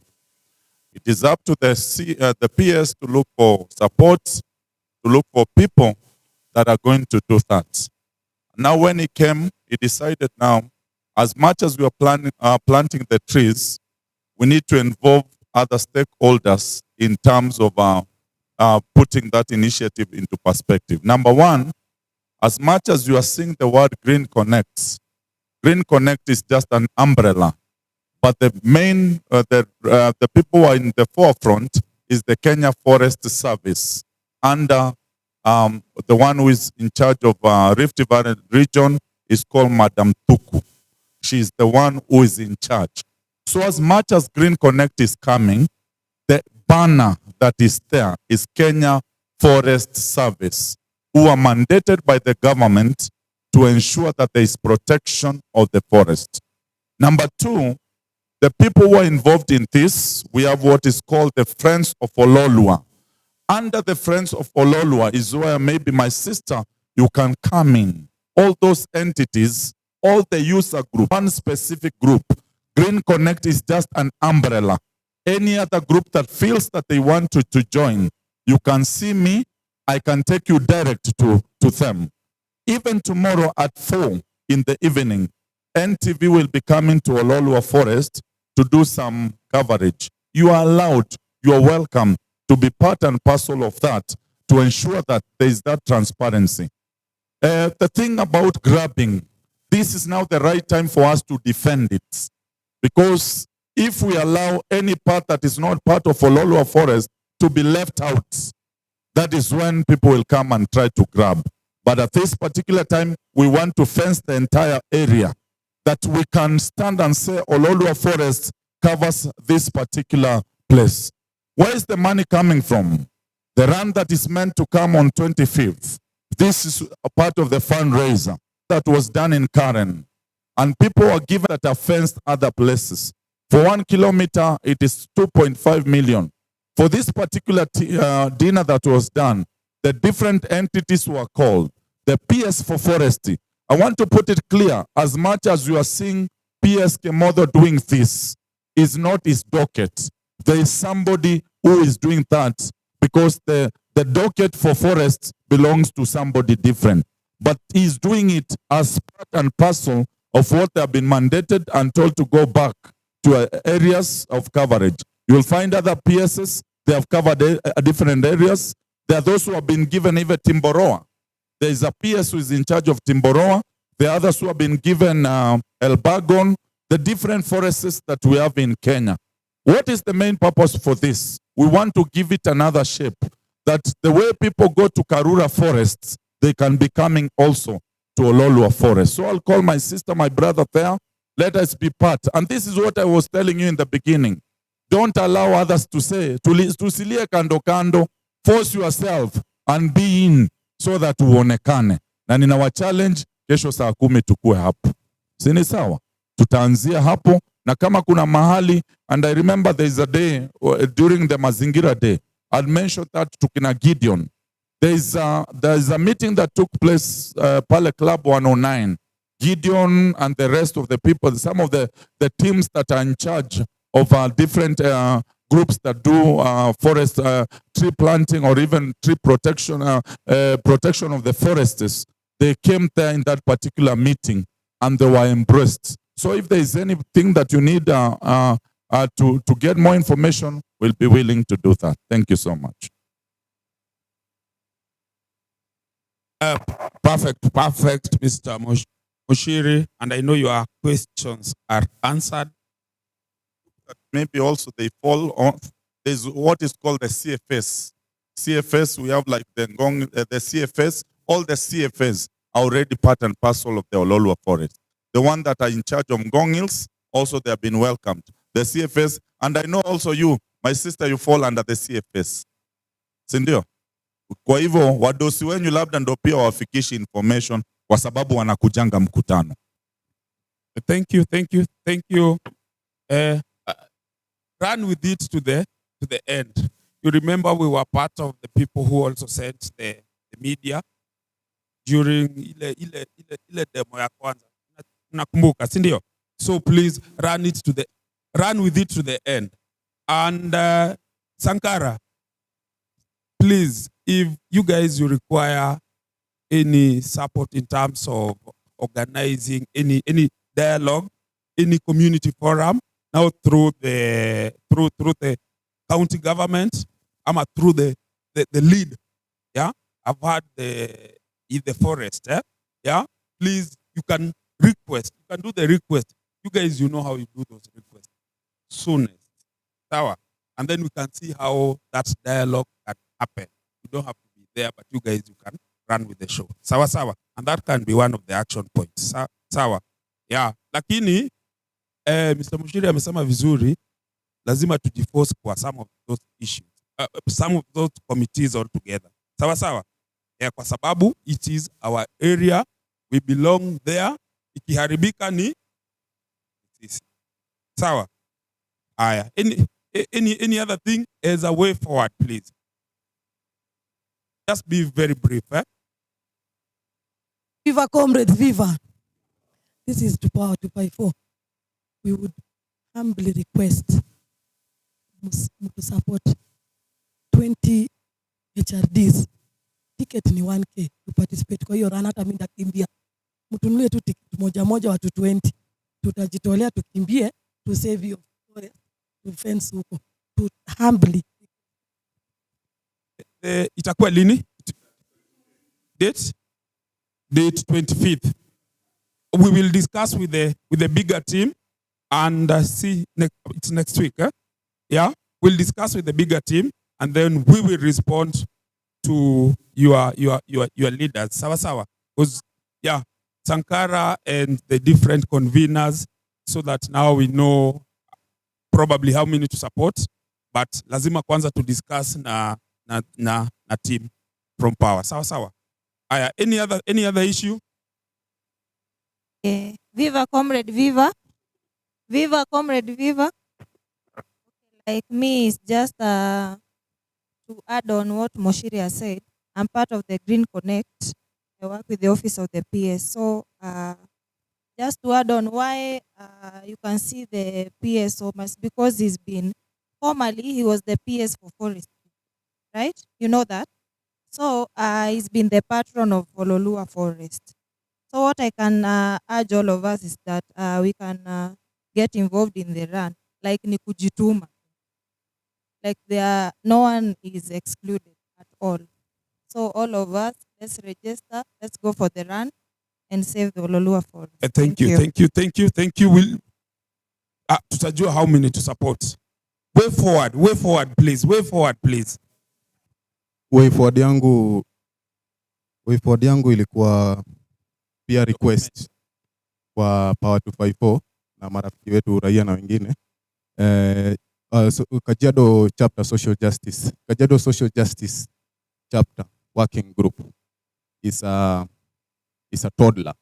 It is up to the PS to look for support, to look for people that are going to do that. Now when he came, he decided now, as much as we are planting the trees, we need to involve other stakeholders in terms of putting that initiative into perspective. Number one, As much as you are seeing the word Green Connects, Green Connect is just an umbrella. But the main, the people who are in the forefront is the Kenya Forest Service under the one who is in charge of Rift Valley region is called Madam Tuku. She's the one who is in charge. So as much as Green Connect is coming, the banner that is there is Kenya Forest Service, who are mandated by the government to ensure that there is protection of the forest. Number two, the people who are involved in this, we have what is called the Friends of Ololua. Under the Friends of Ololua is where maybe my sister, you can come in. All those entities, all the user group, one specific group. Green Connect is just an umbrella. Any other group that feels that they want to join, you can see me, I can take you direct to them. Even tomorrow at 4 in the evening, NTV will be coming to Ololua Forest to do some coverage. You are allowed, you are welcome to be part and parcel of that to ensure that there is that transparency. The thing about grabbing, this is now the right time for us to defend it. Because if we allow any part that is not part of Ololua Forest to be left out, that is when people will come and try to grab. But at this particular time, we want to fence the entire area, that we can stand and say Ololua Forest covers this particular place. Where is the money coming from? The run that is meant to come on 25th. This is a part of the fundraiser that was done in Karen. And people are given that are fenced other places. For 1 kilometer, it is 2.5 million. For this particular dinner that was done, the different entities were called. The PS for Forestry. I want to put it clear, as much as you are seeing PS Kemodo doing this, is not his docket. There is somebody who is doing that because the docket for forests belongs to somebody different. But he's doing it as part and parcel of what they have been mandated and told to go back to areas of coverage. You'll find other PSs, they have covered different areas. There are those who have been given even Timboroa. There is a PS who is in charge of Timboroa. The others who have been given Elbagon, the different forests that we have in Kenya. What is the main purpose for this? We want to give it another shape, that the way people go to Karura forests, they can be coming also to Ololua Forest. So I'll call my sister, my brother there. Let us be part. And this is what I was telling you in the beginning. Don't allow others to say, tusilie kando kando, force yourself and be in so that uonekane. Na ninawa challenge, kesho saa 10 tukue hapo. Sini sawa? Tutaanzia hapo. Na kama kuna mahali, and I remember there is a day during the Mazingira Day, I'd mentioned that to Kina Gideon. There is a meeting that took place Pale Club 109. Gideon and the rest of the people, some of the teams that are in charge of different groups that do forest tree planting or even tree protection, protection of the forests, they came there in that particular meeting and they were embraced. So if there is anything that you need to get more information, we'll be willing to do that. Thank you so much. Perfect, Mr. Munyiri, and I know your questions are answered. Maybe also they fall on, there's what is called the CFS. CFS, we have like the CFS, all the CFS are already part and parcel of the Ololua Forest. The one that are in charge of Ngong Hills, also they have been welcomed. The CFS, and I know also you, my sister, you fall under the CFS. Sindio? Kwa hivyo, wadosi wenyu labda ndo pia wafikishi information kwa sababu wanakujanga mkutano. Thank you. Run with it to the end. You remember we were part of the people who also sent the media during ile demo ya kwanza. Nakumbuka, si ndio? So please run with it to the end. And Sankara, please, if you guys you require any support in terms of organizing any dialogue, any community forum, now through the county government, through the lead. Yeah, I've had the in the forest. Yeah, please, you can request. You can do the request. You guys, you know how you do those requests. Soonest. Sawa. And then we can see how that dialogue can happen. You don't have to be there, but you guys, you can run with the show. Sawa sawa. And that can be one of the action points. Sawa. Yeah. Lakini, Mr. Munyiri amesema vizuri, lazima tujiforce kwa some of those issues. Some of those committees all together. Sawa sawa. Yeah, kwa sababu it is our area, we belong there. Ikiharibika ni sisi. Sawa. Aya. Any other thing as a way forward, please? Just be very brief. Viva comrades, viva. This is to Power 254. We would humbly request to support 20 HRDs. Ticket ni 1K to participate. Kwa hiyo run hata mimi ndakimbia. Mtunulie tu ticket moja moja watu 20. Tutajitolea tukimbie to save your forest, to fence huko. To humbly. Itakuwa lini? Date 25th. We will discuss with the bigger team and see it's next week. Yeah, we'll discuss with the bigger team and then we will respond to your leaders. Sawa sawa. Because yeah, Sankara and the different conveners, so that now we know probably how many to support, but lazima kwanza to discuss na team from Power. Sawa sawa. Any other issue? Viva comrade, viva. Viva comrade, viva. Like me, it's just to add on what Munyiri has said. I'm part of the Green Connect. I work with the office of the PS. So just to add on why you can see the PS so much, because formerly he was the PS for forestry, right? You know that? So he's been the patron of Ololua Forest. So what I can urge all of us is that we can get involved in the run, like ni kujituma. Like no one is excluded at all. So all of us, let's register, let's go for the run and save the Ololua Forest. Thank you. We'll tutajua how many to support. Way forward, please. Way forward yangu ilikuwa pia request kwa Power 254 na marafiki wetu raia na wengine. Kajiado chapter social justice. Kajiado social justice chapter working group is a toddler.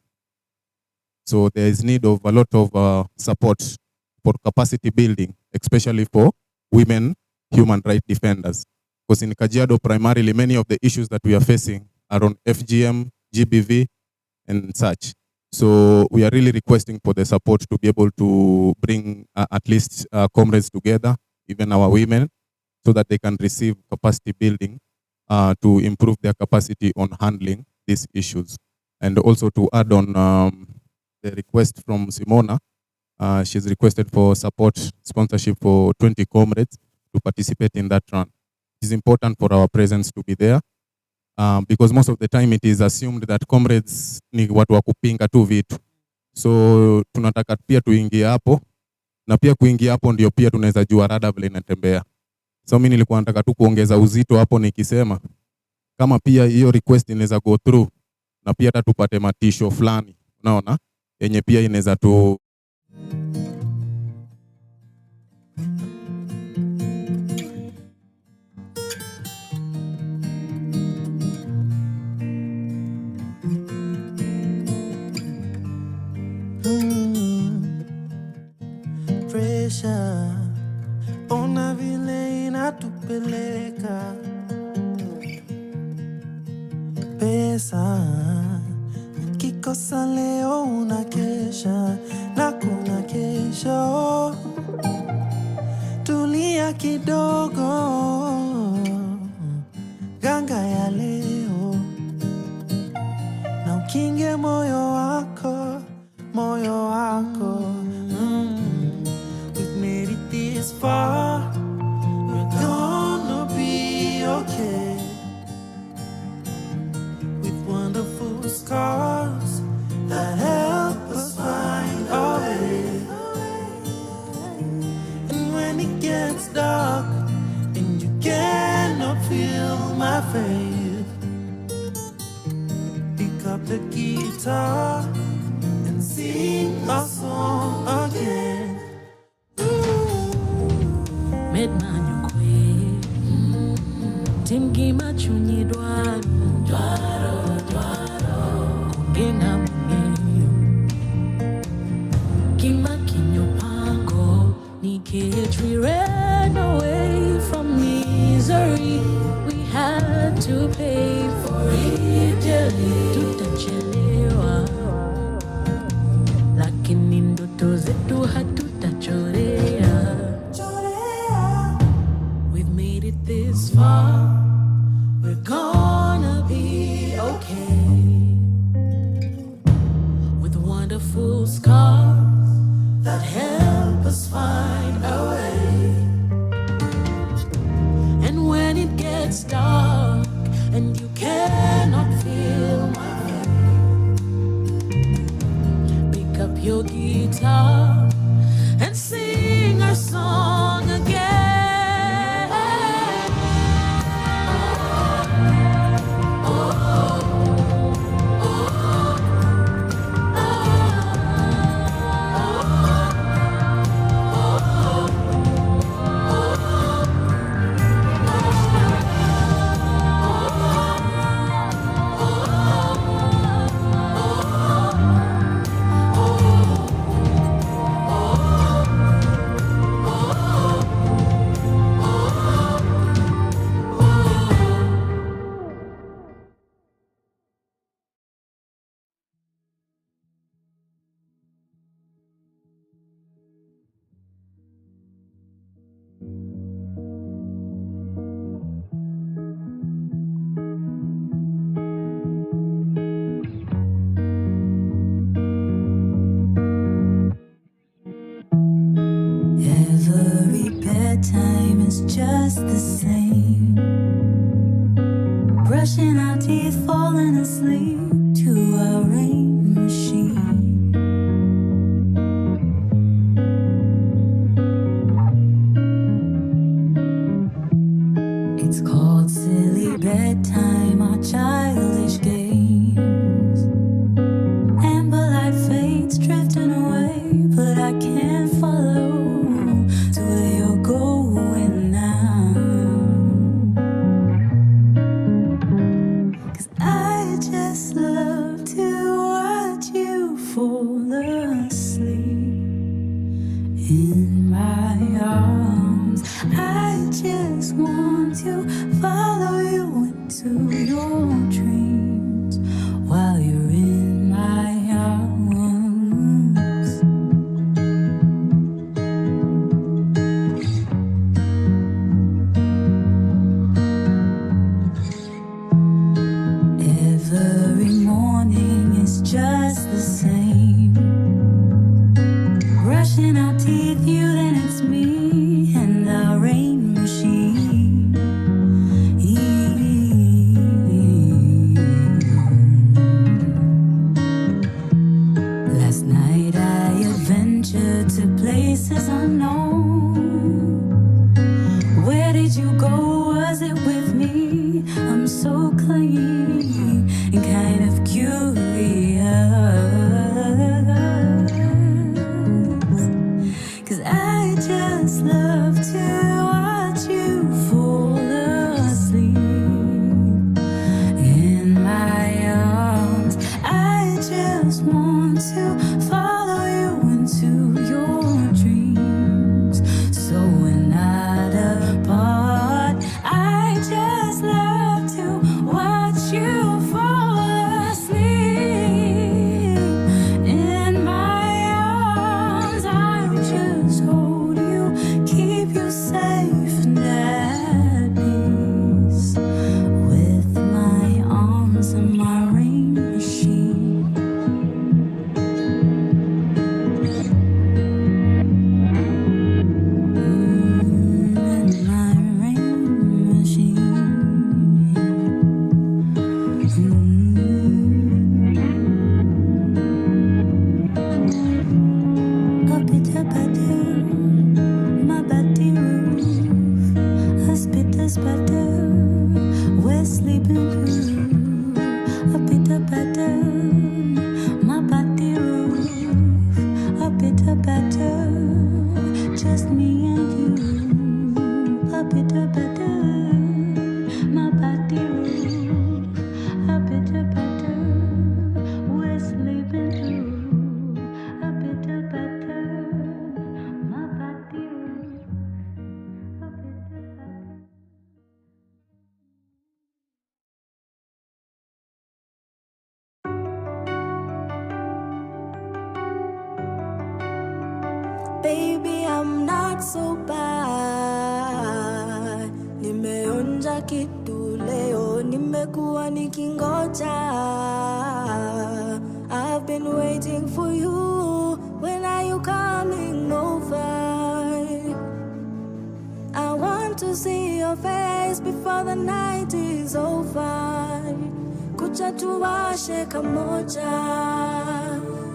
So there is need of a lot of support for capacity building, especially for women human rights defenders. Because in Kajiado, primarily, many of the issues that we are facing are on FGM, GBV, and such. So we are really requesting for the support to be able to bring at least comrades together, even our women, so that they can receive capacity building to improve their capacity on handling these issues. And also to add on the request from Simona, she's requested for support sponsorship for 20 comrades to participate in that run. It is important for our presence to be there because most of the time it is assumed that comrades ni watu wa kupinga tu vitu. So tunataka pia tuingie hapo, na pia kuingia hapo ndio pia tunaweza jua rada vile inatembea. So mimi nilikuwa nataka tu kuongeza uzito hapo nikisema kama pia hiyo request inaweza go through na pia hata tupate matisho fulani, unaona, yenye pia inaweza tu pressure, ona vile inatupeleka pesa, kikosa leo unakesha na kuna kesho. Tulia kidogo, ganga ya leo, na ukinge moyo wako, moyo wako. We've made it this far, we're gonna be okay. With wonderful scars that help us find our way. And when it gets dark and you cannot feel my faith, pick up the guitar and sing a song again. Medmanyo kwe Timgi machunyi dwaro Kugena mungeyo Kima kinyo pango Nikech we ran away from misery. We had to pay for it dearly. Tutachelewa Lakini ndoto zetu hatutachorea. We've made it this far, we're gonna be okay. With wonderful scars that help us find our way. And when it gets dark and you cannot feel my way, pick up your guitar and sing our song again. Every bedtime is just the same. Brushing our teeth, falling asleep to our rain machine. It's called silly bedtime, our childish games. Amber light fades, drifting away, but I can't follow to where you're going now. 'Cause I just love to watch you fall asleep in my arms. I just want to follow you into your dreams while you're in my arms. Every morning is just the same. Brushing our teeth, you then it's me and our rain machine. Last night I adventured to places unknown. Where did you go? Was it with me? I'm so clingy and kind of curious. 'Cause I just love to watch you fall asleep in my arms. I just want to follow you into your dreams, so we're not apart. I just love to watch you a bit better. My body roof, a bit better. Just me and you, a bit better. My body roof, a bit better. We're sleeping through, a bit better. My body roof, a bit better. Baby, I'm not so bad. Nimeonja kitu leo, nimekuwa nikingoja. I've been waiting for you. When are you coming over? I want to see your face before the night is over. Kucha tuwashe kamoja,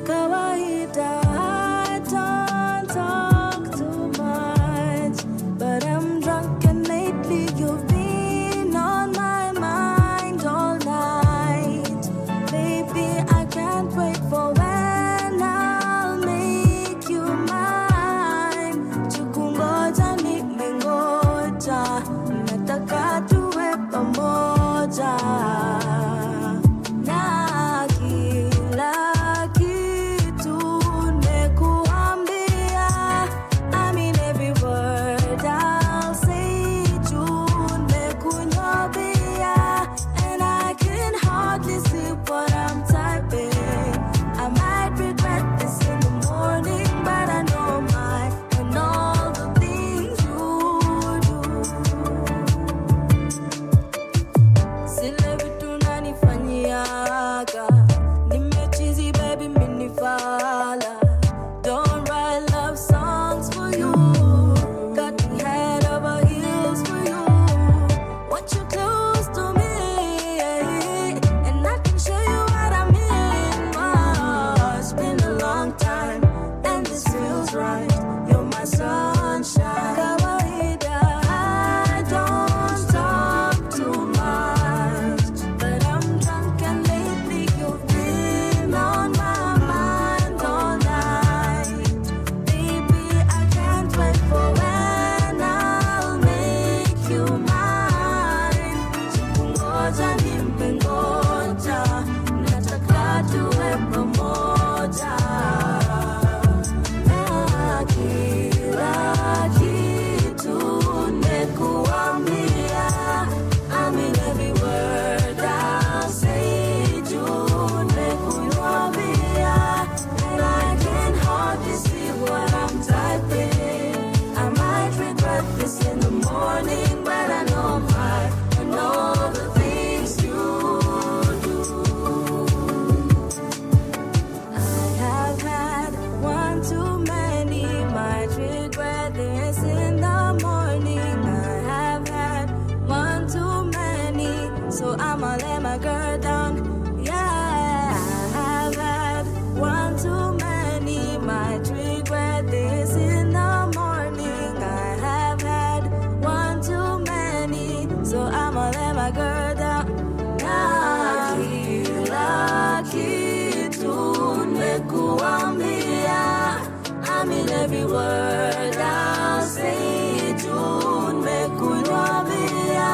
kawaida. I don't talk too much, but I'm drunk and lately you've been on my mind all night. Baby, I can't wait for when I'll make you mine. Chukungoja nimengoja, nataka tuwe pamoja. Na kila kitu nekuambia, I mean every word I'll say juu nekunyobia. And I can hardly see what I'm typing. I might regret this in the morning, but I know my and all the things you do. Zile vitu nanifanyiaga, nimechizi baby minifala. Don't write love songs for you, got me head over heels for you. Want you close to me, and I can show you what I mean. Oh, it's been a long time, and this feels right. You're my sunshine. Kawaida, I don't talk too much, but I'm drunk and lately you've been on my mind all night. Baby, I can't wait for when I'll make you mine. Ngoja nimpe ngoja, nataka tuwe pamoja. Na kila kitu nekuambia, I mean every word I'll say juu nekuambia. And I can hardly see what I'm typing. I might regret this in the morning, but I know I know the things you do. I have had one too many, might regret this in the morning. I have had one too many, so I'ma let my guard down. Yeah, I have had one too many, might regret this in the morning. I have had one too many, so I'ma let my guard down. Na kila kitu nekuambia, I mean every word I'll say juu nekuambia.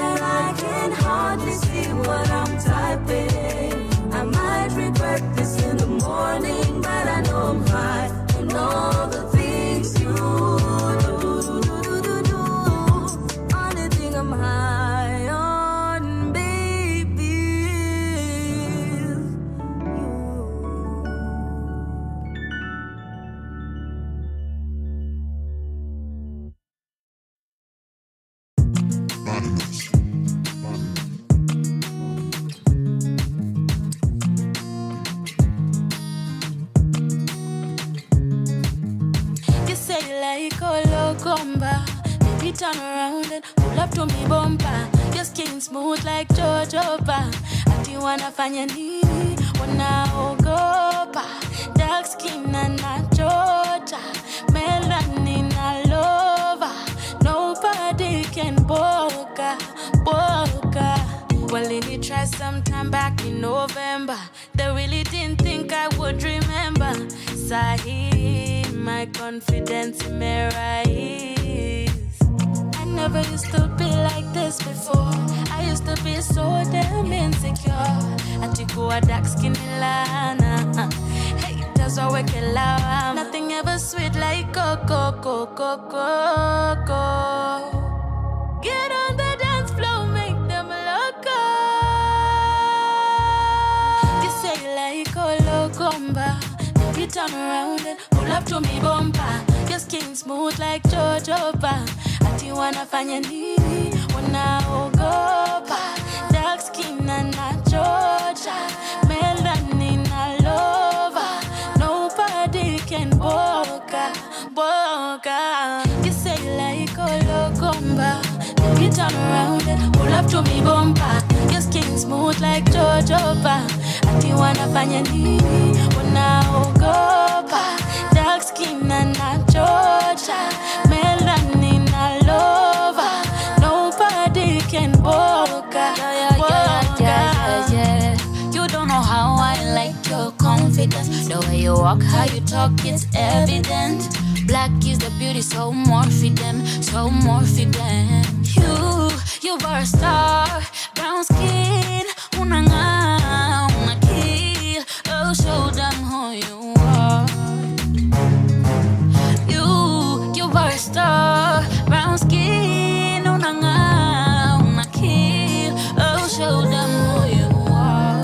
And I can hardly see what I'm typing. I might regret this in the morning, but I know my and all the things you do. Only thing I'm high on, baby, is You say you like Ologomba, baby turn around and pull up to me bumper. Your skin smooth like jojoba. Ati wanafanya nini? Wanaogopa. Dark skin and nachota, melanin all over. Nobody can boka, boka. Well, guys sometime back in November. They really didn't think I would remember. Sahi, my confidence may rise. I never used to be like this before. I used to be so damn insecure. Atikuwa dark skin lana. Haters are working loud. Nothing ever sweet like coco, coco, coco. Get on the dance floor, make them loco. You say you like Ologomba. Baby, turn around and pull up to me bumper. Your skin smooth like jojoba. Ati wanafanya nini? Wanaogopa. Dark skin and not Georgia. Melanin all over. Nobody can boca, boca. You say you like Ologomba. Baby, turn around and pull up to me bumper. Your skin smooth like jojoba. Ati wanafanya nini? Wanaogopa. Dark skin and not Georgia. Melanin all over. Nobody can boca, boca. You don't know how I like your confidence. The way you walk, how you talk, it's evident. Black is the beauty, so more for them, so more for them. You are a star, brown skin, unanga, una kill. Oh, show them who you are. You are a star, brown skin, unanga, una kill. Oh, show them who you are.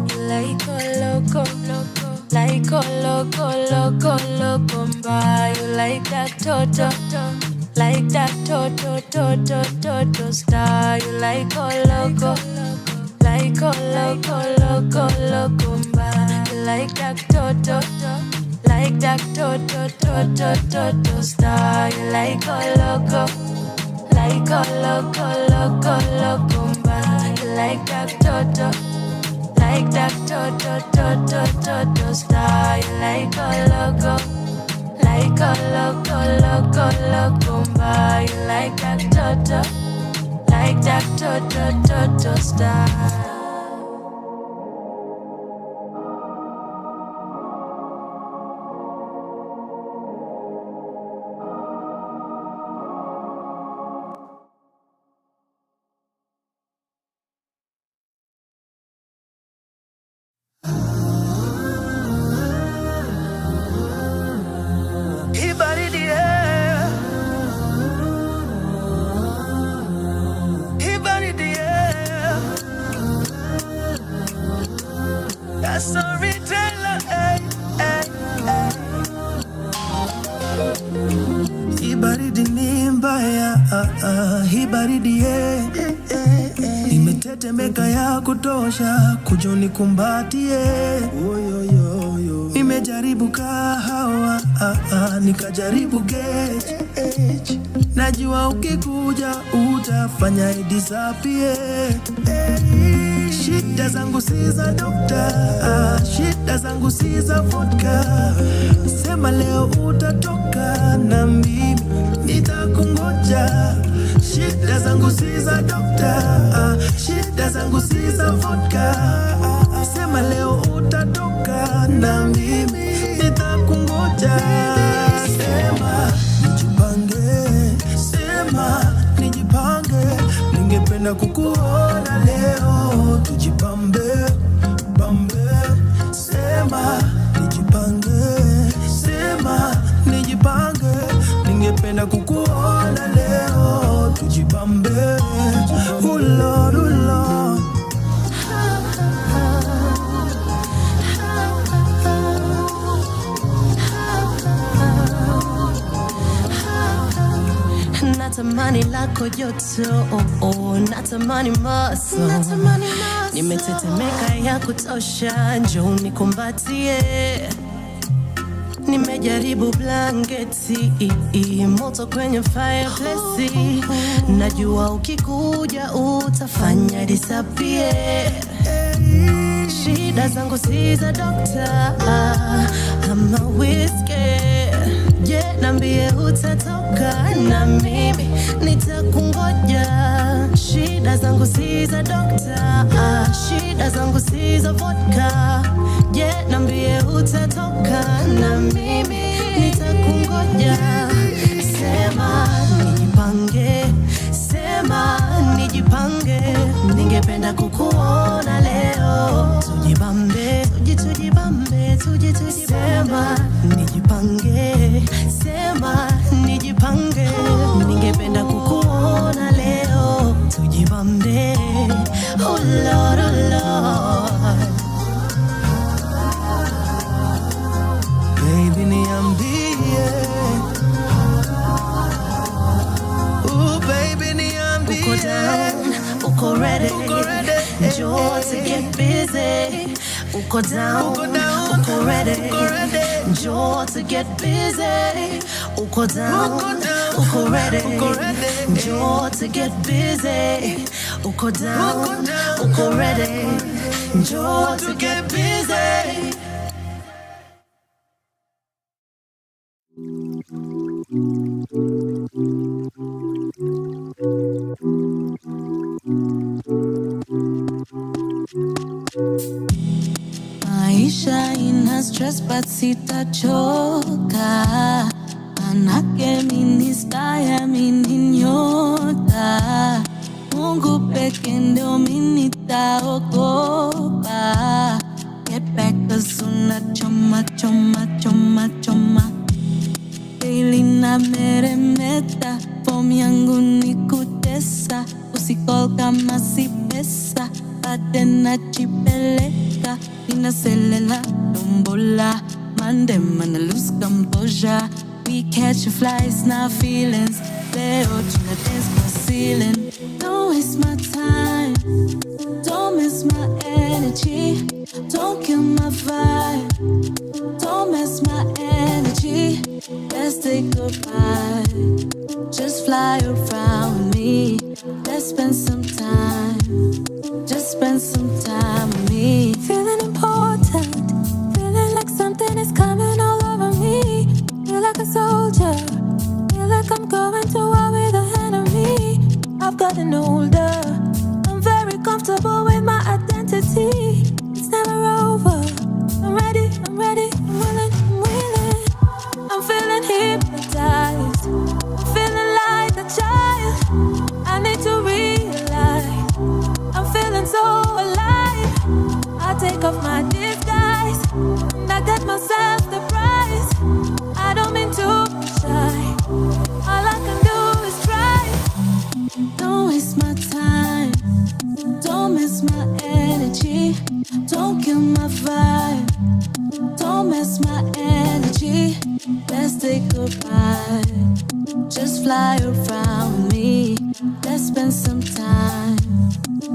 You like a loco, loco, like a loco, loco, loco, mba. You like that toto, like that toto, toto, toto star. You like a loco, like a loco, loco, loco, mba. You like that toto, like that toto, toto, toto star. You like a loco, like a loco, loco, loco, mba. You like that toto, like that toto, toto, toto star. You like a loco, like a loco, loco, loco, mba. You like that toto, like that toto, toto star. Storyteller, hey, hey, hey. Hii baridi ni mbaya, hii baridi imetetemeka ya kutosha, kuja unikumbatie. Nimejaribu kahawa, nikajaribu gauge. Najua ukikuja utafanya disappear. Shida zangu si za dokta, shida zangu si za vodka. Sema leo utatoka na mimi nitakungoja. Shida zangu si za dokta, shida zangu si za vodka. Sema leo utatoka na mimi nitakungoja. Sema nijipange, sema nijipange. Ningependa kukuona leo, tujipambe, pambe. Sema nijipange, sema nijipange. Ningependa kukuona leo, tujipambe. Oh Lord, oh Lord. Natamani lako joto, natamani maso. Nimetetemeka ya kutosha, njoo nikumbatie. Nimejaribu blanketi, moto kwenye fireplace. Najua ukikuja utafanya disappear. Shida zangu si za doctor, I'm a whiskey. Je, nambie utatoka na mimi nitakungoja. Shida zangu is a doctor. Shida zangu si za vodka. Je, nambie utatoka na mimi nitakungoja. Sema nijipange, sema nijipange. Ningependa kukuona leo. Tujibambe, tujibambe, sema nijipange, sema nijipange. Ningependa kukuona leo. Tujibambe, oh Lord, oh Lord. Baby niambie, ooh baby niambie. Uko down, uko ready, njoo to get busy. Uko down, uko ready, njoo to get busy. Uko down, uko ready, njoo to get busy. Uko down, uko ready, njoo to get busy. Maisha ina stress but sitachoka. Manake mimi staya mimi nyota. Mungu peke ndio mimi nitaogopa. Get back cause unachoma choma choma choma. Daily na meremeta, form yangu ni kutesa. Usikol kama si pesa, bade najipeleka. Ninaselela, dombola, mandem mana lose composure. We catch flies, not feelings. Leo tuna dance for ceiling. Don't waste my time, don't miss my energy. Don't kill my vibe, don't mess my energy. Let's say goodbye, just fly around me. Let's spend some time, just spend some time with me. Feeling important, feeling like something is coming all over me. Feel like a soldier, feel like I'm going to war with the enemy. I've gotten older, I'm very comfortable with my identity. It's never over, I'm ready, I'm willing, I'm willing. I'm feeling hypnotized, I'm feeling like a child. I need to realize, I'm feeling so alive. I take off my disguise, and I get myself the prize. I don't mean to be shy, all I can do is try. Don't waste my time, don't miss my energy. Don't kill my vibe, don't mess my energy. Let's say goodbye, just fly around me. Let's spend some time,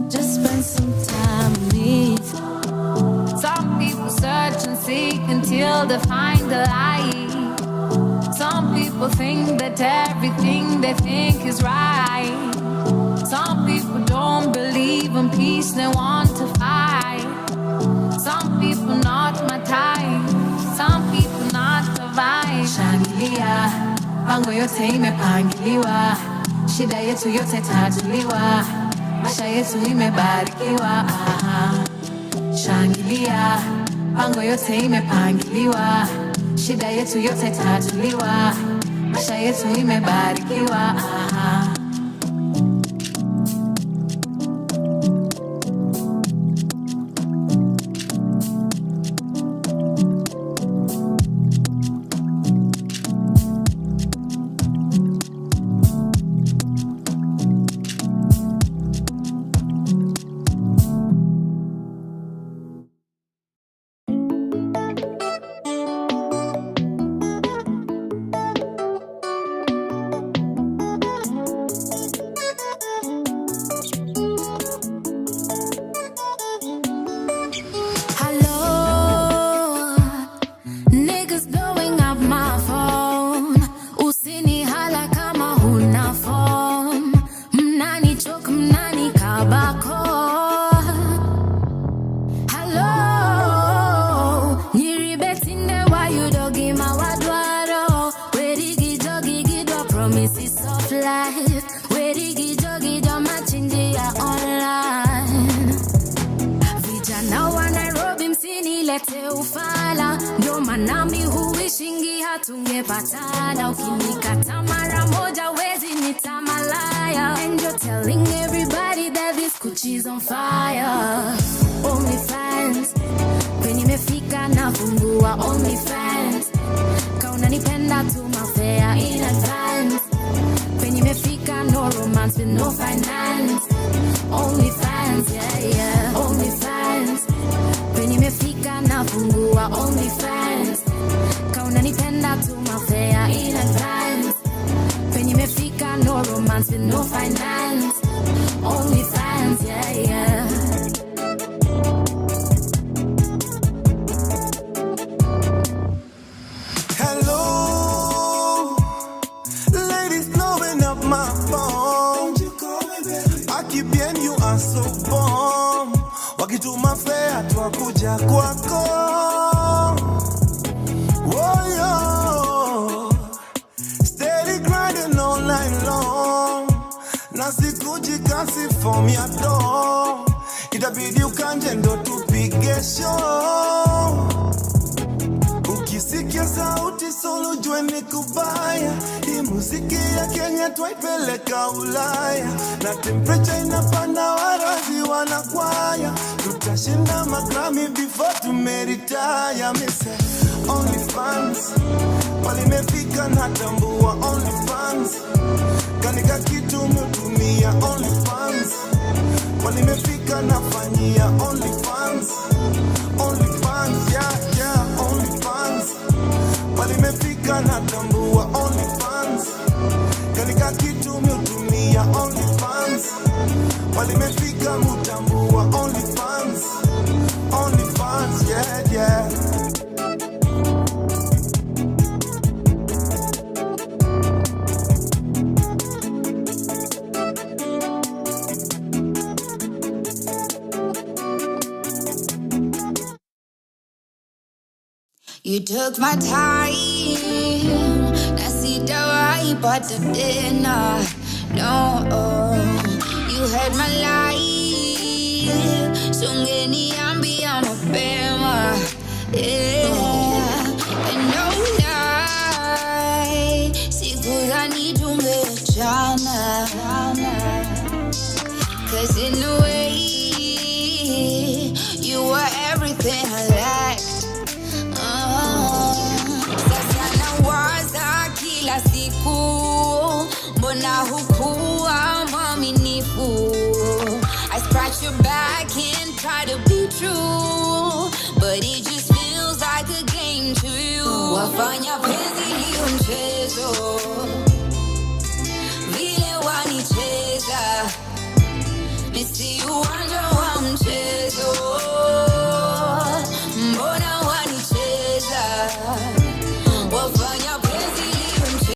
just spend some time with me. Some people search and seek until they find the light. Some people think that everything they think is right. Some people don't believe in peace, they want to fight. Some people not my type, some people not the vibe. Shangilia, pango yote imepangiliwa. Shida yetu yote tatuliwa. Maisha yetu imebarikiwa. Shangilia, pango yote imepangiliwa. Shida yetu yote tatuliwa. Maisha yetu imebarikiwa. ule ufala, ndio maana mimi huishingi hatungepatana. Ukinikata mara moja wezi nitamalaya. And you're telling everybody that this Gucci's on fire. Only fans, when nimefika nafungua only fans. Kauna nipenda tu mafea in advance. When nimefika no romance with no finance. Only fans, yeah, yeah, only fans. When nimefika nafungua only fans. Kauna nipenda tu mafea in advance. When nimefika no romance with no finance. Only fans, yeah, yeah. Hello, ladies blowing up my phone. Aki bien you are so bomb. Wakituma fea twakuja kwako. Oh yo, steady grinding all night long. Na sikuji kasi form ya door. Itabidi ukanje ndo tupige show. Ukisikia sauti solo jue ni kubaya. Hii muziki ya Kenya twaipeleka Ulaya. Na temperature inapanda warazi wanakwaya. Tutashinda magrami before tumeretire. Mise only fans, walimefika natambua only fans. Kanika kitu mutumia only fans. Walimefika nafanyia only fans. Only fans, yeah, yeah, only fans. Walimefika natambua only fans. Kanika kitu mutumia only fans. Walimefika mutambua only fans. Only fans, yeah, yeah. You took my time, nasitawahipata tena. No, you had my life, sungeniambia mapema. Yeah, and no lie, sikudhani tungeachana. 'Cause in a way, you were everything I lacked. Sasa nawaza kila siku, mbona hukuwa mwaminifu? I scratch your back and try to be true, but it just feels like a game to you. Wafanya penzi liwe mchezo, vile wanicheza. Missy